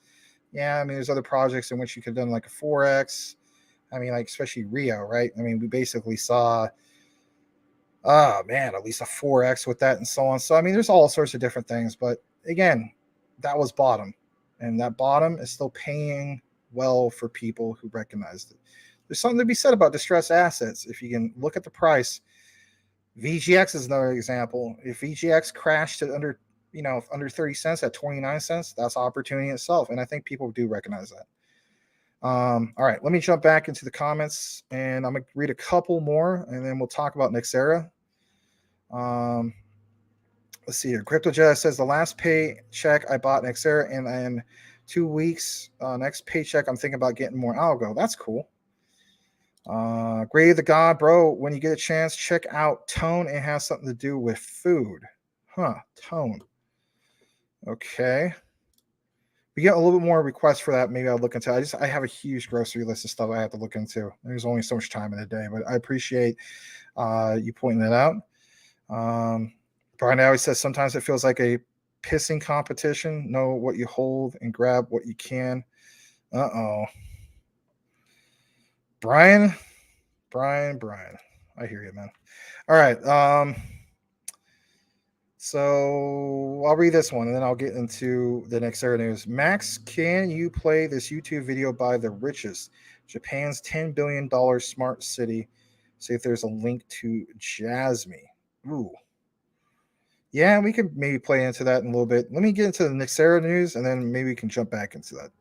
Speaker 2: Yeah, I mean, there's other projects in which you could have done like a 4x. I mean, like especially Rio, right? I mean, we basically saw, at least a 4x with that and so on. So I mean, there's all sorts of different things, but again, that was bottom, and that bottom is still paying well for people who recognized it. There's something to be said about distressed assets. If you can look at the price, VGX is another example. If VGX crashed to under 30 cents at 29 cents, that's opportunity itself. And I think people do recognize that. All right, let me jump back into the comments, and I'm going to read a couple more, and then we'll talk about Nexera. Let's see here. CryptoJet says, the last paycheck I bought Nexera, and in 2 weeks, next paycheck, I'm thinking about getting more algo. That's cool. Grady the God, bro, when you get a chance, check out Tone. It has something to do with food. Tone. Okay. We get a little bit more requests for that. Maybe I'll look into it. I have a huge grocery list of stuff I have to look into. There's only so much time in the day, but I appreciate you pointing that out. Brian always says sometimes it feels like a pissing competition. Know what you hold and grab what you can. Brian. I hear you, man. All right. So I'll read this one, and then I'll get into the next area news. Max, can you play this YouTube video by The Richest, Japan's $10 billion smart city? See if there's a link to Jasmine. Ooh. Yeah, we could maybe play into that in a little bit. Let me get into the Nexera news, and then maybe we can jump back into that.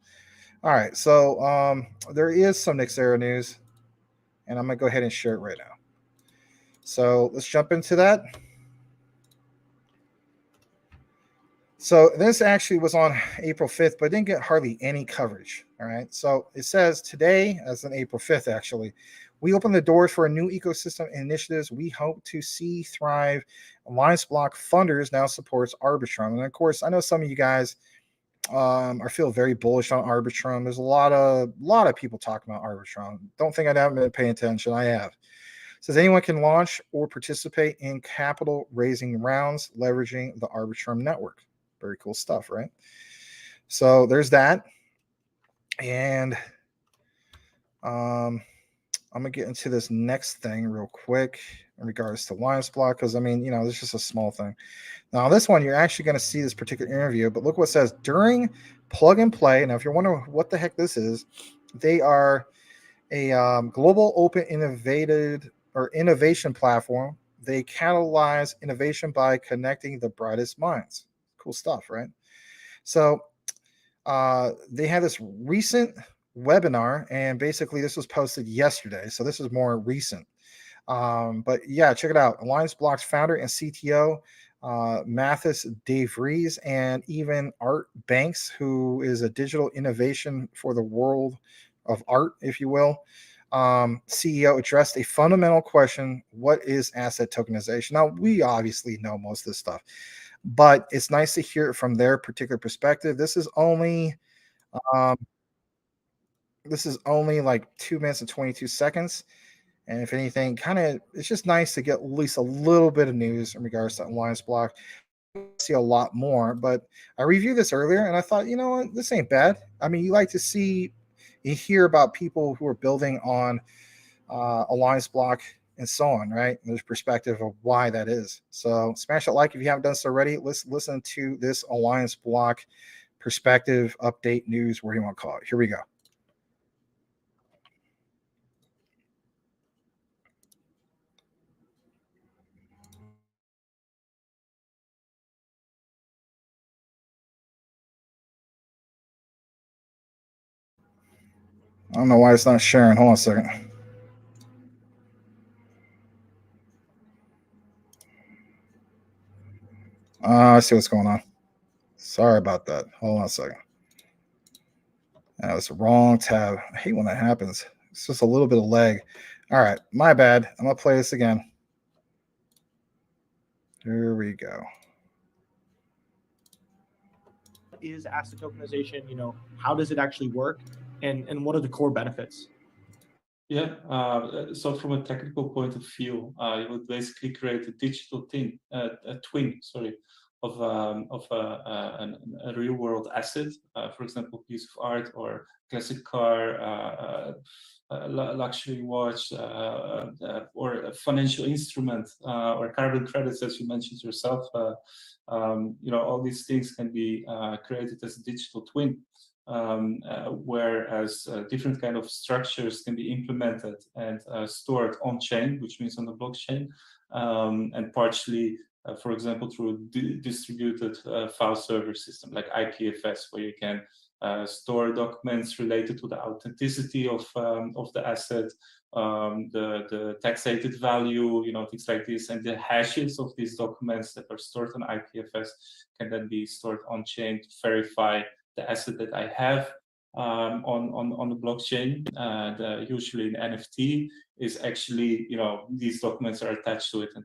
Speaker 2: All right, so there is some Nexera news, and I'm going to go ahead and share it right now. So let's jump into that. So this actually was on April 5th, but it didn't get hardly any coverage. All right, so it says today, as on April 5th, actually, we open the doors for a new ecosystem initiatives we hope to see thrive. Alliance Block Funders now supports Arbitrum. And of course, I know some of you guys are feel very bullish on Arbitrum. There's a lot of people talking about Arbitrum. Don't think I haven't been paying attention. I have. It says anyone can launch or participate in capital raising rounds leveraging the Arbitrum network. Very cool stuff, right? So there's that. And I'm gonna get into this next thing real quick in regards to Alliance Block, because I mean, it's just a small thing. Now, this one, you're actually going to see this particular interview, but look what it says during plug and play. Now, if you're wondering what the heck this is, they are a global open innovation platform. They catalyze innovation by connecting the brightest minds. Cool stuff, right? So they had this recent webinar, and basically this was posted yesterday. So this is more recent. But yeah, check it out. Alliance Block's founder and CTO, Mathis Dave Rees, and even Art Banks, who is a digital innovation for the world of art, if you will. CEO addressed a fundamental question: what is asset tokenization? Now, we obviously know most of this stuff, but it's nice to hear it from their particular perspective. Um, this is only like 2 minutes and 22 seconds. And if anything, kind of, it's just nice to get at least a little bit of news in regards to Alliance Block. See a lot more, but I reviewed this earlier and I thought, you know what, this ain't bad. I mean, you hear about people who are building on Alliance Block and so on, right? And there's perspective of why that is. So smash that like if you haven't done so already. Let's listen to this Alliance Block perspective, update, news, whatever you want to call it. Here we go. I don't know why it's not sharing. Hold on a second. I see what's going on. Sorry about that. Hold on a second. That was the wrong tab. I hate when that happens. It's just a little bit of lag. All right, my bad. I'm going to play this again. Here we go.
Speaker 9: Is asset tokenization? How does it actually work? And what are the core benefits?
Speaker 10: Yeah, so from a technical point of view, you would basically create a digital twin, of a real world asset, for example, a piece of art or classic car, luxury watch, or a financial instrument, or carbon credits, as you mentioned yourself. All these things can be created as a digital twin. Whereas different kind of structures can be implemented and stored on chain, which means on the blockchain, and partially, for example, through distributed file server system like IPFS, where you can store documents related to the authenticity of the asset, the taxated value, things like this, and the hashes of these documents that are stored on IPFS can then be stored on chain to verify the asset that I have on the blockchain. Usually an NFT is actually, these documents are attached to it, and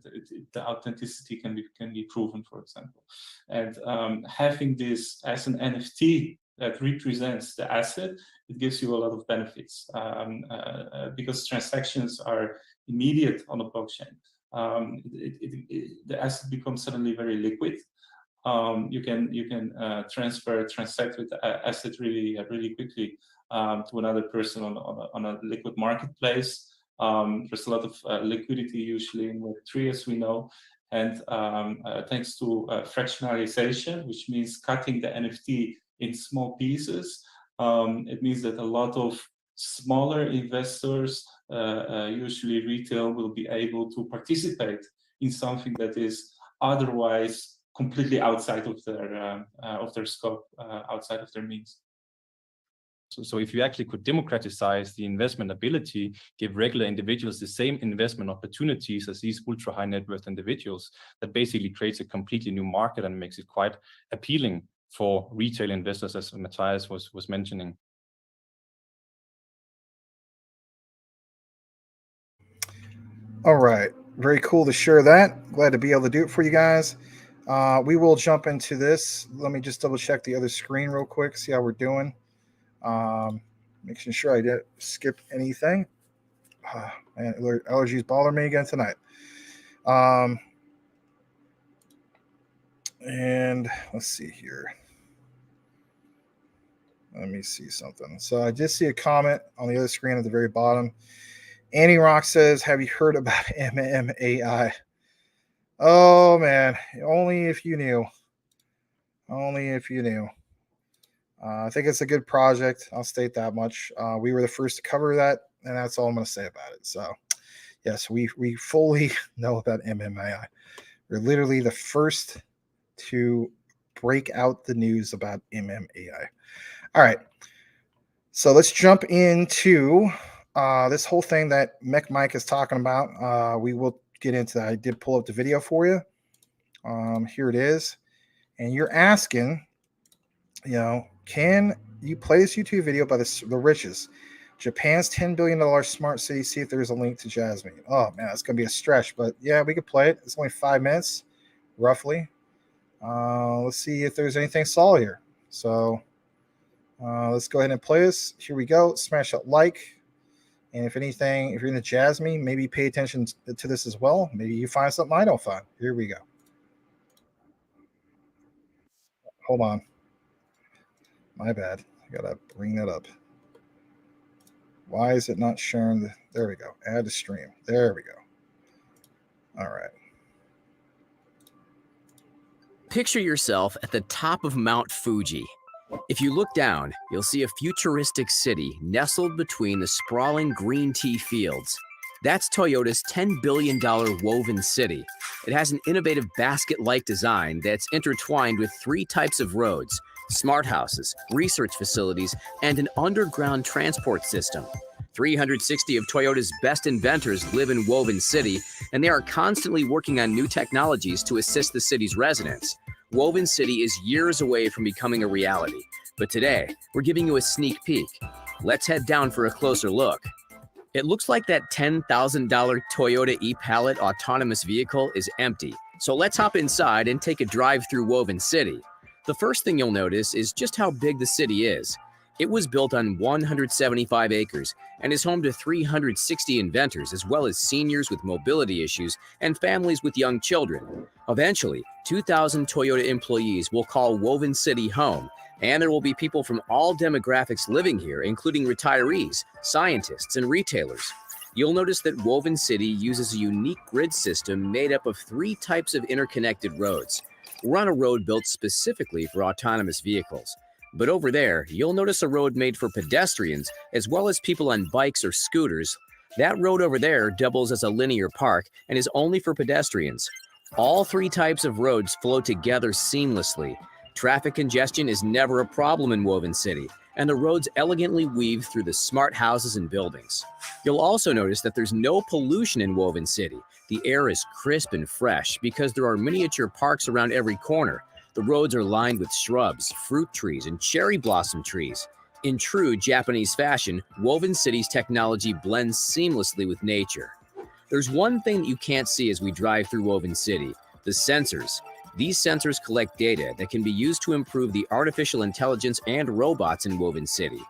Speaker 10: the authenticity can be proven, for example. And having this as an NFT that represents the asset, it gives you a lot of benefits because transactions are immediate on the blockchain. The asset becomes suddenly very liquid. You can transact with the asset really quickly to another person on a liquid marketplace. There's a lot of liquidity usually in Web3, as we know, and thanks to fractionalization, which means cutting the NFT in small pieces, it means that a lot of smaller investors, usually retail, will be able to participate in something that is otherwise completely outside of their scope, outside of their means.
Speaker 11: So if you actually could democratize the investment ability, give regular individuals the same investment opportunities as these ultra high net worth individuals, that basically creates a completely new market and makes it quite appealing for retail investors, as Matthias was mentioning.
Speaker 2: All right. Very cool to share that. Glad to be able to do it for you guys. We will jump into this. Let me just double check the other screen real quick, see how we're doing. Making sure I didn't skip anything. Man, allergies bother me again tonight. And let's see here. Let me see something. So I did see a comment on the other screen at the very bottom. Annie Rock says, have you heard about MMAI? Oh, man. Only if you knew. Only if you knew. I think it's a good project. I'll state that much. We were the first to cover that and that's all I'm going to say about it. So, yes, we fully know about MMAI. We're literally the first to break out the news about MMAI. All right, so let's jump into this whole thing that Mech Mike is talking about. We will get into that. I did pull up the video for you. Here it is. And you're asking, can you play this YouTube video by the richest? Japan's $10 billion smart city. See if there's a link to Jasmine. Oh, man, it's going to be a stretch. But, yeah, we could play it. It's only 5 minutes, roughly. Let's see if there's anything solid here. So let's go ahead and play this. Here we go. Smash that like. And if anything, if you're in the Jasmine, maybe pay attention to this as well. Maybe you find something I don't find. Here we go. Hold on. My bad. I got to bring that up. Why is it not sharing? There we go. Add to stream. There we go. All right.
Speaker 12: Picture yourself at the top of Mount Fuji. If you look down, you'll see a futuristic city nestled between the sprawling green tea fields. That's Toyota's $10 billion woven city. It has an innovative basket-like design that's intertwined with 3 types of roads: smart houses, research facilities, and an underground transport system. 360 of Toyota's best inventors live in Woven City, and they are constantly working on new technologies to assist the city's residents. Woven City is years away from becoming a reality, but today, we're giving you a sneak peek. Let's head down for a closer look. It looks like that $10,000 Toyota e-Palette autonomous vehicle is empty, so let's hop inside and take a drive through Woven City. The first thing you'll notice is just how big the city is. It was built on 175 acres and is home to 360 inventors, as well as seniors with mobility issues and families with young children. Eventually, 2,000 Toyota employees will call Woven City home, and there will be people from all demographics living here, including retirees, scientists, and retailers. You'll notice that Woven City uses a unique grid system made up of 3 types of interconnected roads. We're on a road built specifically for autonomous vehicles. But over there, you'll notice a road made for pedestrians as well as people on bikes or scooters. That road over there doubles as a linear park and is only for pedestrians. All 3 types of roads flow together seamlessly. Traffic congestion is never a problem in Woven City, and the roads elegantly weave through the smart houses and buildings. You'll also notice that there's no pollution in Woven City. The air is crisp and fresh because there are miniature parks around every corner. The roads are lined with shrubs, fruit trees, and cherry blossom trees. In true Japanese fashion, Woven City's technology blends seamlessly with nature. There's one thing that you can't see as we drive through Woven City: the sensors. These sensors collect data that can be used to improve the artificial intelligence and robots in Woven City.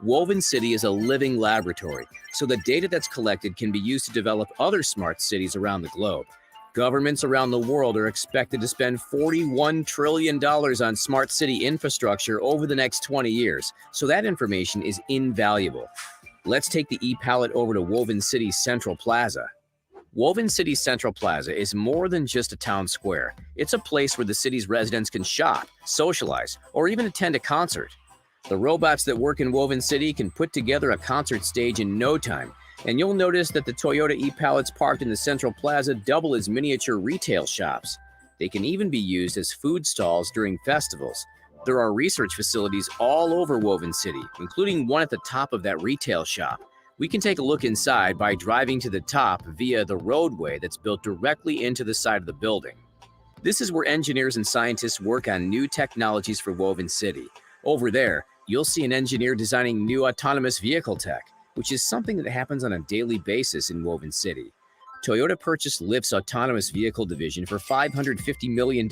Speaker 12: Woven City is a living laboratory, so the data that's collected can be used to develop other smart cities around the globe. Governments around the world are expected to spend $41 trillion on smart city infrastructure over the next 20 years, so that information is invaluable. Let's take the e-Palette over to Woven City's Central Plaza. Woven City's Central Plaza is more than just a town square. It's a place where the city's residents can shop, socialize, or even attend a concert. The robots that work in Woven City can put together a concert stage in no time, and you'll notice that the Toyota e-Palettes parked in the Central Plaza double as miniature retail shops. They can even be used as food stalls during festivals. There are research facilities all over Woven City, including one at the top of that retail shop. We can take a look inside by driving to the top via the roadway that's built directly into the side of the building. This is where engineers and scientists work on new technologies for Woven City. Over there, you'll see an engineer designing new autonomous vehicle tech, which is something that happens on a daily basis in Woven City. Toyota purchased Lyft's autonomous vehicle division for $550 million,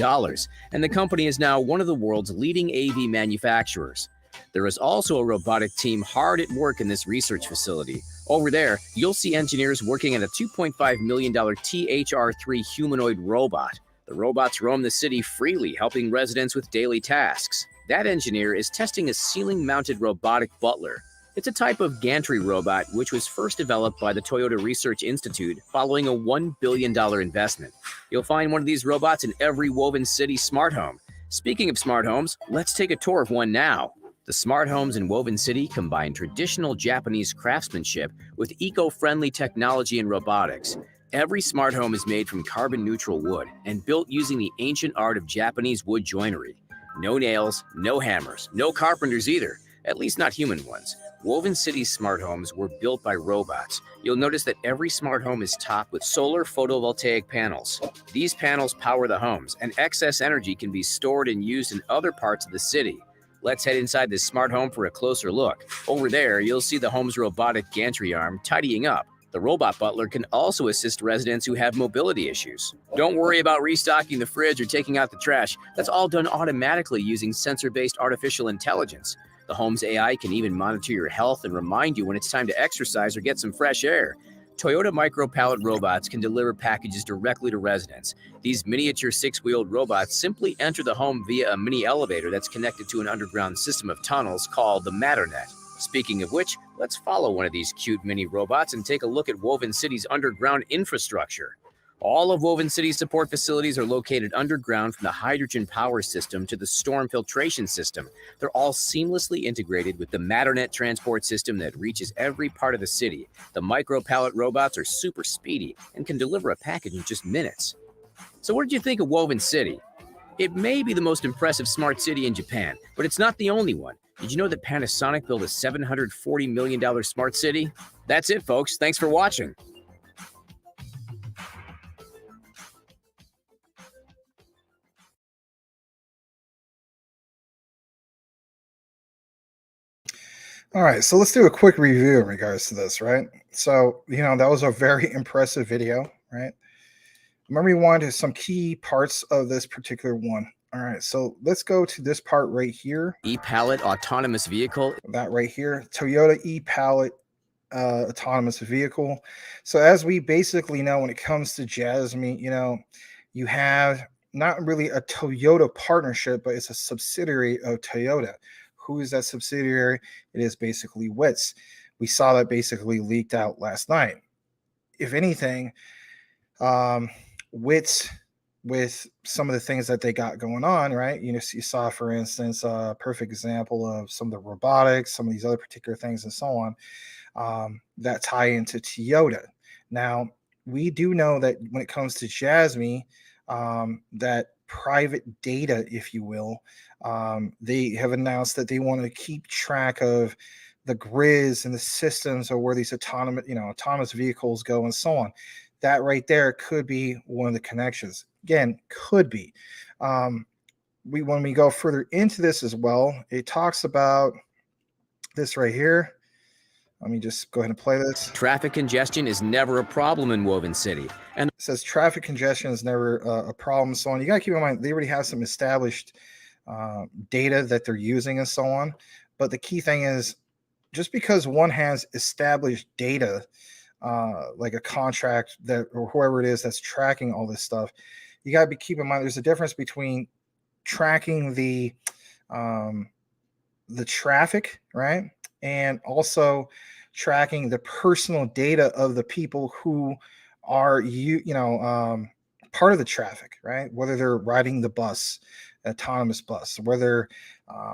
Speaker 12: and the company is now one of the world's leading AV manufacturers. There is also a robotic team hard at work in this research facility. Over there, you'll see engineers working on a $2.5 million THR-3 humanoid robot. The robots roam the city freely, helping residents with daily tasks. That engineer is testing a ceiling-mounted robotic butler. It's a type of gantry robot which was first developed by the Toyota Research Institute following a $1 billion investment. You'll find one of these robots in every Woven City smart home. Speaking of smart homes, let's take a tour of one now. The smart homes in Woven City combine traditional Japanese craftsmanship with eco-friendly technology and robotics. Every smart home is made from carbon-neutral wood and built using the ancient art of Japanese wood joinery. No nails, no hammers, no carpenters either, at least not human ones. Woven City's smart homes were built by robots. You'll notice that every smart home is topped with solar photovoltaic panels. These panels power the homes, and excess energy can be stored and used in other parts of the city. Let's head inside this smart home for a closer look. Over there, you'll see the home's robotic gantry arm tidying up. The robot butler can also assist residents who have mobility issues. Don't worry about restocking the fridge or taking out the trash. That's all done automatically using sensor-based artificial intelligence. The home's AI can even monitor your health and remind you when it's time to exercise or get some fresh air. Toyota micro-pallet robots can deliver packages directly to residents. These miniature 6-wheeled robots simply enter the home via a mini elevator that's connected to an underground system of tunnels called the Matternet. Speaking of which, let's follow one of these cute mini robots and take a look at Woven City's underground infrastructure. All of Woven City's support facilities are located underground, from the hydrogen power system to the storm filtration system. They're all seamlessly integrated with the Matternet transport system that reaches every part of the city. The micro-pallet robots are super speedy and can deliver a package in just minutes. So what did you think of Woven City? It may be the most impressive smart city in Japan, but it's not the only one. Did you know that Panasonic built a $740 million smart city? That's it, folks. Thanks for watching.
Speaker 2: All right, so let's do a quick review in regards to this, right? So, that was a very impressive video, right? Remember, we wanted some key parts of this particular one. All right, so let's go to this part right here.
Speaker 12: E-Pallet autonomous vehicle.
Speaker 2: That right here, Toyota E-Pallet autonomous vehicle. So as we basically know, when it comes to Jasmine, you have not really a Toyota partnership, but it's a subsidiary of Toyota. Who is that subsidiary? It is basically WITS. We saw that basically leaked out last night. If anything, WITS, with some of the things that they got going on, right? You saw, for instance, a perfect example of some of the robotics, some of these other particular things and so on, that tie into Toyota. Now, we do know that when it comes to Jasmine, that private data, if you will, they have announced that they want to keep track of the grids and the systems of where these autonomous vehicles go and so on. That right there could be one of the connections. Again, could be. When we go further into this as well, it talks about this right here. Let me just go ahead and play this.
Speaker 12: Traffic congestion is never a problem in Woven City. And
Speaker 2: it says traffic congestion is never a problem. So on, you got to keep in mind, they already have some established data that they're using and so on. But the key thing is, just because one has established data, like a contract that, or whoever it is that's tracking all this stuff, you got to keep in mind there's a difference between tracking the traffic, right, and also tracking the personal data of the people who are part of the traffic, right? Whether they're riding the bus, autonomous bus, whether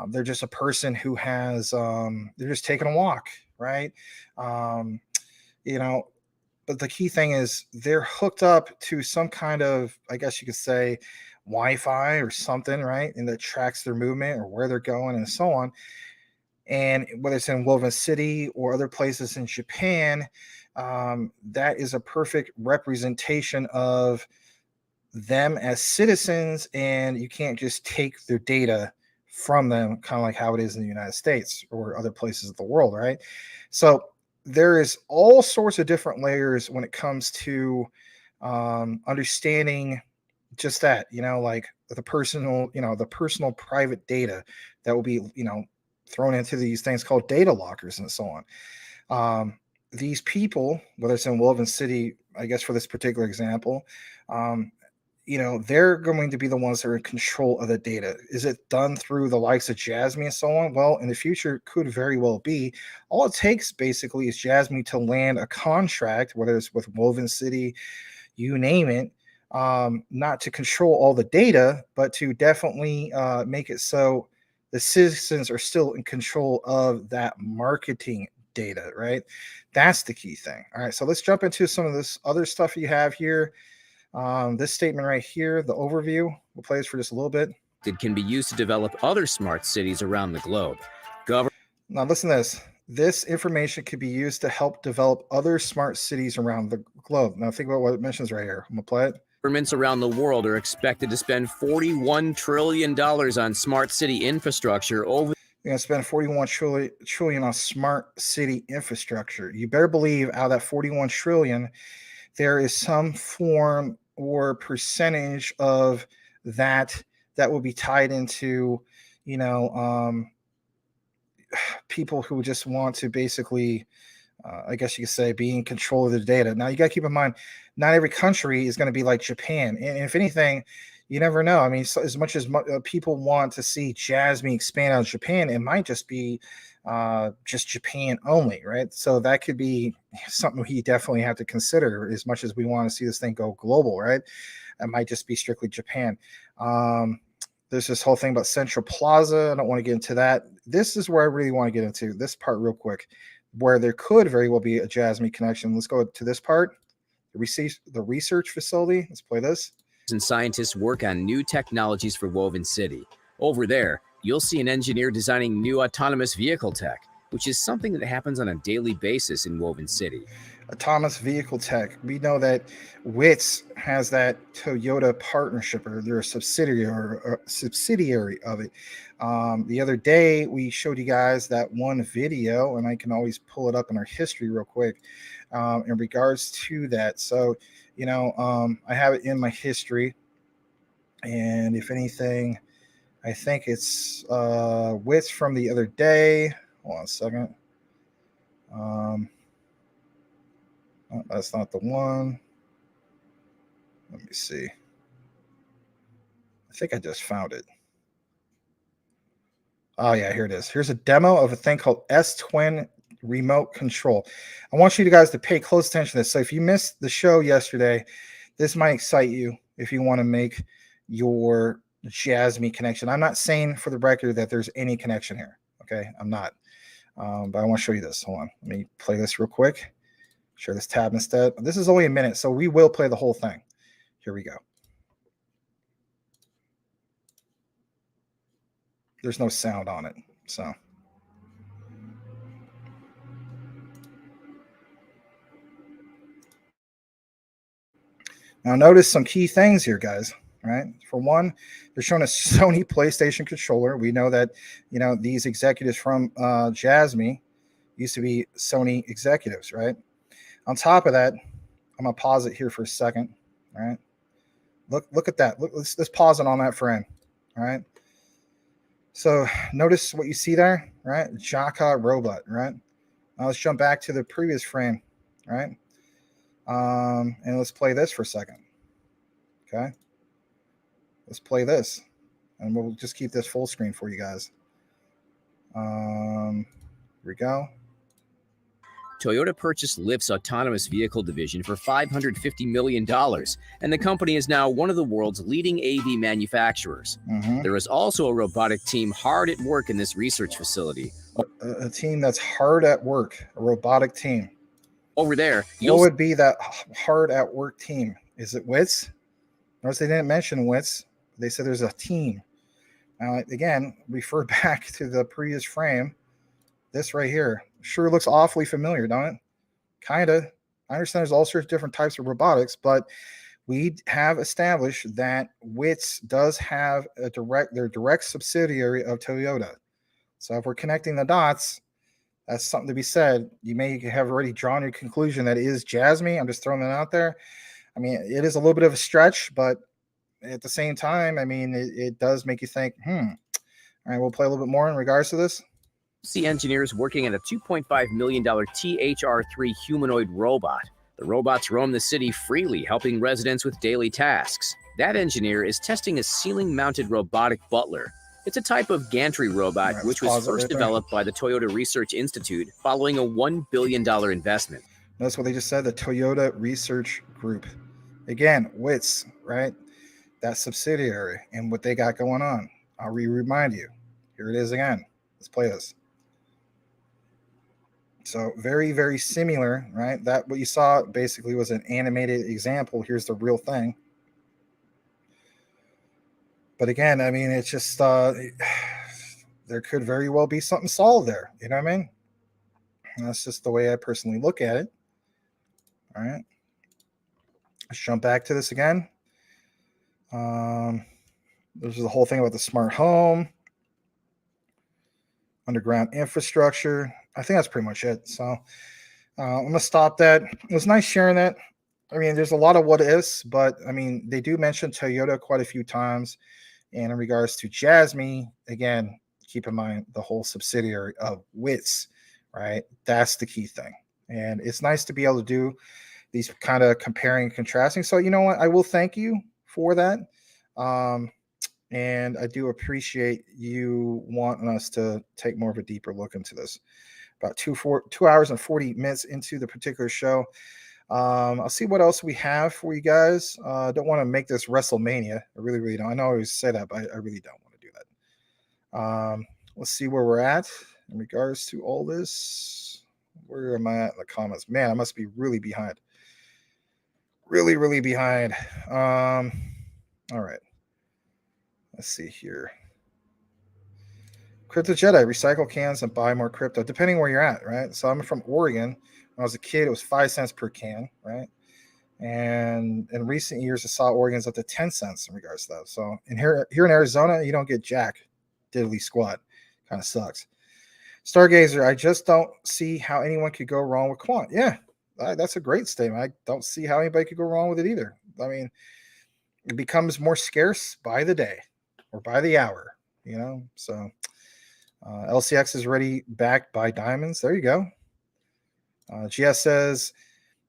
Speaker 2: they're just a person who has they're just taking a walk, right? But the key thing is they're hooked up to some kind of, I guess you could say, Wi-Fi or something, right? And that tracks their movement or where they're going and so on. And whether it's in Woven City or other places in Japan, that is a perfect representation of them as citizens, and you can't just take their data from them, kind of like how it is in the United States or other places of the world, right? So there is all sorts of different layers when it comes to understanding just that, like the personal private data that will be, thrown into these things called data lockers and so on. These people, whether it's in Woven City, I guess for this particular example, they're going to be the ones that are in control of the data. Is it done through the likes of Jasmine and so on? Well, in the future, could very well be. All it takes basically is Jasmine to land a contract, whether it's with Woven City, you name it, not to control all the data, but to definitely make it so the citizens are still in control of that marketing data, right? That's the key thing. All right, so let's jump into some of this other stuff you have here. This statement right here, the overview, we'll play this for just a little bit.
Speaker 12: It can be used to develop other smart cities around the globe.
Speaker 2: Now listen to this. This information could be used to help develop other smart cities around the globe. Now think about what it mentions right here. I'm gonna play it.
Speaker 12: Governments around the world are expected to spend $41 trillion on smart city infrastructure over.
Speaker 2: You're gonna spend 41 trillion on smart city infrastructure. You better believe out of that 41 trillion, there is some form or percentage of that will be tied into, people who just want to basically, I guess you could say, be in control of the data. Now, you got to keep in mind, not every country is going to be like Japan. And if anything, you never know. I mean, so as much as people want to see Jasmine expand out of Japan, it might just be just Japan only, right? So that could be something we definitely have to consider as much as we want to see this thing go global, right? It might just be strictly Japan. There's this whole thing about Central Plaza. I don't want to get into that. This is where I really want to get into this part real quick, where there could very well be a Jasmine connection. Let's go to this part, the research facility. Let's play this.
Speaker 12: And scientists work on new technologies for Woven City. Over there, you'll see an engineer designing new autonomous vehicle tech, which is something that happens on a daily basis in Woven City.
Speaker 2: Autonomous vehicle tech. We know that WITS has that Toyota partnership, or they're a subsidiary of it. The other day, we showed you guys that one video, and I can always pull it up in our history real quick in regards to that. So, I have it in my history, and if anything, I think it's WITS from the other day. Hold on a second. Oh, that's not the one. Let me see. I think I just found it. Oh, yeah, here it is. Here's a demo of a thing called S-Twin remote control. I want you guys to pay close attention to this. So if you missed the show yesterday, this might excite you if you want to make your Jasmine connection. I'm not saying for the record that there's any connection here. Okay, I'm not. But I want to show you this. Hold on. Let me play this real quick. Share this tab instead. This is only a minute, so we will play the whole thing. Here we go. There's no sound on it, so. Now notice some key things here, guys. Right? For one, they're showing a Sony PlayStation controller. We know that, these executives from Jasmine used to be Sony executives, right? On top of that, I'm gonna pause it here for a second. All right. Look at that. Let's pause it on that frame. All right. So notice what you see there, right? Jaka robot, right? Now let's jump back to the previous frame, right? And let's play this for a second. Okay. Let's play this, and we'll just keep this full screen for you guys. Here we go.
Speaker 12: Toyota purchased Lyft's autonomous vehicle division for $550 million, and the company is now one of the world's leading AV manufacturers. There is also a robotic team hard at work in this research facility.
Speaker 2: A team that's hard at work, a robotic team.
Speaker 12: Over there,
Speaker 2: what would be that hard at work team? Is it WITS? Notice they didn't mention WITS. They said there's a team. Now, again, refer back to the previous frame. This right here sure looks awfully familiar, don't it? Kind of. I understand there's all sorts of different types of robotics, but we have established that WITS does have their direct subsidiary of Toyota. So if we're connecting the dots, that's something to be said. You may have already drawn your conclusion that it is Jasmine. I'm just throwing that out there. I mean, it is a little bit of a stretch, but at the same time, I mean, it does make you think, All right, we'll play a little bit more in regards to this.
Speaker 12: See engineers working on a $2.5 million THR-3 humanoid robot. The robots roam the city freely, helping residents with daily tasks. That engineer is testing a ceiling-mounted robotic butler. It's a type of gantry robot,
Speaker 2: Right,
Speaker 12: which was first developed by the Toyota Research Institute following a $1 billion investment.
Speaker 2: Notice what they just said, the Toyota Research Group. Again, WITS, right? That subsidiary and what they got going on. I'll remind you. Here it is again. Let's play this. So very, very similar, right? That what you saw basically was an animated example. Here's the real thing. But again, I mean, it's just there could very well be something solid there. You know what I mean? And that's just the way I personally look at it. All right. Let's jump back to this again. This is the whole thing about the smart home, underground infrastructure. I think that's pretty much it. So I'm going to stop that. It was nice sharing that. I mean, there's a lot of what ifs, but I mean, they do mention Toyota quite a few times. And in regards to Jasmine, again, keep in mind the whole subsidiary of WITS, right? That's the key thing. And it's nice to be able to do these kind of comparing and contrasting. So, you know what? I will thank you for that. And I do appreciate you wanting us to take more of a deeper look into this. About 2 hours and 40 minutes into the particular show. I'll see what else we have for you guys. I don't want to make this WrestleMania. I really, really don't. I know I always say that, but I really don't want to do that. Let's see where we're at in regards to all this. Where am I at in the comments? Man, I must be really behind. Really, really behind. All right. Let's see here. Crypto Jedi, recycle cans and buy more crypto, depending where you're at, right? So I'm from Oregon. When I was a kid, it was 5 cents per can, right? And in recent years, I saw Oregon's up to 10 cents in regards to that. So here in Arizona, you don't get jack diddly squat. Kind of sucks. Stargazer, I just don't see how anyone could go wrong with quant. Yeah, that's a great statement. I don't see how anybody could go wrong with it either. I mean, it becomes more scarce by the day or by the hour, you know? So LCX is ready backed by diamonds. There you go. GS says,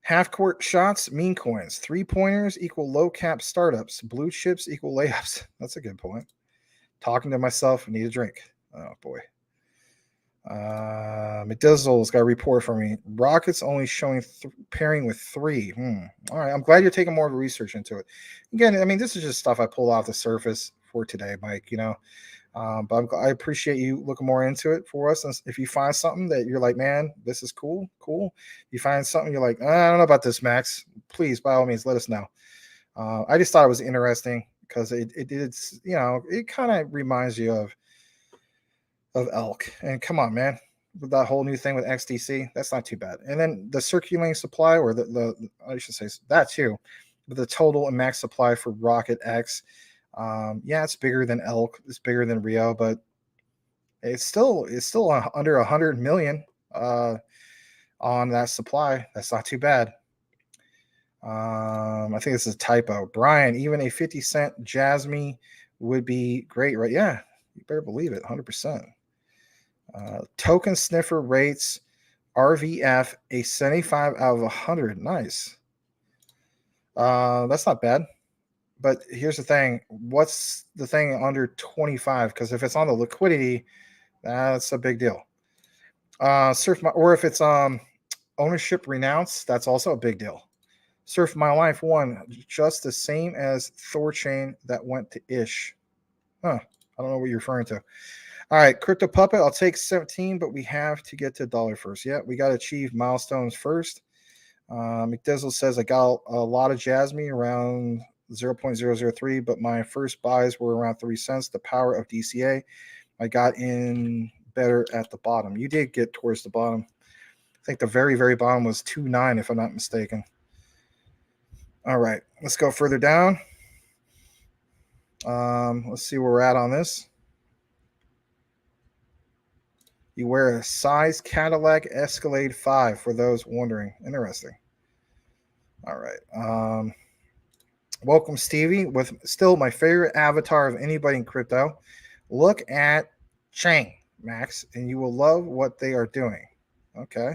Speaker 2: half court shots, meme coins. 3-pointers equal low cap startups. Blue chips equal layups. That's a good point. Talking to myself, need a drink. Oh, boy. McDizzle's got a report for me. Rockets only showing pairing with 3. All right. I'm glad you're taking more of a research into it. Again, I mean, this is just stuff I pulled off the surface for today, Mike, you know. But I appreciate you looking more into it for us. And if you find something that you're like, man, this is cool. You find something you're like, I don't know about this, Max. Please, by all means, let us know. I just thought it was interesting because it did, you know, it kind of reminds you of elk. And come on, man, with that whole new thing with XDC, that's not too bad. And then the circulating supply, or the I should say that too, but the total and max supply for Rocket X. Yeah, it's bigger than elk, it's bigger than Rio, but it's still under 100 million on that supply. That's not too bad. I think this is a typo. Brian, even a 50-cent Jasmine would be great, right? Yeah, you better believe it, 100%. Token sniffer rates RVF a 75 out of 100. Nice. That's not bad. But here's the thing. What's the thing under 25? Because if it's on the liquidity, that's a big deal. Or if it's ownership renounced, that's also a big deal. Surf My Life 1, just the same as Thorchain that went to Ish. I don't know what you're referring to. All right, Crypto Puppet, I'll take 17, but we have to get to $1 first. Yeah, we got to achieve milestones first. McDizzle says, I got a lot of Jasmine around 0.003, but my first buys were around 3 cents. The power of DCA. I got in better at the bottom. You did get towards the bottom. I think the very, very bottom was 2.9, if I'm not mistaken. All right, let's go further down. Let's see where we're at on this. You wear a size Cadillac Escalade 5 for those wondering. Interesting. All right. Welcome, Stevie, with still my favorite avatar of anybody in crypto. Look at Chain, Max, and you will love what they are doing. Okay.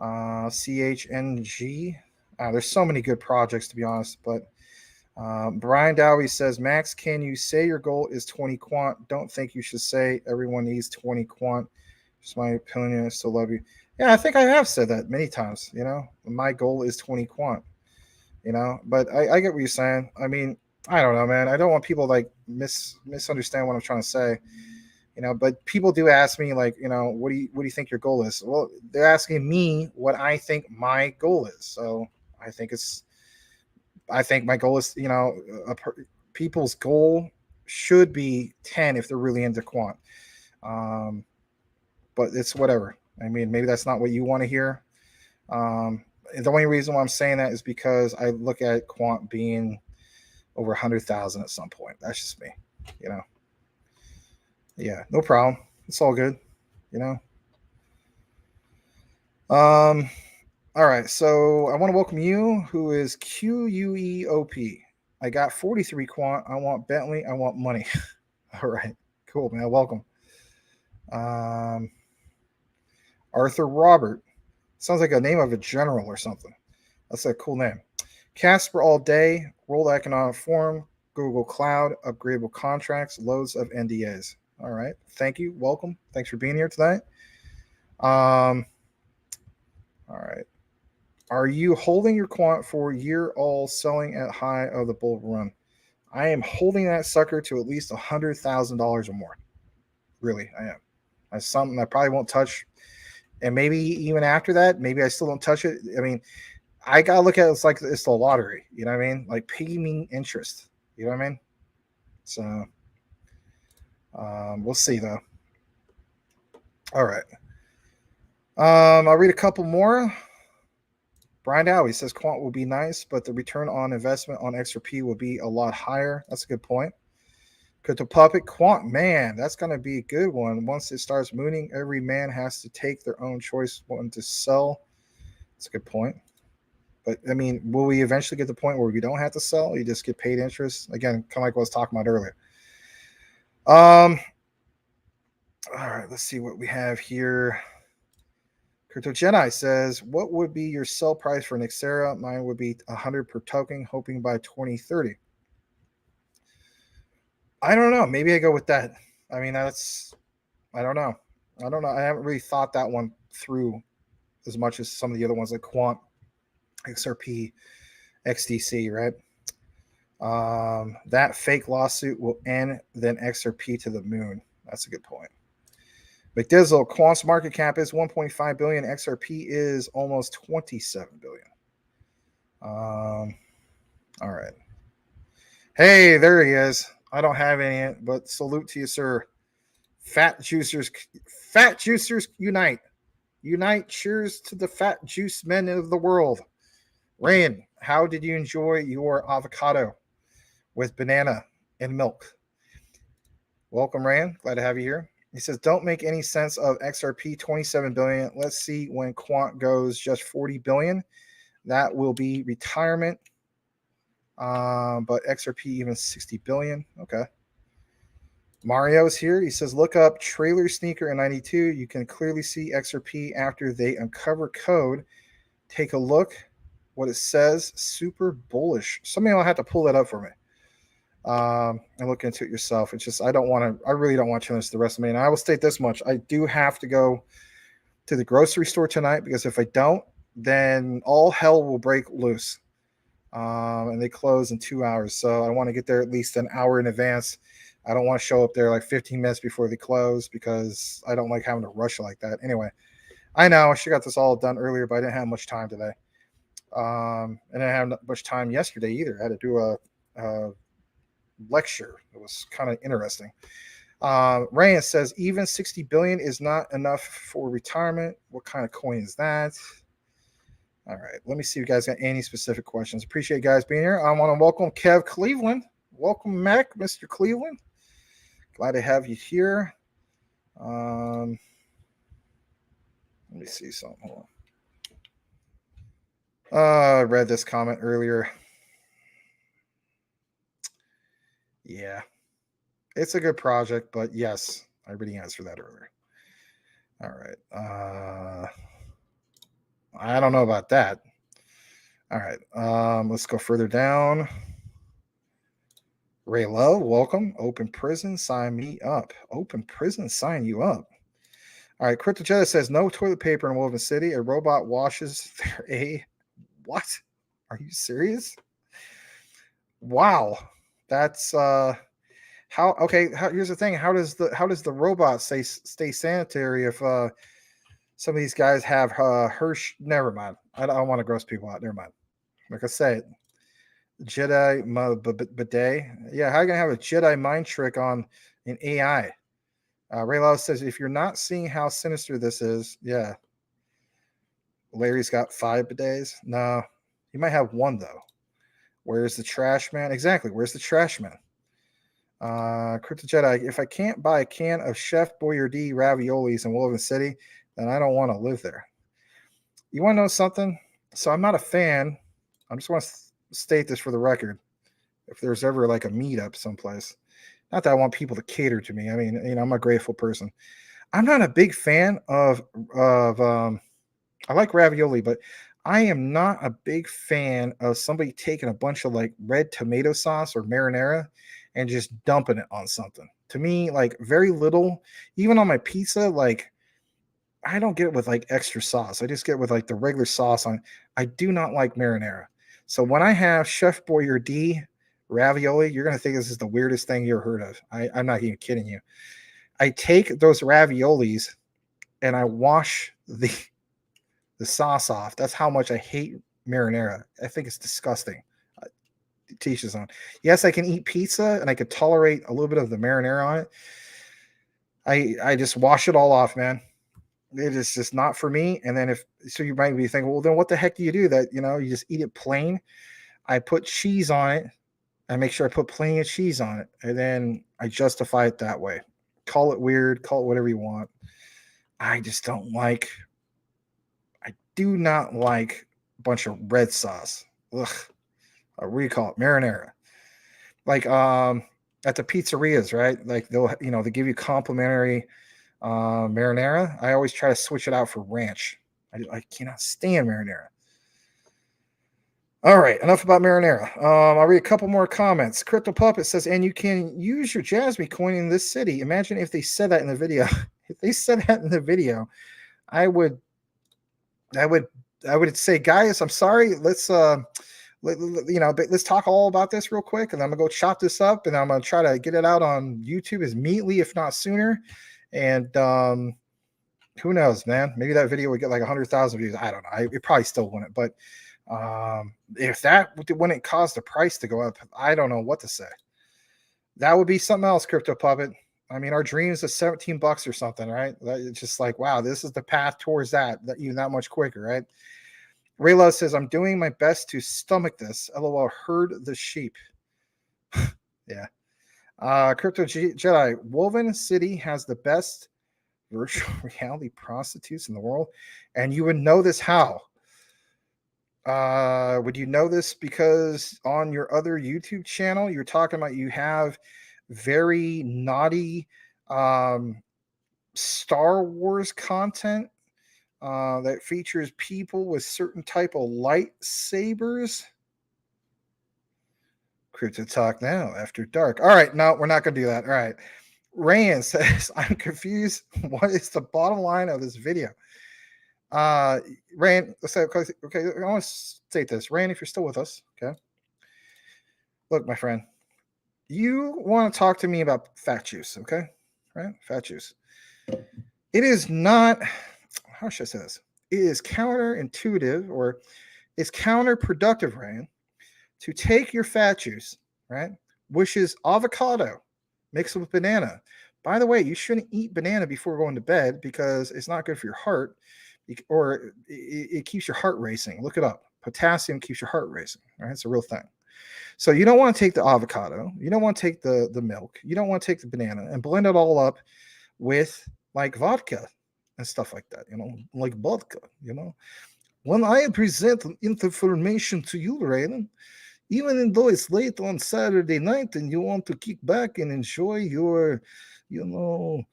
Speaker 2: CHNG. There's so many good projects, to be honest, but Brian Dowie says, Max, can you say your goal is 20 quant? Don't think you should say everyone needs 20 quant. Just my opinion. I still love you. Yeah, I think I have said that many times. You know, my goal is 20 quant. You know, but I get what you're saying. I mean, I don't know, man. I don't want people like misunderstand what I'm trying to say. But people do ask me, like, what do you think your goal is? Well, they're asking me what I think my goal is. So I think my goal is, people's goal should be 10 if they're really into quant. But it's whatever. I mean, maybe that's not what you want to hear. The only reason why I'm saying that is because I look at quant being over 100,000 at some point. That's just me, Yeah, no problem. It's all good, All right, so I want to welcome you, who is QUEOP. I got 43 quant. I want Bentley. I want money. All right, cool, man. Welcome. Arthur Robert. Sounds like a name of a general or something. That's a cool name. Casper all day. World Economic Forum. Google Cloud. Upgradable contracts. Loads of NDAs. All right. Thank you. Welcome. Thanks for being here tonight. All right. Are you holding your quant for year all selling at high of the bull run? I am holding that sucker to at least $100,000 or more. Really, I am. That's something I probably won't touch. And maybe even after that, maybe I still don't touch it. I mean, I got to look at it like it's the lottery. You know what I mean? Like piggy interest. You know what I mean? So we'll see, though. All right. I'll read a couple more. Brian Dowie says quant will be nice, but the return on investment on XRP will be a lot higher. That's a good point. Crypto Puppet, quant, man, that's going to be a good one. Once it starts mooning, every man has to take their own choice when to sell. That's a good point. But, I mean, will we eventually get to the point where we don't have to sell? You just get paid interest? Again, kind of like what I was talking about earlier. All right, let's see what we have here. Crypto Jedi says, what would be your sell price for Nexera? Mine would be 100 per token, hoping by 2030. I don't know. Maybe I go with that. I mean, I don't know. I haven't really thought that one through as much as some of the other ones like Quant, XRP, XDC, right? That fake lawsuit will end then XRP to the moon. That's a good point. McDizzle, Quant's market cap is 1.5 billion. XRP is almost 27 billion. All right. Hey, there he is. I don't have any, but salute to you, sir. Fat juicers unite. Unite. Cheers to the fat juice men of the world. Rain, how did you enjoy your avocado with banana and milk? Welcome, Rain. Glad to have you here. He says, don't make any sense of XRP 27 billion. Let's see when Quant goes just 40 billion. That will be retirement. But XRP even 60 billion. Okay. Mario's here. He says, look up trailer sneaker in 92. You can clearly see XRP after they uncover code. Take a look what it says. Super bullish. Somebody will have to pull that up for me. And look into it yourself. It's just I really don't want to challenge the rest of me. And I will state this much. I do have to go to the grocery store tonight because if I don't, then all hell will break loose. And they close in 2 hours. So I want to get there at least an hour in advance. I don't want to show up there like 15 minutes before they close because I don't like having to rush like that. Anyway, I know I should have got this all done earlier, but I didn't have much time today. And I didn't have much time yesterday either. I had to do a lecture. It was kind of interesting. Ryan says, even 60 billion is not enough for retirement. What kind of coin is that? All right, let me see if you guys got any specific questions. Appreciate you guys being here. I want to welcome Kev Cleveland. Welcome, Mac, Mr. Cleveland. Glad to have you here. Let me see something. Hold on. I read this comment earlier. Yeah, it's a good project, but yes, I already answered that earlier. All right. I don't know about that. All right. Let's go further down. Ray Love, welcome. Open prison, sign me up. Open prison, sign you up. All right. Crypto Jetta says no toilet paper in Woven City. A robot washes their What? Are you serious? Wow. That's How? Okay. Here's the thing. How does the robot stay sanitary if some of these guys have Hirsch? Never mind. I don't want to gross people out. Never mind. Like I said, Jedi bidet. Yeah, how are you gonna have a Jedi mind trick on an AI? Raylaw says, if you're not seeing how sinister this is, yeah. Larry's got 5 bidets. No, he might have 1 though. Where's the trash man? Exactly. Where's the trash man? Crypto Jedi. If I can't buy a can of Chef Boyardee raviolis in Woven City, then I don't want to live there. You want to know something? So I'm not a fan. I just want to state this for the record. If there's ever like a meetup someplace, not that I want people to cater to me. I mean, you know, I'm a grateful person. I'm not a big fan of I like ravioli, but I am not a big fan of somebody taking a bunch of like red tomato sauce or marinara and just dumping it on something. To me, like very little, even on my pizza, like I don't get it with like extra sauce. I just get it with like the regular sauce on. I do not like marinara. So when I have Chef Boyardee ravioli, you're going to think this is the weirdest thing you ever heard of. I'm not even kidding you. I take those raviolis and I wash the sauce off. That's how much I hate marinara. I think it's disgusting. Teaches on. Yes, I can eat pizza and I could tolerate a little bit of the marinara on it. I just wash it all off, man. It is just not for me. And then so you might be thinking, well, then what the heck do you do? That, you know, you just eat it plain. I put cheese on it. I make sure I put plenty of cheese on it. And then I justify it that way. Call it weird, call it whatever you want. I just don't like, I do not like a bunch of red sauce. Ugh. What do you call it? Marinara. Like at the pizzerias, right? Like they give you complimentary marinara. I always try to switch it out for ranch. I cannot stand marinara. All right, enough about marinara. I'll read a couple more comments. Crypto Puppet says, and you can use your Jasmine coin in this city. Imagine if they said that in the video. If they said that in the video, I would say, guys, I'm sorry. Let's talk all about this real quick, and I'm gonna go chop this up, and I'm gonna try to get it out on YouTube as immediately, if not sooner. And who knows, man? Maybe that video would get like 100,000 views. I don't know. It probably still wouldn't, but if that wouldn't cause the price to go up, I don't know what to say. That would be something else, Crypto Puppet. I mean, our dreams is $17 or something, right? It's just like, wow, this is the path towards that even that much quicker, right? Rayla says, I'm doing my best to stomach this. LOL, herd the sheep. Yeah. Crypto Jedi, Woven City has the best virtual reality prostitutes in the world. And you would know this how? Would you know this because on your other YouTube channel, you're talking about you have very naughty Star Wars content that features people with certain type of lightsabers? Crypto Talk Now After Dark. All right, no, we're not going to do that. All right. Rayan says, I'm confused. What is the bottom line of this video? Rayan, okay, I want to state this. Rayan, if you're still with us, okay? Look, my friend, you want to talk to me about fat juice, okay? Right? Fat juice. It is not, how should I say this? It is counterintuitive, or it's counterproductive, Rayan, to take your fat juice, right, which is avocado mixed with banana. By the way, you shouldn't eat banana before going to bed because it's not good for your heart, or it keeps your heart racing. Look it up. Potassium keeps your heart racing, right? It's a real thing. So you don't want to take the avocado. You don't want to take the milk. You don't want to take the banana and blend it all up with like vodka and stuff like that, like vodka, When I present information to you, Raylan, even though it's late on Saturday night and you want to kick back and enjoy your, your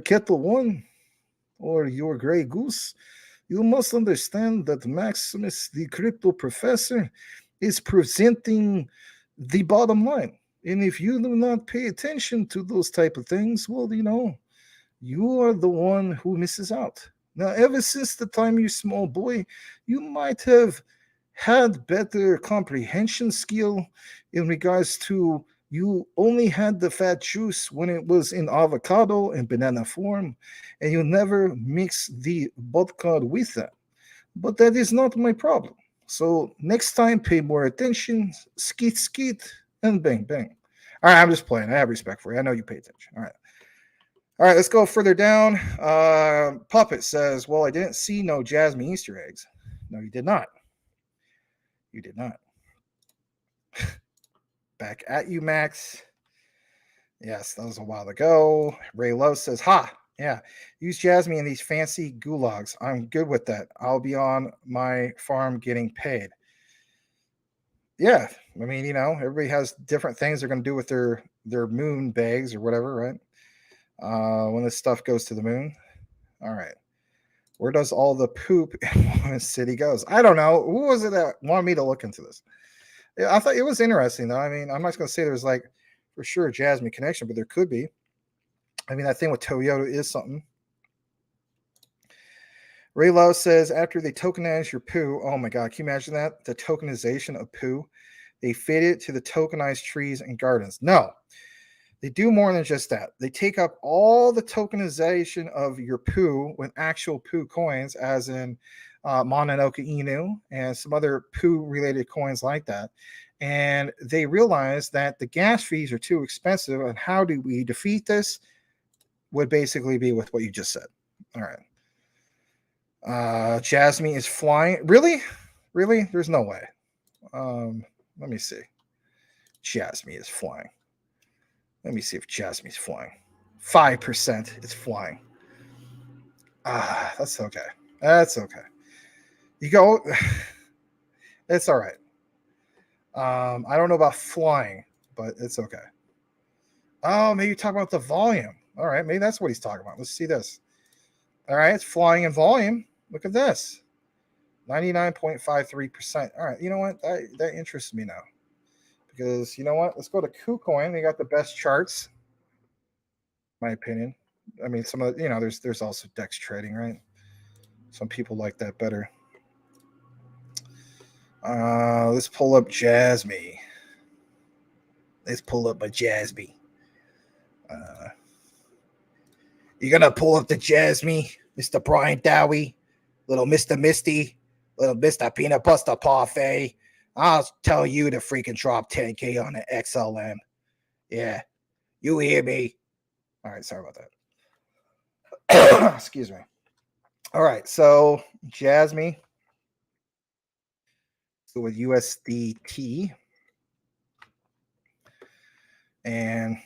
Speaker 2: Kettle One or your Grey Goose, you must understand that Maximus, the crypto professor, is presenting the bottom line. And if you do not pay attention to those type of things, well, you are the one who misses out. Now, ever since the time you're small boy, you might have had better comprehension skill in regards to You only had the fat juice when it was in avocado and banana form, and you never mix the vodka with that. But that is not my problem. So next time, pay more attention, skeet skeet, and bang bang. All right, I'm just playing. I have respect for you. I know you pay attention. All right. All right, let's go further down. Puppet says, well, I didn't see no Jasmine Easter eggs. No, you did not. You did not. Back at you, Max. Yes, that was a while ago. Ray Love says, ha, yeah, use Jasmine in these fancy gulags. I'm good with that. I'll be on my farm getting paid. Yeah, I mean, you know, everybody has different things they're going to do with their moon bags or whatever, right? When this stuff goes to the moon. All right. Where does all the poop in one city goes? I don't know. Who was it that wanted me to look into this? Yeah, I thought it was interesting, though. I mean, I'm not going to say there's like for sure a Jasmine connection, but there could be. I mean, that thing with Toyota is something. Ray Lowe says, after they tokenize your poo, oh my God, can you imagine that? The tokenization of poo. They fit it to the tokenized trees and gardens. No, they do more than just that. They take up all the tokenization of your poo with actual poo coins, as in Mononoke Inu and some other poo-related coins like that. And they realize that the gas fees are too expensive. And how do we defeat this? Would basically be with what you just said. All right. Jasmine is flying. Really? Really? There's no way. Let me see. Jasmine is flying. Let me see if Jasmine's flying. 5% it's flying. That's okay. That's okay. You go. It's all right. I don't know about flying, but it's okay. Oh, maybe you talk about the volume. All right, maybe that's what he's talking about. Let's see this. All right, it's flying in volume. Look at this. 99.53%. All right, you know what? That interests me now. Because you know what? Let's go to KuCoin. They got the best charts, in my opinion. I mean, some of the, you know, there's also DEX trading, right? Some people like that better. Let's pull up Jasmine. Let's pull up my Jasmine. You're gonna pull up the Jasmine, Mr. Brian Dowie, little Mr. Misty, little Mr. Peanut Butter Parfait. I'll tell you to freaking drop 10K on the XLM. Yeah, you hear me? All right, sorry about that. Excuse me. All right, so Jasmine with USDT. And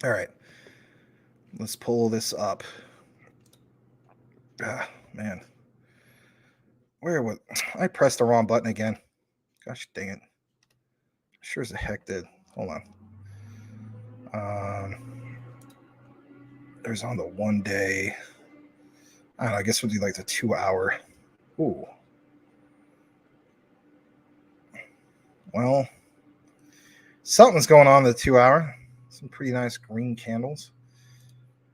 Speaker 2: all right, let's pull this up. Man, where was I? Pressed the wrong button again. Gosh dang it! Sure as the heck did. Hold on. There's on the 1 day. I don't know. I guess we'll do like the 2 hour. Ooh. Well, something's going on in the 2 hour. Some pretty nice green candles.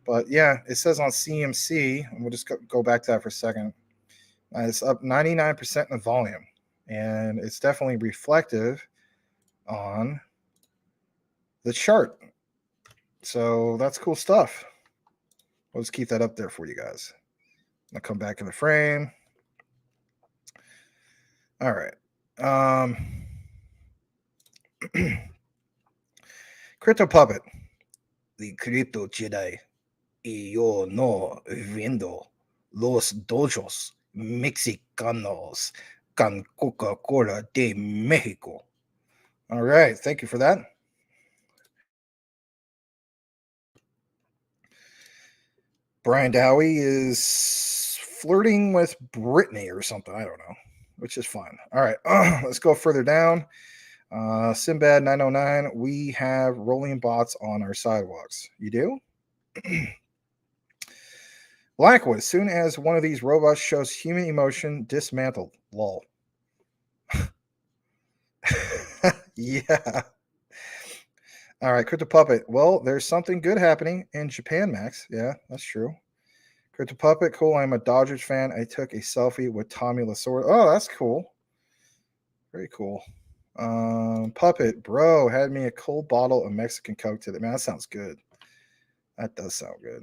Speaker 2: But yeah, it says on CMC, and we'll just go back to that for a second. It's up 99% in the volume, and it's definitely reflective on the chart. So that's cool stuff. We'll just keep that up there for you guys. I'll come back in the frame. All right. Crypto Puppet. The Crypto Jedi. Y yo no vendo los dojos mexicanos con Coca-Cola de Mexico. All right. Thank you for that. Brian Dowie is flirting with Brittany or something. I don't know, which is fine. All right. Let's go further down. Sinbad 909. We have rolling bots on our sidewalks. You do? Blackwood, as soon as one of these robots shows human emotion, dismantled. Lol. Yeah. All right, Crypto Puppet. Well, there's something good happening in Japan, Max. Yeah, that's true. Crypto Puppet, cool. I'm a Dodgers fan. I took a selfie with Tommy Lasorda. Oh, that's cool. Very cool. Puppet, bro, had me a cold bottle of Mexican Coke today. Man, that sounds good. That does sound good.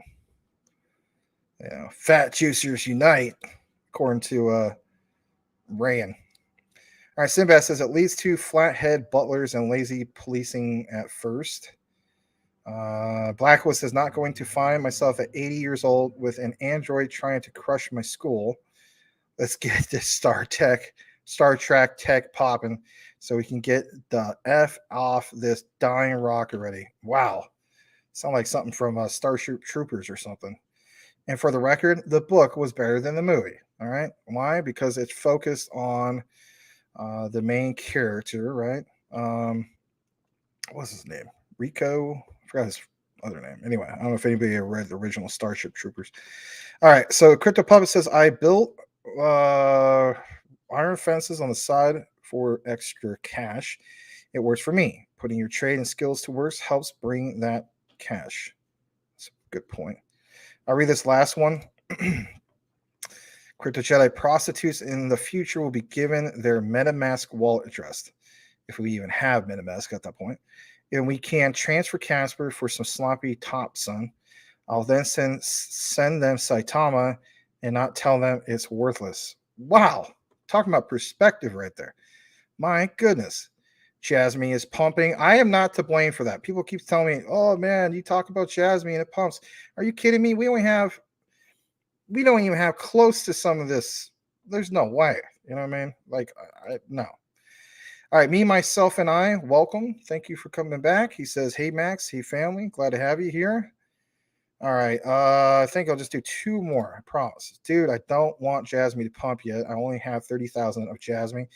Speaker 2: Yeah, fat juicers unite, according to Rayan. All right, Sinbad says it leads to flathead butlers and lazy policing at first. Blacklist is not going to find myself at 80 years old with an android trying to crush my school. Let's get this Star Trek tech popping so we can get the F off this dying rock already. Wow. Sound like something from Starship Troopers or something. And for the record, the book was better than the movie. All right. Why? Because it's focused on the main character, right? What's his name? Rico? I forgot his other name. Anyway, I don't know if anybody ever read the original Starship Troopers. All right. So Crypto Puppet says, I built iron fences on the side for extra cash. It works for me. Putting your trade and skills to work helps bring that cash. That's a good point. I'll read this last one. Crypto Jedi prostitutes in the future will be given their MetaMask wallet address, if we even have MetaMask at that point. And we can transfer Casper for some sloppy top, son. I'll then send them Saitama and not tell them it's worthless. Wow. Talking about perspective right there. My goodness. Jasmine is pumping. I am not to blame for that. People keep telling me, oh man, you talk about Jasmine and it pumps. Are you kidding me? We don't even have close to some of this. There's no way. You know what I mean? Like, no. All right, me, myself, and I, welcome. Thank you for coming back. He says, hey, Max. Hey, family. Glad to have you here. All right. I think I'll just do two more. I promise. Dude, I don't want Jasmine to pump yet. I only have 30,000 of Jasmine.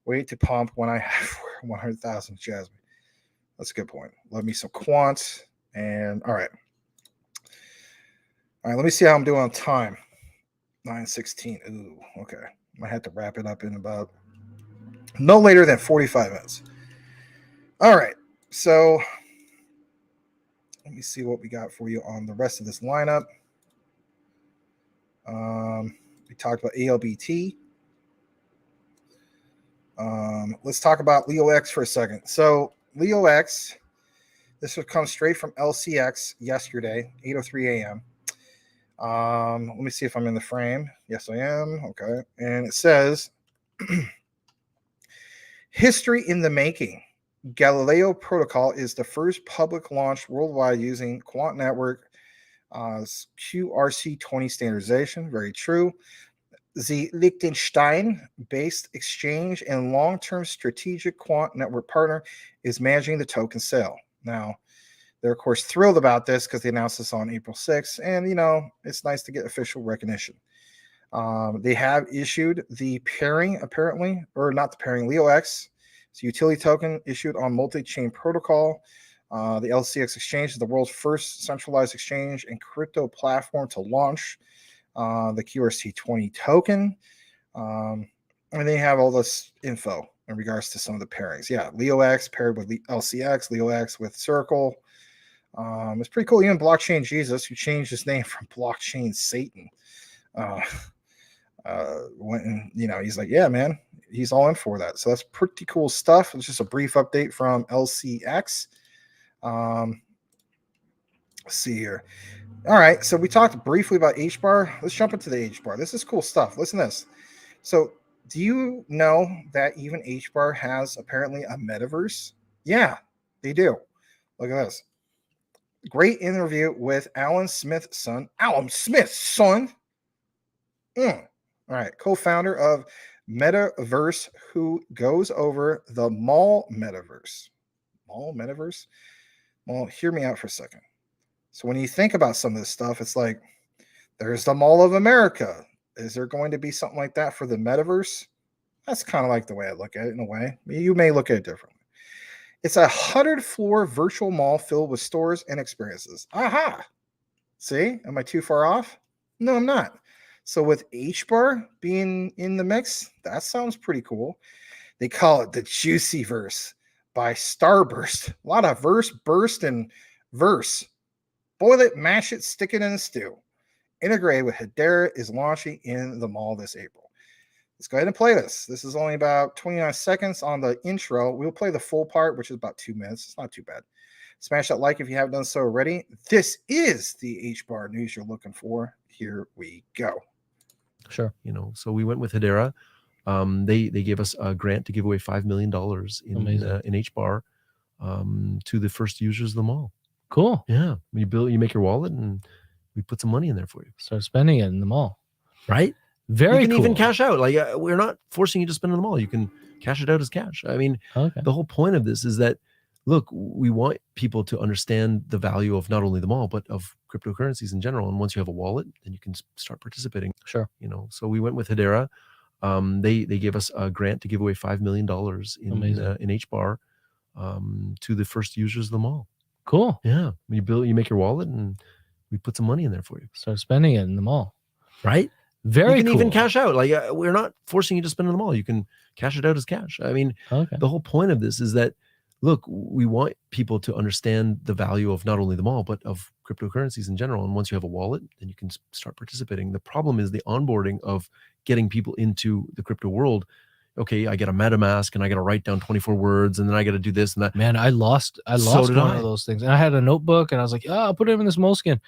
Speaker 2: Wait to pump when I have 100,000 Jasmine. That's a good point. Love me some quants. And all right. All right, let me see how I'm doing on time. 9:16. Ooh, okay. Might have to wrap it up in about no later than 45 minutes. All right. So let me see what we got for you on the rest of this lineup. We talked about ALBT. Let's talk about Leo X for a second. So Leo X, this would come straight from LCX yesterday, 8:03 a.m. Let me see if I'm in the frame. Yes, I am. Okay. And it says, history in the making. Galileo Protocol is the first public launch worldwide using quant network QRC20 standardization. Very true. The Liechtenstein-based exchange and long-term strategic quant network partner is managing the token sale. Now, they're, of course, thrilled about this because they announced this on April 6th. And, you know, it's nice to get official recognition. They have issued the pairing, apparently, or not the pairing, Leo X. It's a utility token issued on multi-chain protocol. The LCX exchange is the world's first centralized exchange and crypto platform to launch the QRC20 token. And they have all this info in regards to some of the pairings. Yeah, Leo X paired with LCX, Leo X with Circle. It's pretty cool. Even Blockchain Jesus, who changed his name from Blockchain Satan, went and, you know, he's like, yeah, man, he's all in for that. So that's pretty cool stuff. It's just a brief update from LCX. Let's see here. All right, so we talked briefly about HBAR. Let's jump into the HBAR. This is cool stuff. Listen to this. So do you know that even HBAR has apparently a metaverse? Yeah, they do. Look at this. Great interview with Alan Smith's son. Alan Smith's son. All right, co-founder of Metaverse, who goes over the mall metaverse. Mall metaverse? Well, hear me out for a second. So when you think about some of this stuff, it's like, there's the Mall of America. Is there going to be something like that for the metaverse? That's kind of like the way I look at it in a way. You may look at it differently. It's a 100-floor virtual mall filled with stores and experiences. Aha! See? Am I too far off? No, I'm not. So with HBAR being in the mix, that sounds pretty cool. They call it the Juicy Verse by Starburst. A lot of verse, burst, and verse. Boil it, mash it, stick it in a stew. integrated with Hedera is launching in the mall this April. Let's go ahead and play this. This is only about 29 seconds on the intro. We'll play the full part, which is about 2 minutes. It's not too bad. Smash that like if you haven't done so already. This is the H-Bar news you're looking for. Here we go.
Speaker 13: Sure. So we went with Hedera. They gave us a grant to give away $5 million in H-Bar to the first users of the mall.
Speaker 14: Cool.
Speaker 13: Yeah. You make your wallet and we put some money in there for you.
Speaker 14: Start spending it in the mall.
Speaker 13: Right?
Speaker 14: Very
Speaker 13: You can
Speaker 14: cool.
Speaker 13: even cash out. We're not forcing you to spend in the mall. You can cash it out as cash. I mean, the whole point of this is that, look, we want people to understand the value of not only the mall, but of cryptocurrencies in general. And once you have a wallet, then you can start participating.
Speaker 14: Sure.
Speaker 13: So we went with Hedera. They gave us a grant to give away $5 million in H-Bar to the first users of the mall.
Speaker 14: Cool.
Speaker 13: Yeah. You make your wallet and we put some money in there for you.
Speaker 14: Start spending it in the mall.
Speaker 13: Right?
Speaker 14: Very
Speaker 13: You can
Speaker 14: cool.
Speaker 13: even cash out. We're not forcing you to spend in the mall. You can cash it out as cash. I mean, the whole point of this is that, look, we want people to understand the value of not only the mall, but of cryptocurrencies in general. And once you have a wallet, then you can start participating. The problem is the onboarding of getting people into the crypto world. Okay, I get a MetaMask and I got to write down 24 words and then I got to do this and that.
Speaker 14: Man, I lost one of those things. And I had a notebook and I was like, I'll put it in this Moleskine.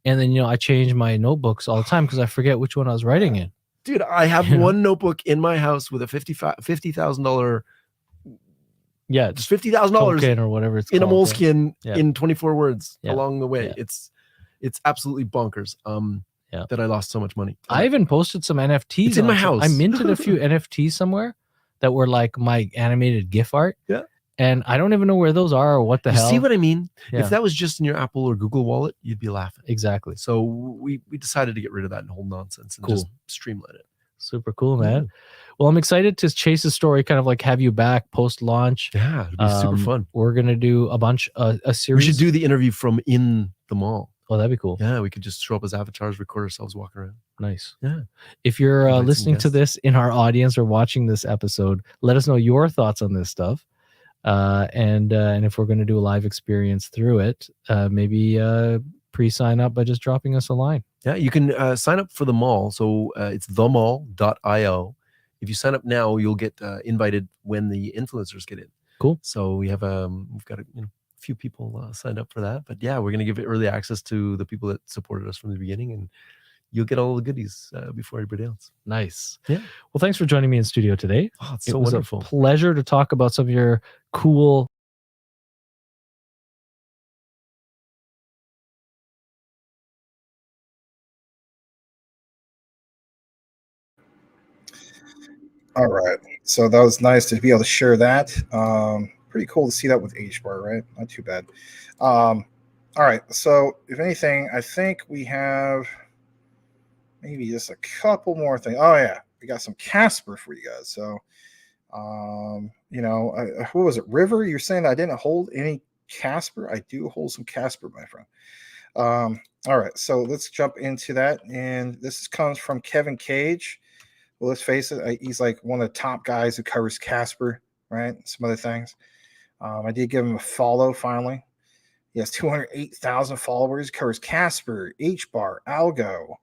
Speaker 14: And then, I change my notebooks all the time because I forget which one I was writing in.
Speaker 13: Dude, I have one notebook in my house with a $50,000.
Speaker 14: Yeah,
Speaker 13: just $50,000
Speaker 14: or whatever it's
Speaker 13: in
Speaker 14: called,
Speaker 13: a Moleskine
Speaker 14: yeah.
Speaker 13: in 24 words along the way.
Speaker 14: Yeah.
Speaker 13: It's absolutely bonkers. That I lost so much money.
Speaker 14: I even posted some NFTs.
Speaker 13: It's in my house.
Speaker 14: I minted a few NFTs somewhere that were like my animated GIF art.
Speaker 13: Yeah.
Speaker 14: And I don't even know where those are or what the hell.
Speaker 13: See what I mean?
Speaker 14: Yeah.
Speaker 13: If that was just in your Apple or Google wallet, you'd be laughing.
Speaker 14: Exactly.
Speaker 13: So we decided to get rid of that whole nonsense and just streamline it.
Speaker 14: Super cool, man. Well, I'm excited to chase the story, kind of like have you back post launch.
Speaker 13: Yeah, it'd be super fun.
Speaker 14: We're gonna do a bunch a series.
Speaker 13: We should do the interview from in the mall.
Speaker 14: Oh, that'd be cool.
Speaker 13: Yeah, we could just show up as avatars, record ourselves walking around.
Speaker 14: Nice.
Speaker 13: Yeah.
Speaker 14: If you're
Speaker 13: Invite some
Speaker 14: listening to
Speaker 13: guests.
Speaker 14: this in our audience or watching this episode, let us know your thoughts on this stuff. And if we're going to do a live experience through it, maybe pre-sign up by just dropping us a line.
Speaker 13: Yeah, you can sign up for the mall. So it's themall.io. If you sign up now, you'll get invited when the influencers get in.
Speaker 14: Cool.
Speaker 13: So we've got a few people signed up for that. But yeah, we're going to give early access to the people that supported us from the beginning, and you'll get all the goodies before everybody else.
Speaker 14: Nice.
Speaker 13: Yeah.
Speaker 14: Well, thanks for joining me in studio today.
Speaker 13: Oh, it's
Speaker 14: It
Speaker 13: so
Speaker 14: was
Speaker 13: wonderful.
Speaker 14: a pleasure to talk about some of your cool
Speaker 2: All right. So that was nice to be able to share that. Pretty cool to see that with H-Bar, right? Not too bad. All right. So if anything, I think we have maybe just a couple more things. Oh, yeah. We got some Casper for you guys. So, who was it? River, you're saying that I didn't hold any Casper? I do hold some Casper, my friend. All right. So let's jump into that. And this comes from Kevin Cage. Well, let's face it, he's like one of the top guys who covers Casper, right? Some other things. I did give him a follow finally. He has 208,000 followers. He covers Casper, H-Bar, Algo,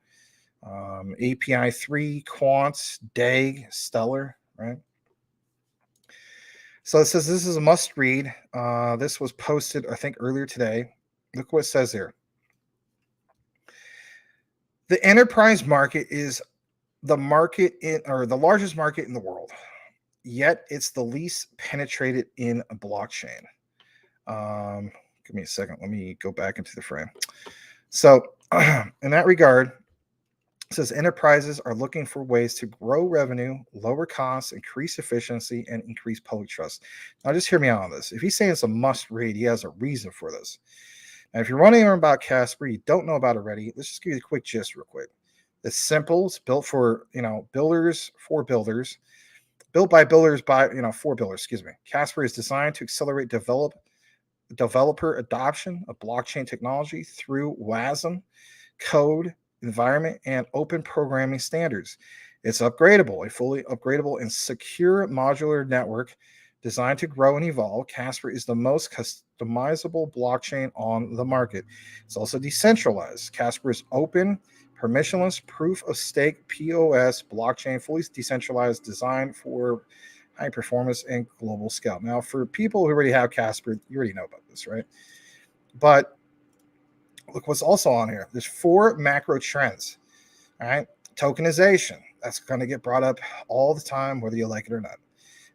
Speaker 2: API 3, Quant, DAG, Stellar, right? So it says this is a must read. This was posted, I think, earlier today. Look what it says here. The enterprise market is the largest market in the world, yet it's the least penetrated in a blockchain. Give me a second. Let me go back into the frame. So in that regard, it says enterprises are looking for ways to grow revenue, lower costs, increase efficiency, and increase public trust. Now just hear me out on this. If he's saying it's a must read, he has a reason for this. Now, if you're wondering about Casper, you don't know about it already, let's just give you a quick gist real quick. It's simple. It's built for, builders for builders, built by builders by, for builders, excuse me. Casper is designed to accelerate developer adoption of blockchain technology through WASM, code, environment, and open programming standards. It's upgradable, a fully upgradable and secure modular network designed to grow and evolve. Casper is the most customizable blockchain on the market. It's also decentralized. Casper is open, permissionless proof of stake POS blockchain, fully decentralized, designed for high performance and global scale. Now, for people who already have Casper, you already know about this, right? But look what's also on here. There's 4 macro trends. All right. Tokenization. That's going to get brought up all the time, whether you like it or not.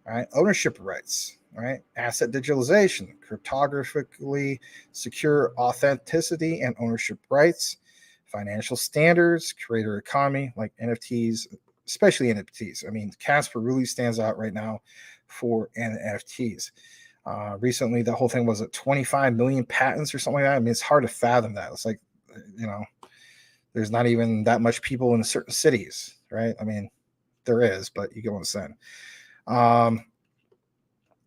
Speaker 2: All right. Ownership rights. All right. Asset digitalization, cryptographically secure authenticity and ownership rights, financial standards, creator economy like NFTs, especially NFTs. I mean, Casper really stands out right now for NFTs. Recently, the whole thing was at 25 million patents or something like that. I mean, it's hard to fathom that. It's like, there's not even that much people in certain cities, right? I mean, there is, but you get what I'm saying.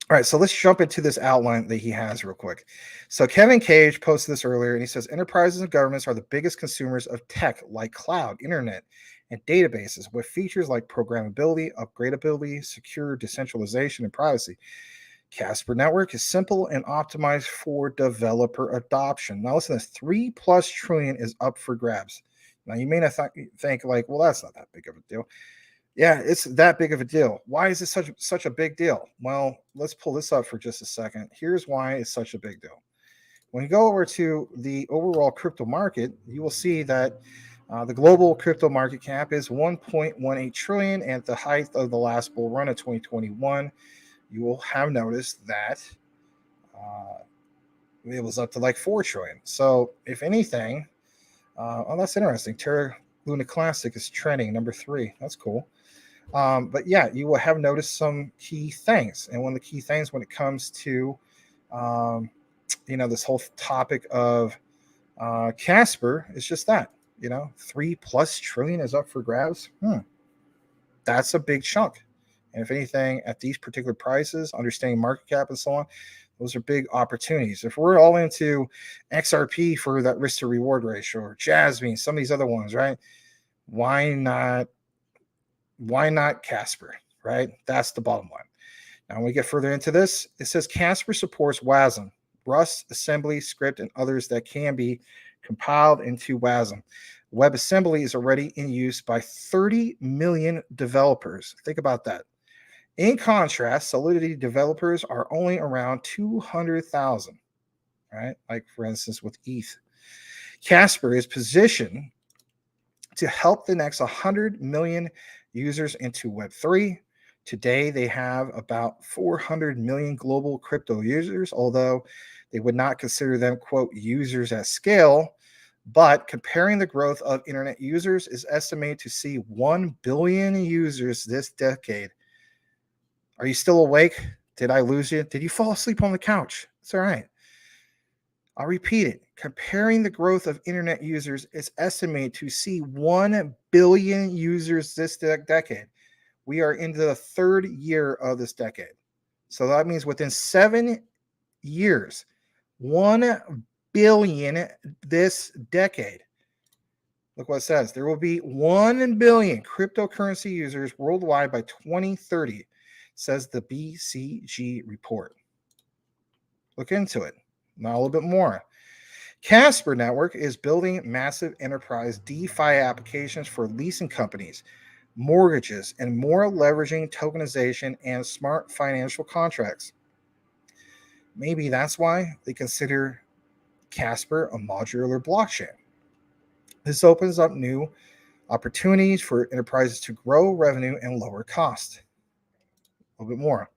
Speaker 2: All right, so let's jump into this outline that he has real quick. So Kevin Cage posted this earlier, and he says enterprises and governments are the biggest consumers of tech like cloud, internet, and databases with features like programmability, upgradability, secure decentralization, and privacy. Casper Network is simple and optimized for developer adoption. Now listen, this $3+ trillion is up for grabs. Now you may not think like, well, that's not that big of a deal. Yeah, it's that big of a deal. Why is it such a big deal? Well, let's pull this up for just a second. Here's why it's such a big deal. When you go over to the overall crypto market, you will see that the global crypto market cap is 1.18 trillion. And at the height of the last bull run of 2021, you will have noticed that it was up to like 4 trillion. So if anything, that's interesting. Terra Luna Classic is trending number 3. That's cool. But yeah, you will have noticed some key things. And one of the key things when it comes to, this whole topic of Casper is just that, $3+ trillion is up for grabs. That's a big chunk. And if anything, at these particular prices, understanding market cap and so on, those are big opportunities. If we're all into XRP for that risk to reward ratio, or Jasmine, some of these other ones, right? Why not Casper, right? That's the bottom line. Now, when we get further into this, it says Casper supports WASM, Rust, assembly, script, and others that can be compiled into WASM. WebAssembly is already in use by 30 million developers. Think about that. In contrast, Solidity developers are only around 200,000, right? Like, for instance, with ETH. Casper is positioned to help the next 100 million users into Web3. Today, they have about 400 million global crypto users, although they would not consider them, quote, users at scale. But comparing the growth of internet users is estimated to see 1 billion users this decade. Are you still awake? Did I lose you? Did you fall asleep on the couch? It's all right. I'll repeat it. Comparing the growth of internet users is estimated to see 1 billion users this decade. We are into the 3rd year of this decade. So that means within 7 years, 1 billion this decade. Look what it says. There will be 1 billion cryptocurrency users worldwide by 2030, says the BCG report. Look into it. Now a little bit more. Casper Network is building massive enterprise DeFi applications for leasing companies, mortgages, and more, leveraging tokenization and smart financial contracts. Maybe that's why they consider Casper a modular blockchain. This opens up new opportunities for enterprises to grow revenue and lower cost. A little bit more.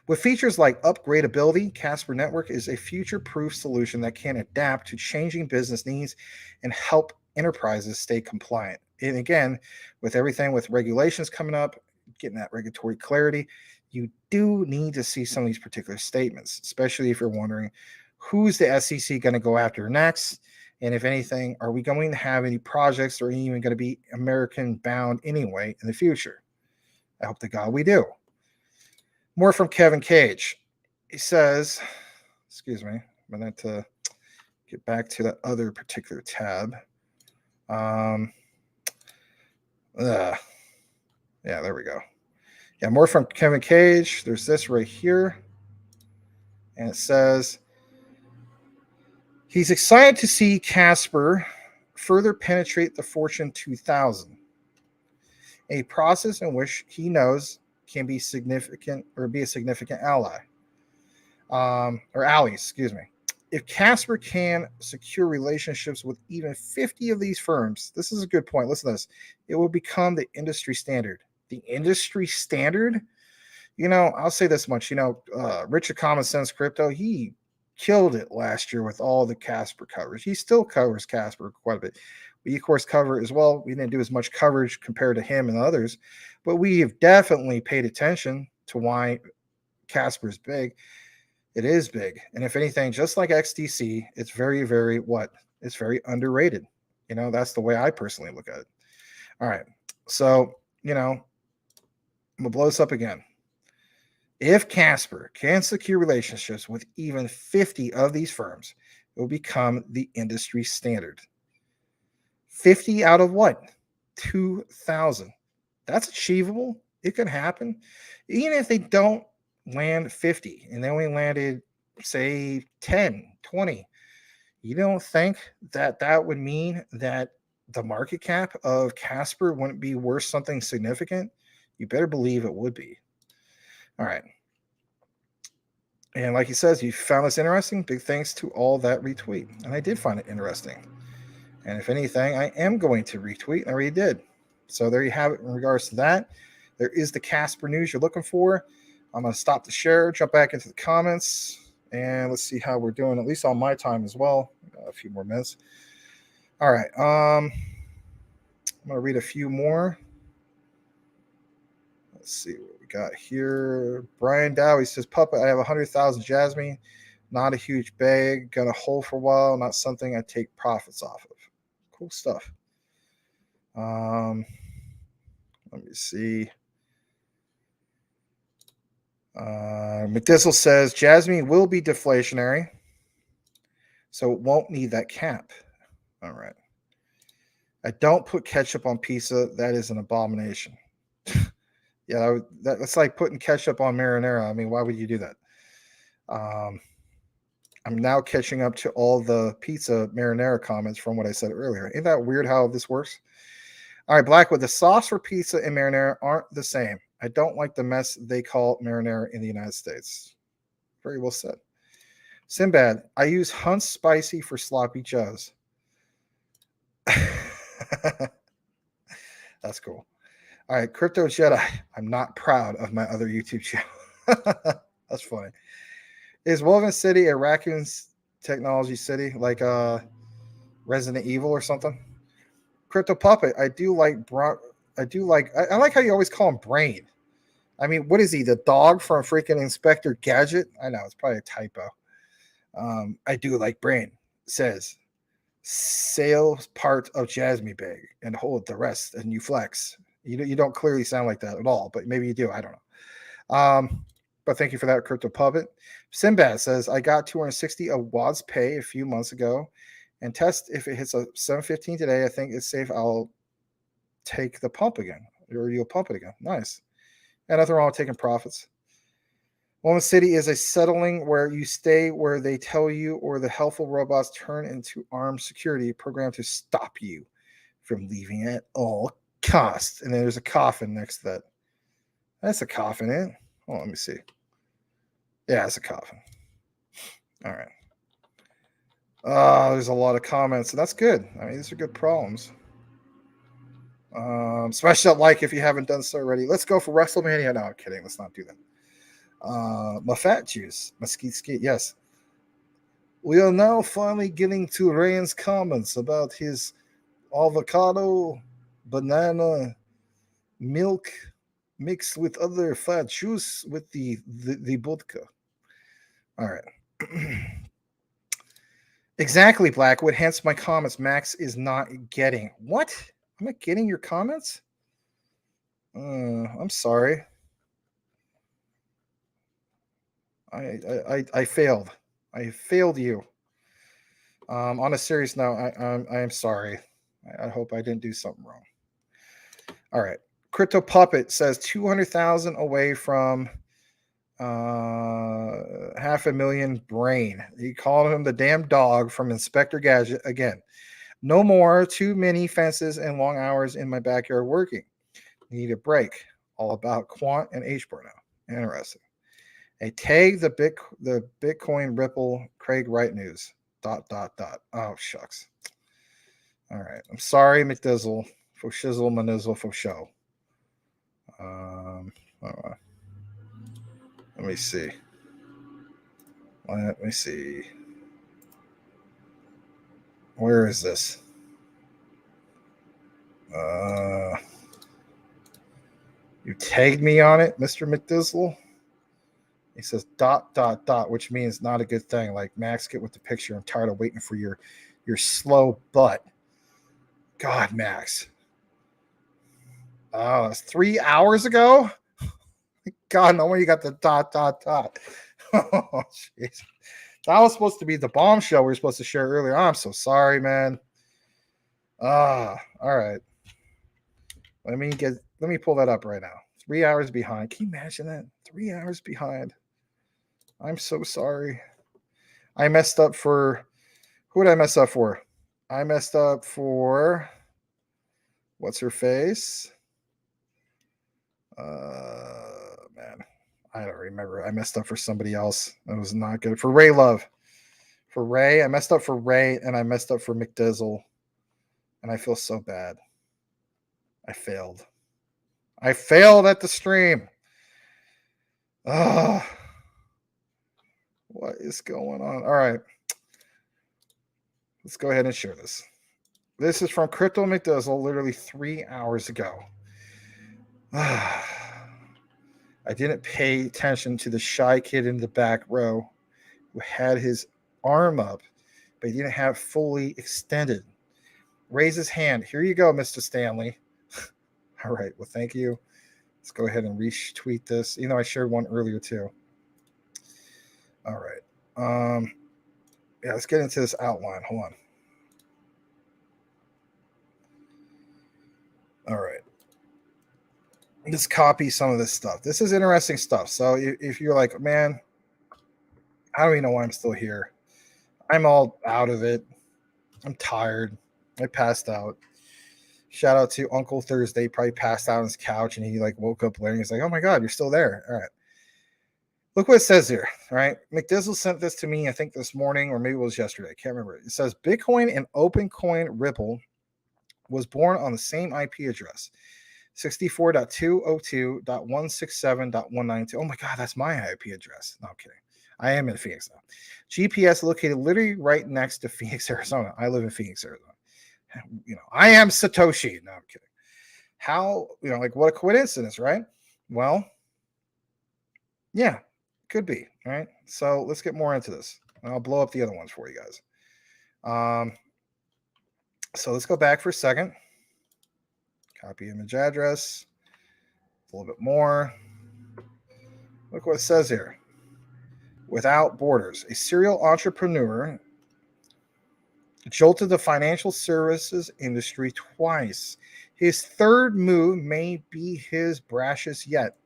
Speaker 2: With features like upgradability, Casper Network is a future-proof solution that can adapt to changing business needs and help enterprises stay compliant. And again, with everything with regulations coming up, getting that regulatory clarity, you do need to see some of these particular statements, especially if you're wondering who's the SEC going to go after next, and if anything, are we going to have any projects that are even going to be American bound anyway in the future? I hope to God we do. More from Kevin Cage. He says, excuse me, I'm going to get back to that other particular tab. Yeah, there we go. Yeah, more from Kevin Cage. There's this right here. And it says, he's excited to see Casper further penetrate the Fortune 2000, a process in which he knows can be significant or be a significant ally, or ally, excuse me. If Casper can secure relationships with even 50 of these firms, this is a good point. Listen to this. It will become the industry standard. The industry standard? You know, I'll say this much. You know, Richard Common Sense Crypto, he killed it last year with all the Casper coverage. He still covers Casper quite a bit. We, of course, cover as well. We didn't do as much coverage compared to him and others, but we have definitely paid attention to why Casper is big. It is big. And if anything, just like XDC, it's very, very what? It's very underrated. You know, that's the way I personally look at it. All right. So, you know, I'm going to blow this up again. If Casper can secure relationships with even 50 of these firms, it will become the industry standard. 50 out of what? 2,000. That's achievable. It can happen. Even if they don't land 50 and they only landed, say, 10, 20, you don't think that that would mean that the market cap of Casper wouldn't be worth something significant? You better believe it would be. All right. And like he says, you found this interesting. Big thanks to all that retweet. And I did find it interesting. And if anything, I am going to retweet. I already did. So there you have it in regards to that. There is the Casper news you're looking for. I'm going to stop the share, jump back into the comments, and let's see how we're doing, at least on my time as well. A few more minutes. All right. I'm going to read a few more. Let's see what we got here. Brian Dowie says, Puppet, I have 100,000 Jasmine. Not a huge bag. Gonna hold for a while. Not something I take profits off of. Cool stuff. Let me see. McDizzle says, Jasmine will be deflationary, so it won't need that cap. All right. I don't put ketchup on pizza. That is an abomination. Yeah, that's like putting ketchup on marinara. I mean, why would you do that? I'm now catching up to all the pizza marinara comments from what I said earlier. Isn't that weird how this works? All right, Blackwood, the sauce for pizza and marinara aren't the same. I don't like the mess they call marinara in the United States. Very well said. Sinbad, I use Hunt's Spicy for sloppy joes. That's cool. All right, Crypto Jedi. I'm not proud of my other YouTube channel. That's funny. Is Woven City a raccoon's technology city, like Resident Evil or something? Crypto Puppet. I like how you always call him Brain. I mean, what is he? The dog from freaking Inspector Gadget? I know it's probably a typo. I do like Brain. Says sales part of Jasmine bag and hold the rest and you flex. You don't clearly sound like that at all, but maybe you do. I don't know. But thank you for that, Crypto Puppet. Sinbad says, I got 260 of WAD's pay a few months ago and test if it hits a 715 today. I think it's safe. I'll take the pump again, or you'll pump it again. Nice. And nothing wrong with taking profits. Woman City is a settling where you stay where they tell you, or the helpful robots turn into armed security program to stop you from leaving at all costs. And then there's a coffin next to that. That's a coffin, eh? Oh, let me see. Yeah, it's a coffin. All right. There's a lot of comments, and that's good. I mean, these are good problems. Smash that like if you haven't done so already. Let's go for WrestleMania. No, I'm kidding. Let's not do that. My fat juice. Mesquite Skeet. Yes. We are now finally getting to Ryan's comments about his avocado, banana, milk mixed with other fat juice with the vodka. All right. Exactly, Blackwood. Hence my comments. Max is not getting. What? I'm not getting your comments? I'm sorry. I failed. I failed you. On a serious note, I am sorry. I hope I didn't do something wrong. All right. Crypto Puppet says 200,000 away from 500,000 brain. He called him the damn dog from Inspector Gadget again. No more too many fences and long hours in my backyard working. Need a break. All about quant and HBAR now. Interesting. A tag the Bitcoin Ripple Craig Wright news. ... Oh shucks. All right. I'm sorry, McDizzle. For shizzle, manizzle, for show. Let me see. Let me see. Where is this? You tagged me on it, Mr. McDizzle. He says ... which means not a good thing. Like, Max, get with the picture. I'm tired of waiting for your slow butt. God, Max. Oh, that's 3 hours ago? God, no wonder you got the ... Oh, jeez. That was supposed to be the bombshell we were supposed to share earlier. I'm so sorry, man. All right. Let me pull that up right now. 3 hours behind. Can you imagine that? 3 hours behind. I'm so sorry. I messed up for... Who did I mess up for? I messed up for... What's her face? Man. I don't remember. I messed up for somebody else. That was not good. For Ray Love. For Ray. I messed up for Ray, and I messed up for McDizzle. And I feel so bad. I failed. I failed at the stream. What is going on? All right. Let's go ahead and share this. This is from Crypto McDizzle literally 3 hours ago. I didn't pay attention to the shy kid in the back row who had his arm up, but he didn't have fully extended. Raise his hand. Here you go, Mr. Stanley. All right. Well, thank you. Let's go ahead and retweet this. You know, I shared one earlier too. All right. Yeah, let's get into this outline. Hold on. All right. Let's copy some of this stuff. This is interesting stuff. So if you're like, man, I don't even know why I'm still here. I'm all out of it. I'm tired. I passed out. Shout out to Uncle Thursday. Probably passed out on his couch and he like woke up later and he's like, oh my God, you're still there. All right. Look what it says here. All right. McDizzle sent this to me, I think this morning, or maybe it was yesterday. I can't remember. It says Bitcoin and OpenCoin Ripple was born on the same IP address. 64.202.167.192. Oh my God, that's my IP address. No, I'm kidding. I am in Phoenix now. GPS located literally right next to Phoenix, Arizona. I live in Phoenix, Arizona. You know, I am Satoshi. No, I'm kidding. How, you know, like what a coincidence, right? Well, yeah, could be. All right. So let's get more into this. I'll blow up the other ones for you guys. So let's go back for a second. Copy image address. A little bit more. Look what it says here. Without borders, a serial entrepreneur jolted the financial services industry twice. His third move may be his brashest yet.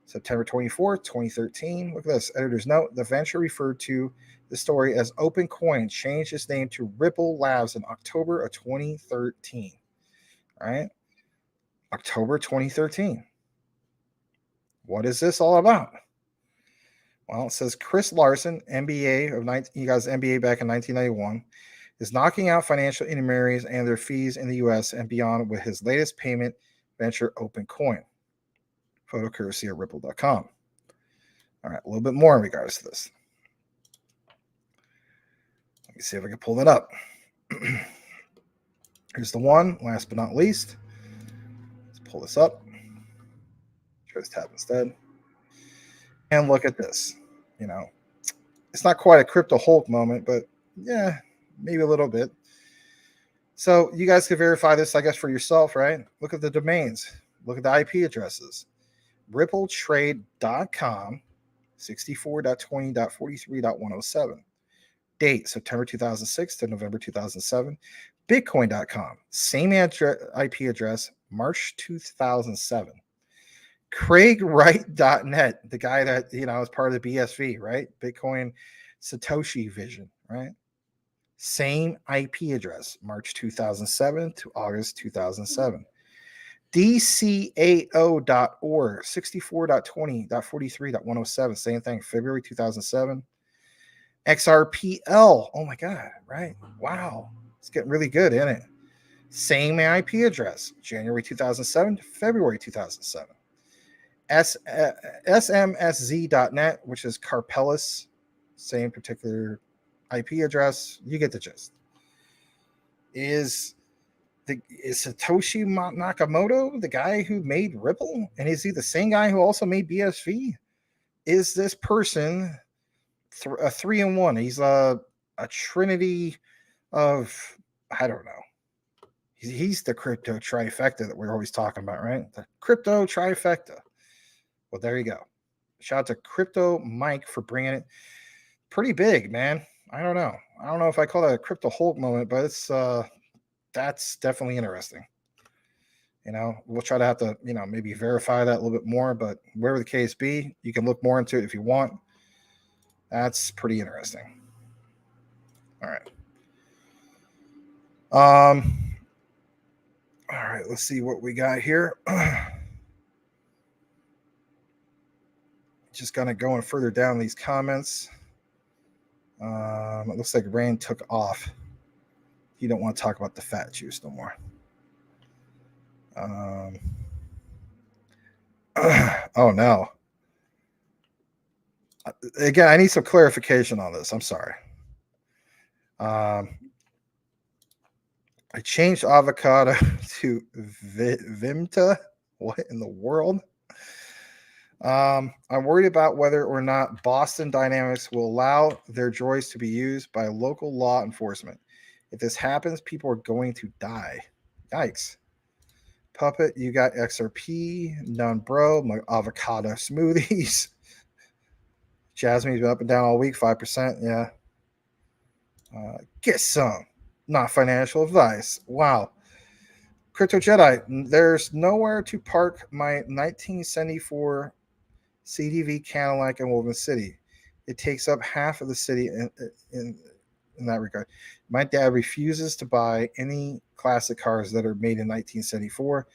Speaker 2: September 24th, 2013. Look at this. Editor's note. The venture referred to the story as OpenCoin changed its name to Ripple Labs in October of 2013. All right. October 2013. What is this all about? Well, it says Chris Larson, MBA he got his MBA back in 1991, is knocking out financial intermediaries and their fees in the U.S. and beyond with his latest payment venture, OpenCoin. Photo courtesy at Ripple.com. All right, a little bit more in regards to this. Let me see if I can pull that up. Here's the one, last but not least. Let's pull this up. Try this tab instead. And look at this. You know, it's not quite a crypto Hulk moment, but yeah, maybe a little bit. So you guys can verify this, I guess, for yourself, right? Look at the domains. Look at the IP addresses. RippleTrade.com, 64.20.43.107. Date, September 2006 to November 2007. Bitcoin.com, same IP address, March 2007. CraigWright.net, the guy that, you know, is part of the BSV, right? Bitcoin Satoshi Vision, right? Same IP address, March 2007 to August 2007. DCAO.org, 64.20.43.107, same thing, February 2007. XRPL, oh my God, right? Wow, it's getting really good, isn't it? Same IP address, January 2007 to February 2007. SMSZ.net, which is Carpellis, same particular IP address. You get the gist. Is Satoshi Nakamoto the guy who made Ripple? And is he the same guy who also made BSV? Is this person a 3-in-1? He's a trinity of, I don't know. He's the crypto trifecta that we're always talking about, right? The crypto trifecta. Well, there you go. Shout out to Crypto Mike for bringing it. Pretty big, man. I don't know. I don't know if I call that a crypto Hulk moment, but it's that's definitely interesting. We'll try to have to, maybe verify that a little bit more, but wherever the case be, you can look more into it if you want. That's pretty interesting. All right. All right, let's see what we got here. Just kind of going further down these comments. It looks like Rain took off. You don't want to talk about the fat juice no more. Oh no. Again, I need some clarification on this. I'm sorry. I changed avocado to Vimta. What in the world? I'm worried about whether or not Boston Dynamics will allow their droids to be used by local law enforcement. If this happens, people are going to die. Yikes. Puppet, you got XRP, none, bro. My avocado smoothies. Jasmine's been up and down all week, 5%. Yeah. Get some. Not financial advice. Wow. Crypto Jedi, there's nowhere to park my 1974 CDV Cadillac in Woven City. It takes up half of the city in that regard. My dad refuses to buy any classic cars that are made in 1974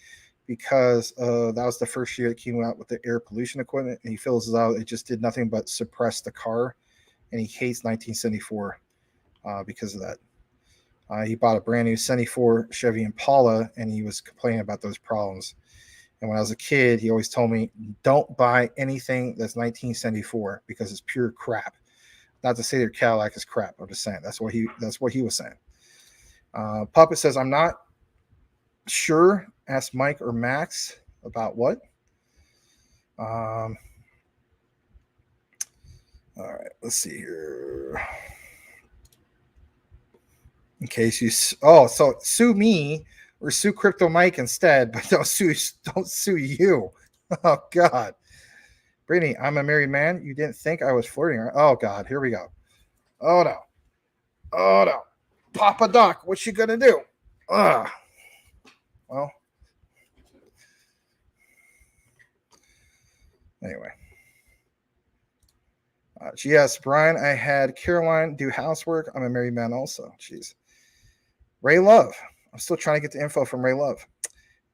Speaker 2: because that was the first year that came out with the air pollution equipment, and he feels as though it just did nothing but suppress the car, and he hates 1974 because of that. He bought a brand new 74 Chevy Impala, and he was complaining about those problems. And when I was a kid, he always told me, don't buy anything that's 1974 because it's pure crap. Not to say their Cadillac is crap. I'm just saying that's what he was saying. Puppet says, I'm not sure. Ask Mike or Max about what. All right, let's see here. In case you, so sue me or sue Crypto Mike instead, but don't sue you. Oh God, Brittany, I'm a married man. You didn't think I was flirting, right? Oh God, here we go. Oh no, Papa Doc, what you gonna do? Well, anyway. Yes, Brian, I had Caroline do housework. I'm a married man also. Jeez. Ray Love. I'm still trying to get the info from Ray Love.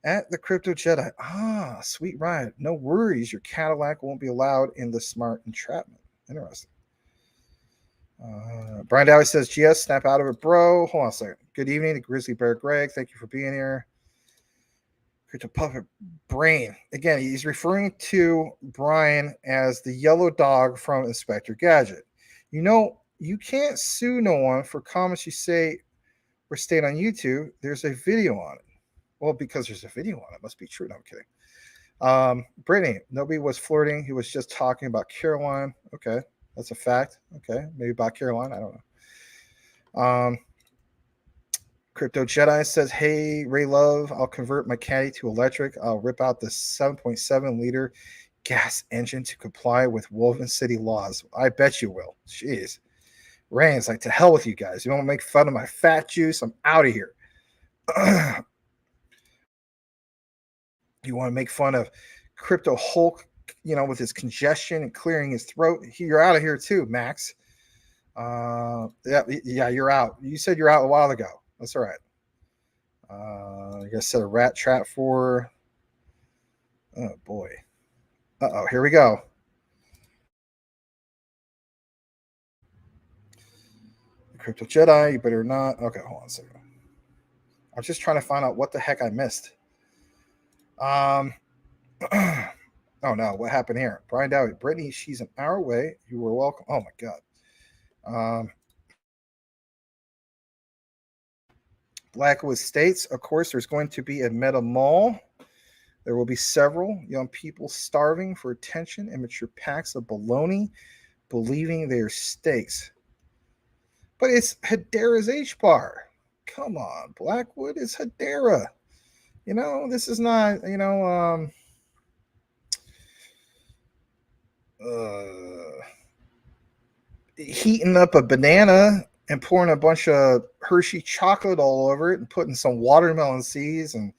Speaker 2: At the Crypto Jedi. Sweet ride. No worries. Your Cadillac won't be allowed in the smart entrapment. Interesting. Brian Dowie says, GS, snap out of it, bro. Hold on a second. Good evening to Grizzly Bear Greg. Thank you for being here. Crypto Puppet Brain. Again, he's referring to Brian as the yellow dog from Inspector Gadget. You can't sue no one for comments you say or state on YouTube. There's a video on it. Well, because there's a video on it, must be true. No, I'm kidding. Brittany, nobody was flirting. He was just talking about Caroline. Okay, that's a fact. Okay, maybe about Caroline. I don't know. Crypto Jedi says, hey, Ray Love, I'll convert my caddy to electric. I'll rip out the 7.7 liter gas engine to comply with Woven City laws. I bet you will. Jeez. Rain's like, to hell with you guys. You want to make fun of my fat juice? I'm out of here. You want to make fun of Crypto Hulk, with his congestion and clearing his throat? You're out of here too, Max. Yeah, you're out. You said you're out a while ago. That's all right. You gotta set a rat trap for. Oh boy. Uh-oh, here we go. The Crypto Jedi, you better not. Okay, hold on a second. I'm just trying to find out what the heck I missed. Oh no, what happened here? Brian Dowie, Brittany, she's an hour away. You were welcome. Oh my God. Blackwood states, of course, there's going to be a meta mall. There will be several young people starving for attention, immature packs of baloney, believing they're steaks. But it's Hedera's H-bar. Come on, Blackwood, it's Hedera. You know, this is not, heating up a banana and pouring a bunch of Hershey chocolate all over it and putting some watermelon seeds and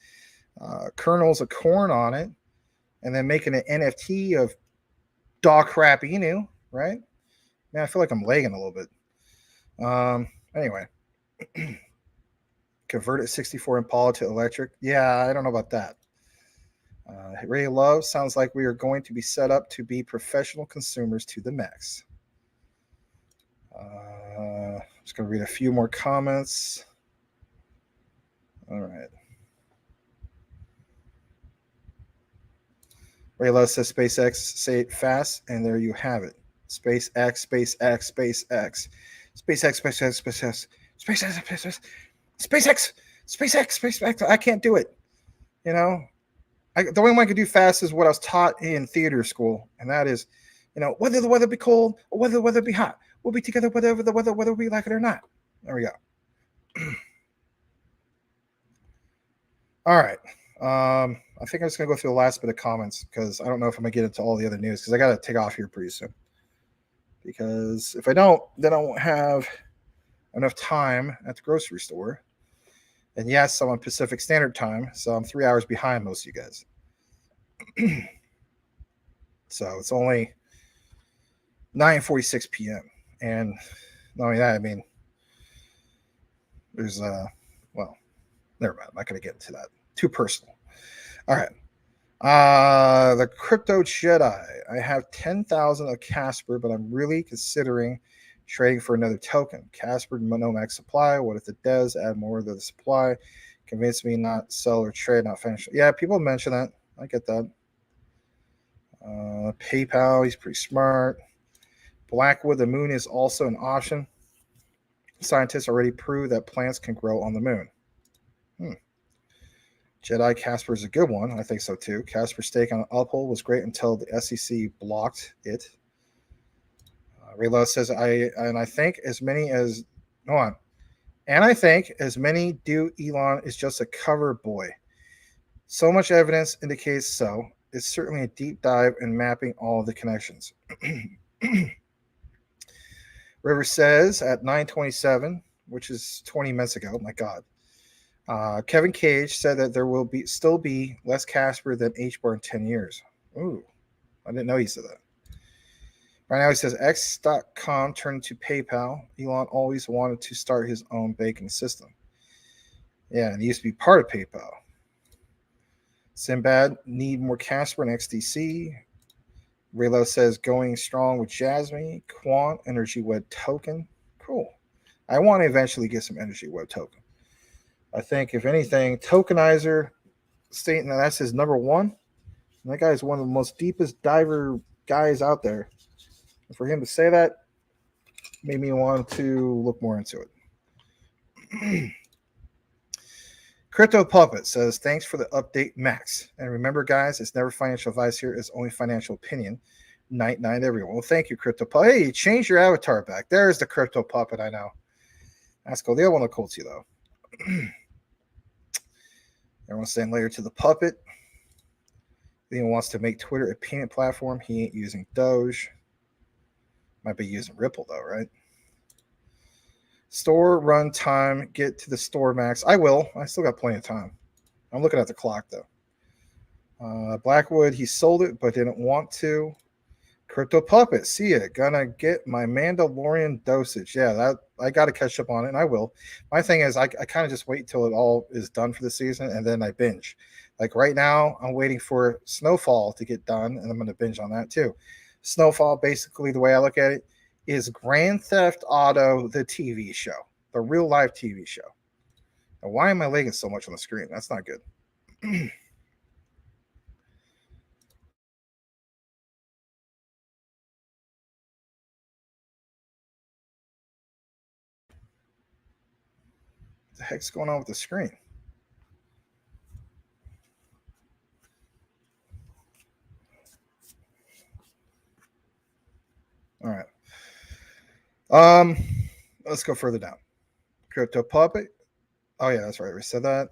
Speaker 2: kernels of corn on it, and then making an NFT of Dog Crap Inu, right? Man, I feel like I'm lagging a little bit. Anyway, converted 64 Impala to electric. Yeah, I don't know about that. Ray Love, sounds like we are going to be set up to be professional consumers to the max. Just going to read a few more comments. All right. Ray Love says SpaceX, say it fast, and there you have it. SpaceX, SpaceX, SpaceX, SpaceX, SpaceX, SpaceX, SpaceX, SpaceX, SpaceX, SpaceX, SpaceX. I can't do it. You know, the only one I could do fast is what I was taught in theater school, and that is, whether the weather be cold or whether the weather be hot, we'll be together whether we like it or not. There we go. All right. I think I'm just going to go through the last bit of comments because I don't know if I'm going to get into all the other news because I got to take off here pretty soon. Because if I don't, then I won't have enough time at the grocery store. And yes, I'm on Pacific Standard Time, so I'm 3 hours behind most of you guys. So it's only 9:46 p.m. And not only that, I mean, there's, well, never mind. I'm not going to get into that. Too personal. All right. The Crypto Jedi. I have 10,000 of Casper, but I'm really considering trading for another token. Casper, no max supply. What if it does add more to the supply? Convince me not sell or trade, not finish. Yeah, people mention that. I get that. PayPal, he's pretty smart. Blackwood, the moon is also an option. Scientists already proved that plants can grow on the moon. Jedi Casper is a good one. I think so too. Casper's stake on Uphold was great until the SEC blocked it. Raylo says, I think as many do Elon is just a cover boy. So much evidence indicates so. It's certainly a deep dive in mapping all of the connections. River says at 9:27, which is 20 minutes ago. My God. Kevin Cage said that there will still be less Casper than H-bar in 10 years. Ooh, I didn't know he said that. Right now he says X.com turned to PayPal. Elon always wanted to start his own banking system. Yeah, and he used to be part of PayPal. Sinbad, need more Casper and XDC. Raylo says going strong with Jasmine. Quant, Energy Web token. Cool. I want to eventually get some Energy Web token. I think, if anything, Tokenizer stating that that's his number one. And that guy is one of the most deepest diver guys out there. And for him to say that made me want to look more into it. Crypto Puppet says, thanks for the update, Max. And remember, guys, it's never financial advice here. It's only financial opinion. Night, everyone. Well, thank you, Crypto Puppet. Hey, you changed your avatar back. There's the Crypto Puppet, I know. That's cool. The other one looked cool, too, though. Everyone's saying later to the puppet. He wants to make Twitter a payment platform. He ain't using Doge. Might be using Ripple, though, right? Store run time. Get to the store, Max. I will. I still got plenty of time. I'm looking at the clock, though. Blackwood, he sold it, but didn't want to. Crypto Puppet, see it. Gonna get my Mandalorian dosage. Yeah, that I got to catch up on it, and I will. My thing is, I kind of just wait till it all is done for the season, and then I binge. Like right now, I'm waiting for Snowfall to get done, and I'm gonna binge on that too. Snowfall, basically, the way I look at it, is Grand Theft Auto, the TV show, the real life TV show. Now, why am I lagging so much on the screen? That's not good. What the heck's going on with the screen? All right. Let's go further down. Crypto Puppet. Oh yeah, that's right. We said that.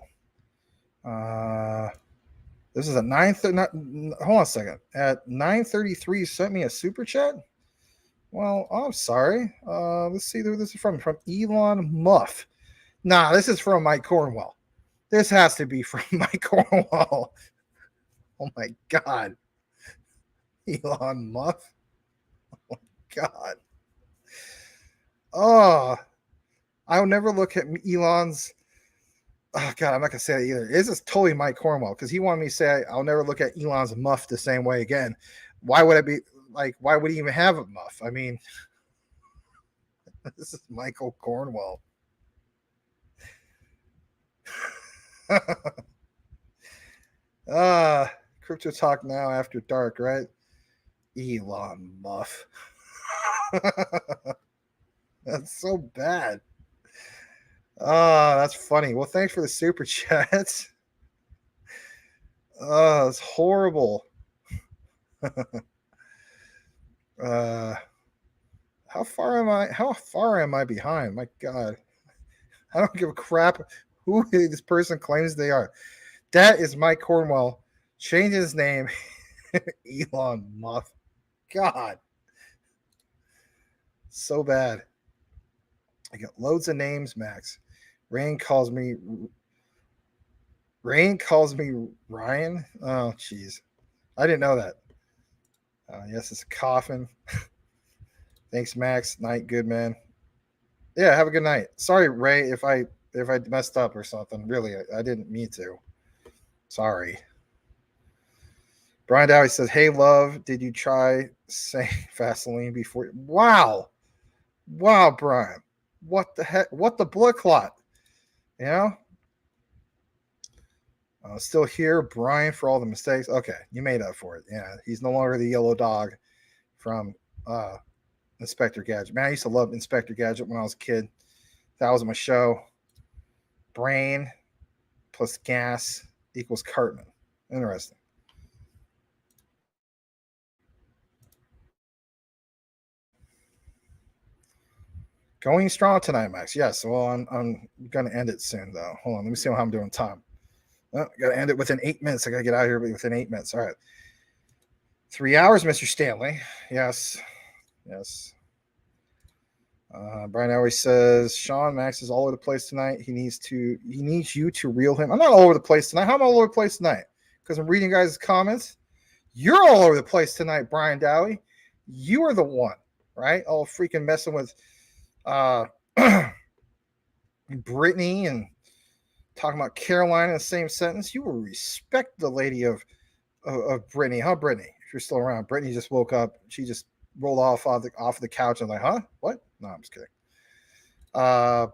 Speaker 2: This is at 9. Hold on a second. At 9:33, you sent me a super chat. Well, I'm sorry. Let's see who this is from. From Elon Muff. Nah, this is from Mike Cornwell. This has to be from Mike Cornwell. Oh my God. Elon Muff. Oh my God. Oh, I'll never look at Elon's. Oh God, I'm not gonna say that either. This is totally Mike Cornwell because he wanted me to say I'll never look at Elon's muff the same way again. Why would I be like? Why would he even have a muff? I mean, this is Michael Cornwell. Crypto Talk Now after dark, right? Elon Muff. That's so bad. Oh, that's funny. Well, thanks for the super chat. Oh, it's horrible. How far am I? How far am I behind? My God. I don't give a crap who this person claims they are. That is Mike Cornwell. Change his name. Elon Muff. God. So bad. I got loads of names, Max. Rain calls me Ryan. Oh, jeez. I didn't know that. Yes, it's a coffin. Thanks, Max. Night, good man. Yeah, have a good night. Sorry, Ray, if I messed up or something. Really, I didn't mean to. Sorry. Brian Dowie says, "Hey, love, did you try saying Vaseline before?" Wow, Brian. What the heck? What the blood clot? You know? Still here, Brian, for all the mistakes. Okay, you made up for it. Yeah, he's no longer the yellow dog from Inspector Gadget. Man, I used to love Inspector Gadget when I was a kid. That was my show. Brain plus gas equals Cartman. Interesting. Going strong tonight, Max. Yes. Well, I'm going to end it soon, though. Hold on. Let me see how I'm doing time. Oh, got to end it within 8 minutes. I got to get out of here within 8 minutes. All right. 3 hours, Mr. Stanley. Yes. Brian always says, Sean, Max is all over the place tonight. He needs you to reel him. I'm not all over the place tonight. How am I all over the place tonight? Because I'm reading guys' comments. You're all over the place tonight, Brian Dowie. You are the one, right? All freaking messing with Brittany and talking about Carolina in the same sentence. You will respect the lady of Brittany, huh, Brittany? If you're still around, Brittany just woke up. She just rolled off the couch and like, huh? What? No, I'm just kidding.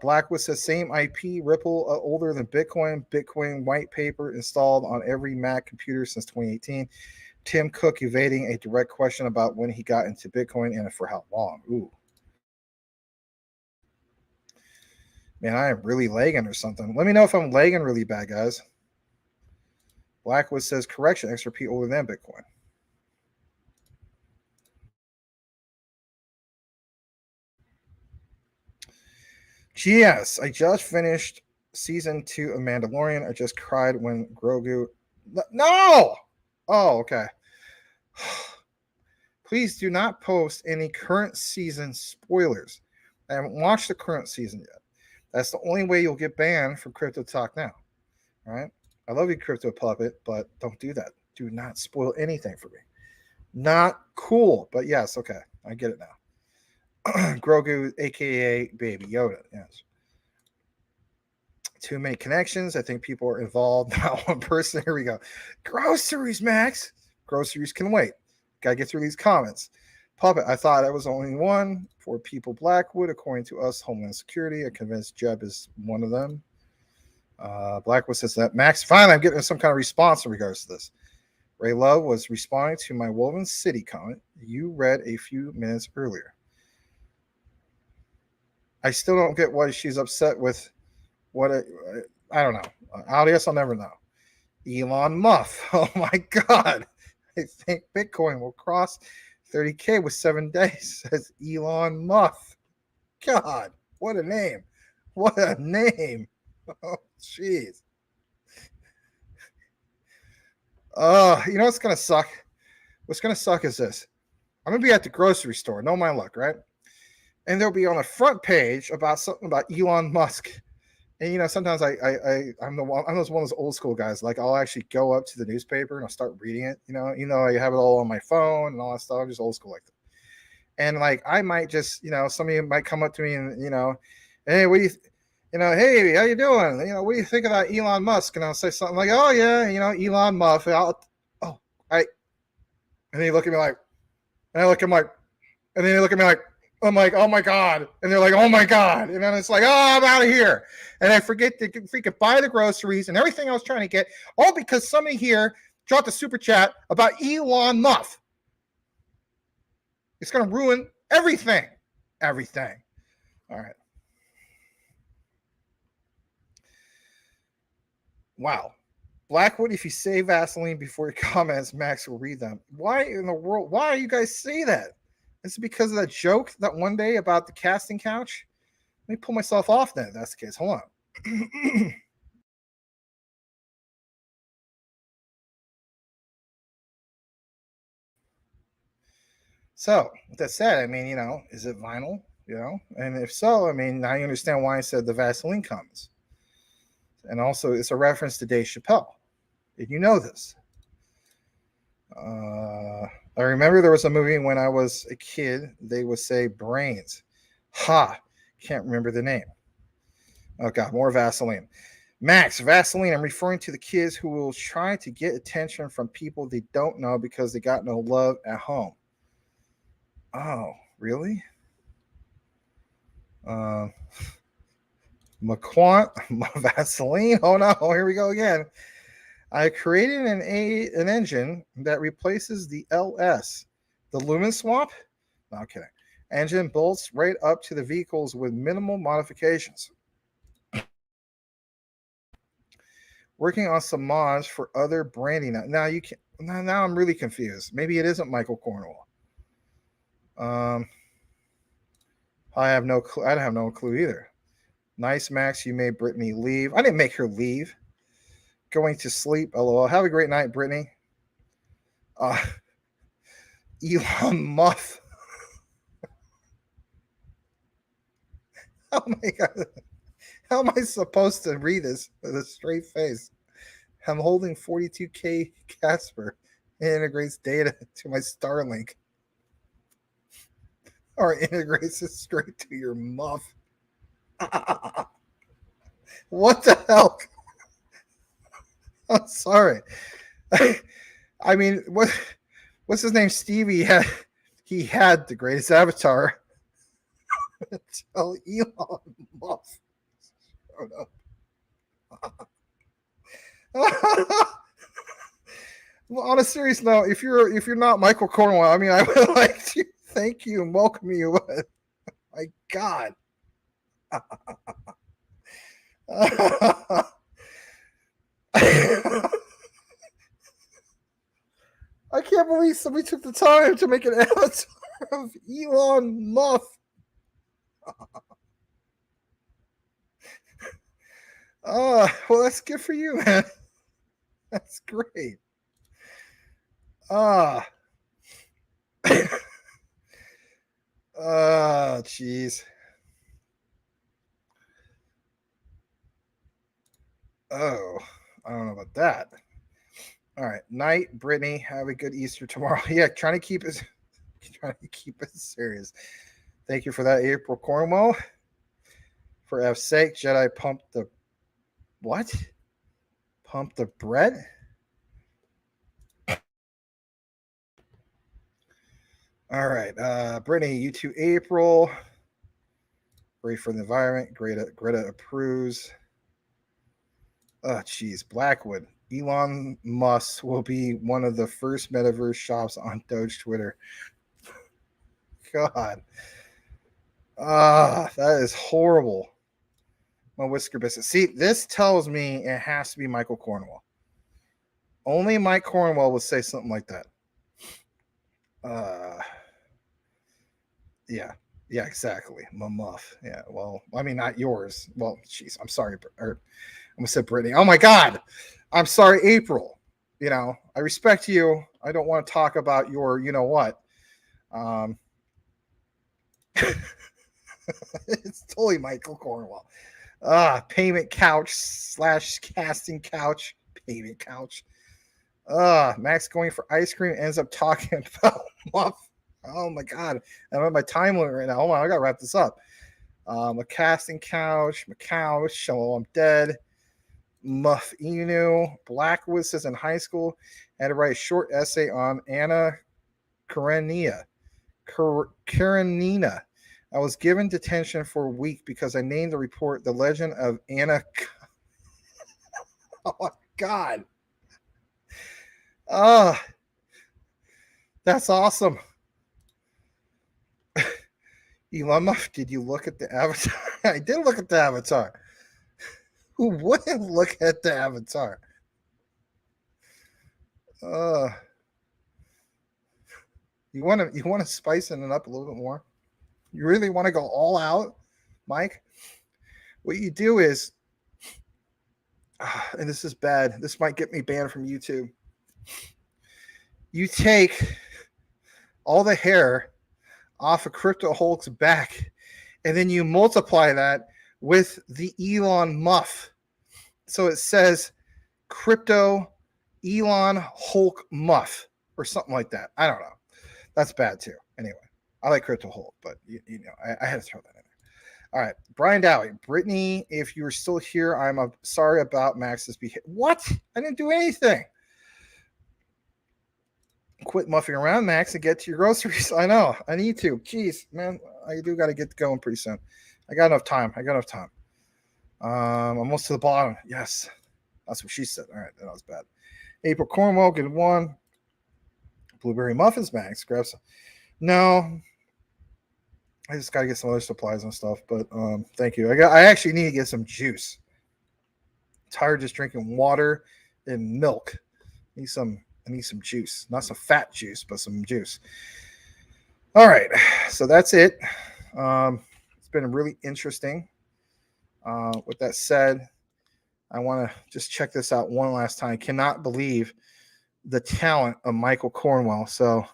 Speaker 2: Blackwood says same IP, Ripple older than Bitcoin. Bitcoin white paper installed on every Mac computer since 2018. Tim Cook evading a direct question about when he got into Bitcoin and for how long. Ooh. Man, I am really lagging or something. Let me know if I'm lagging really bad, guys. Blackwood says correction, XRP older than Bitcoin. GS, I just finished season 2 of Mandalorian. I just cried when Grogu. No! Oh, okay. Please do not post any current season spoilers. I haven't watched the current season yet. That's the only way you'll get banned from Crypto Talk Now. All right? I love you, Crypto Puppet, but don't do that. Do not spoil anything for me. Not cool, but yes, okay, I get it now. Grogu, aka Baby Yoda. Yes. Too many connections. I think people are involved. Not one person. Here we go. Groceries, Max. Groceries can wait. Gotta get through these comments. Puppet, I thought I was only one for people Blackwood, according to us, Homeland Security. I convinced Jeb is one of them. Blackwood says that. Max, finally, I'm getting some kind of response in regards to this. Ray Love was responding to my Woven City comment you read a few minutes earlier. I still don't get why she's upset with what I don't know. I guess I'll never know. Elon Musk. Oh my God. I think Bitcoin will cross 30K with 7 days, says Elon Musk. God, what a name. What a name. Oh, jeez. You know what's going to suck? What's going to suck is this. I'm going to be at the grocery store, no my luck, right? And there'll be on the front page about something about Elon Musk. And you know, sometimes I'm one of those old school guys. Like I'll actually go up to the newspaper and I'll start reading it. You know, I have it all on my phone and all that stuff. I'm just old school like that. And like I might just, you know, somebody might come up to me and hey, what do you, hey, how you doing? What do you think about Elon Musk? And I'll say something like, oh yeah, Elon Musk. And they look at me like, and I look at my, and then they look at me like. I'm like, oh my God. And they're like, oh my God. And then it's like, oh, I'm out of here. And I forget to freaking buy the groceries and everything I was trying to get, all because somebody here dropped a super chat about Elon Musk. It's going to ruin everything. Everything. All right. Wow. Blackwood, if you say Vaseline before your comments, Max will read them. Why in the world? Why do you guys say that? Is it because of that joke that one day about the casting couch? Let me pull myself off then if that's the case. Hold on. So, with that said, I mean, is it vinyl? And if so, I mean, now you understand why I said the Vaseline comments. And also, it's a reference to Dave Chappelle. Did you know this? I remember there was a movie when I was a kid. They would say brains. Ha! Can't remember the name. Oh, God, more Vaseline. Max, Vaseline. I'm referring to the kids who will try to get attention from people they don't know because they got no love at home. Oh, really? McQuant, Vaseline. Oh, no. Here we go again. I created an engine that replaces the LS, the lumen swap. No, kidding. Engine bolts right up to the vehicles with minimal modifications. Working on some mods for other branding. Now you can. Now I'm really confused. Maybe it isn't Michael Cornwall. I have no clue. I have no clue either. Nice, Max. You made Brittany leave. I didn't make her leave. Going to sleep. LOL. Have a great night, Brittany. Elon Musk. Oh my God. How am I supposed to read this with a straight face? I'm holding 42K Casper. It integrates data to my Starlink. Or integrates it straight to your muff. What the hell? I'm sorry. I mean, what's his name? Stevie he had the greatest avatar. Tell Elon Musk. Shut up. Well, on a serious note, if you're not Michael Cornwall, I mean, I would like to thank you and welcome you. My God. I can't believe somebody took the time to make an avatar of Elon Musk. Well, that's good for you, man. That's great. Jeez. Oh, I don't know about that. All right. Night, Brittany. Have a good Easter tomorrow. Yeah, trying to keep it serious. Thank you for that, April Cornwell. For F's sake, Jedi pumped the what? Pump the bread? All right. Brittany, you too, April. Great for the environment. Greta approves. Oh, geez. Blackwood. Elon Musk will be one of the first metaverse shops on Doge Twitter. God. That is horrible. My whisker biscuit. See, this tells me it has to be Michael Cornwell. Only Mike Cornwell would say something like that. Yeah, exactly. My muff. Yeah, well, I mean, not yours. Well, jeez, I'm sorry. Or I'm gonna say Brittany. Oh my God, I'm sorry, April. You know, I respect you. I don't want to talk about your, you know what. It's totally Michael Cornwell. Payment couch / casting couch. Payment couch. Max going for ice cream ends up talking about muff. Oh my God. I'm at my time limit right now. Hold on, I gotta wrap this up. A casting couch, my couch, oh, I'm dead. Muff Inu. Blackwood says in high school, I had to write a short essay on Anna Karenina. Karenina. I was given detention for a week because I named the report The Legend of Anna. Oh my God. That's awesome. Elon Musk, did you look at the avatar? I did look at the avatar. Who wouldn't look at the avatar? You want to spice it up a little bit more? You really want to go all out, Mike? What you do is, and this is bad. This might get me banned from YouTube. You take all the hair off of Crypto Hulk's back, and then you multiply that with the Elon Muff. So it says Crypto Elon Hulk Muff or something like that. I don't know. That's bad too. Anyway, I like Crypto Hulk, but you know, I had to throw that in there. All right, Brian Dowie. Brittany, if you're still here, I'm sorry about Max's behavior. What? I didn't do anything. Quit muffing around, Max, and get to your groceries. I know. I need to. Jeez, man. I do got to get going pretty soon. I got enough time. Almost to the bottom. Yes. That's what she said. All right. That was bad. April Cornwell, good one. Blueberry muffins, Max. Grab some. No. I just got to get some other supplies and stuff. But thank you. I actually need to get some juice. I'm tired of just drinking water and milk. I need some juice, not some fat juice, but some juice. All right, so that's it. It's been really interesting. With that said, I want to just check this out one last time. I cannot believe the talent of Michael Cornwell. So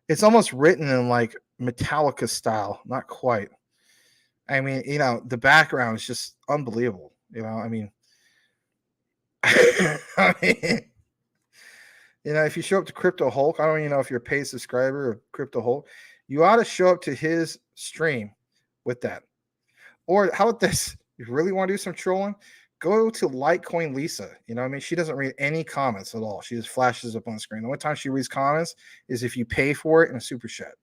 Speaker 2: it's almost written in like Metallica style, not quite. I mean, you know, the background is just unbelievable. You know, I mean, you know, if you show up to Crypto Hulk, I don't even know if you're a paid subscriber of Crypto Hulk, you ought to show up to his stream with that. Or how about this? If you really want to do some trolling, go to Litecoin Lisa. You know what I mean? She doesn't read any comments at all. She just flashes up on the screen. The only time she reads comments is if you pay for it in a super chat.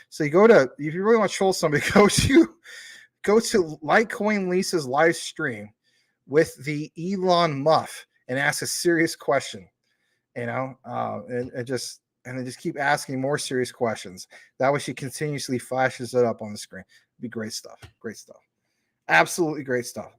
Speaker 2: So you go to, if you really want to troll somebody, go to Litecoin Lisa's live stream with the Elon Muff and ask a serious question. You know, and then just keep asking more serious questions. That way she continuously flashes it up on the screen. It'd be great stuff. Great stuff. Absolutely great stuff.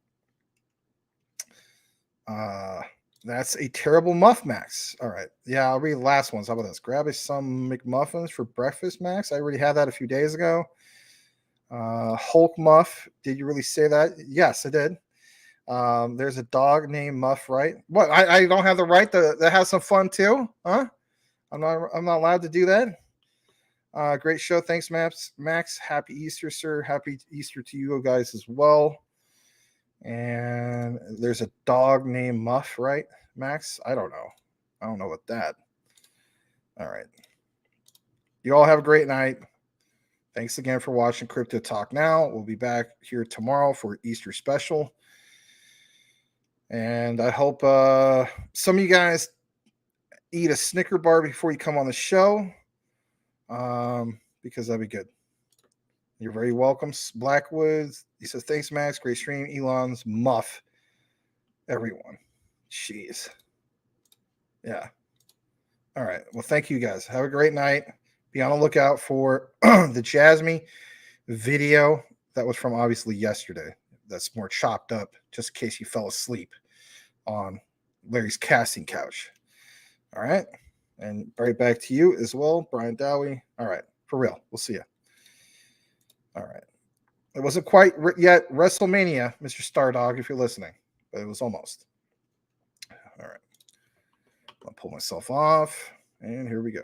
Speaker 2: That's a terrible muff, Max. All right. Yeah, I'll read the last ones. How about this? Grab some McMuffins for breakfast, Max. I already had that a few days ago. Hulk Muff. Did you really say that? Yes, I did. There's a dog named Muff, right? What? I don't have the right to have some fun too, huh? I'm not allowed to do that. Great show. Thanks, Max. Happy Easter, sir. Happy Easter to you guys as well. And there's a dog named Muff, right, Max? I don't know. I don't know what that. All right. You all have a great night. Thanks again for watching Crypto Talk Now. We'll be back here tomorrow for Easter special. And I hope some of you guys eat a Snicker bar before you come on the show, because that'd be good. You're very welcome. Blackwoods, he says, thanks, Max. Great stream. Elon's muff. Everyone. Jeez. Yeah. All right. Well, thank you guys. Have a great night. Be on the lookout for the Jasmine video. That was from obviously yesterday. That's more chopped up, just in case you fell asleep on Larry's casting couch. All right. And right back to you as well, Brian Dowie. All right. For real. We'll see you. All right. It wasn't quite yet WrestleMania, Mr. Stardog, if you're listening, but it was almost. All right. I'll pull myself off, and here we go.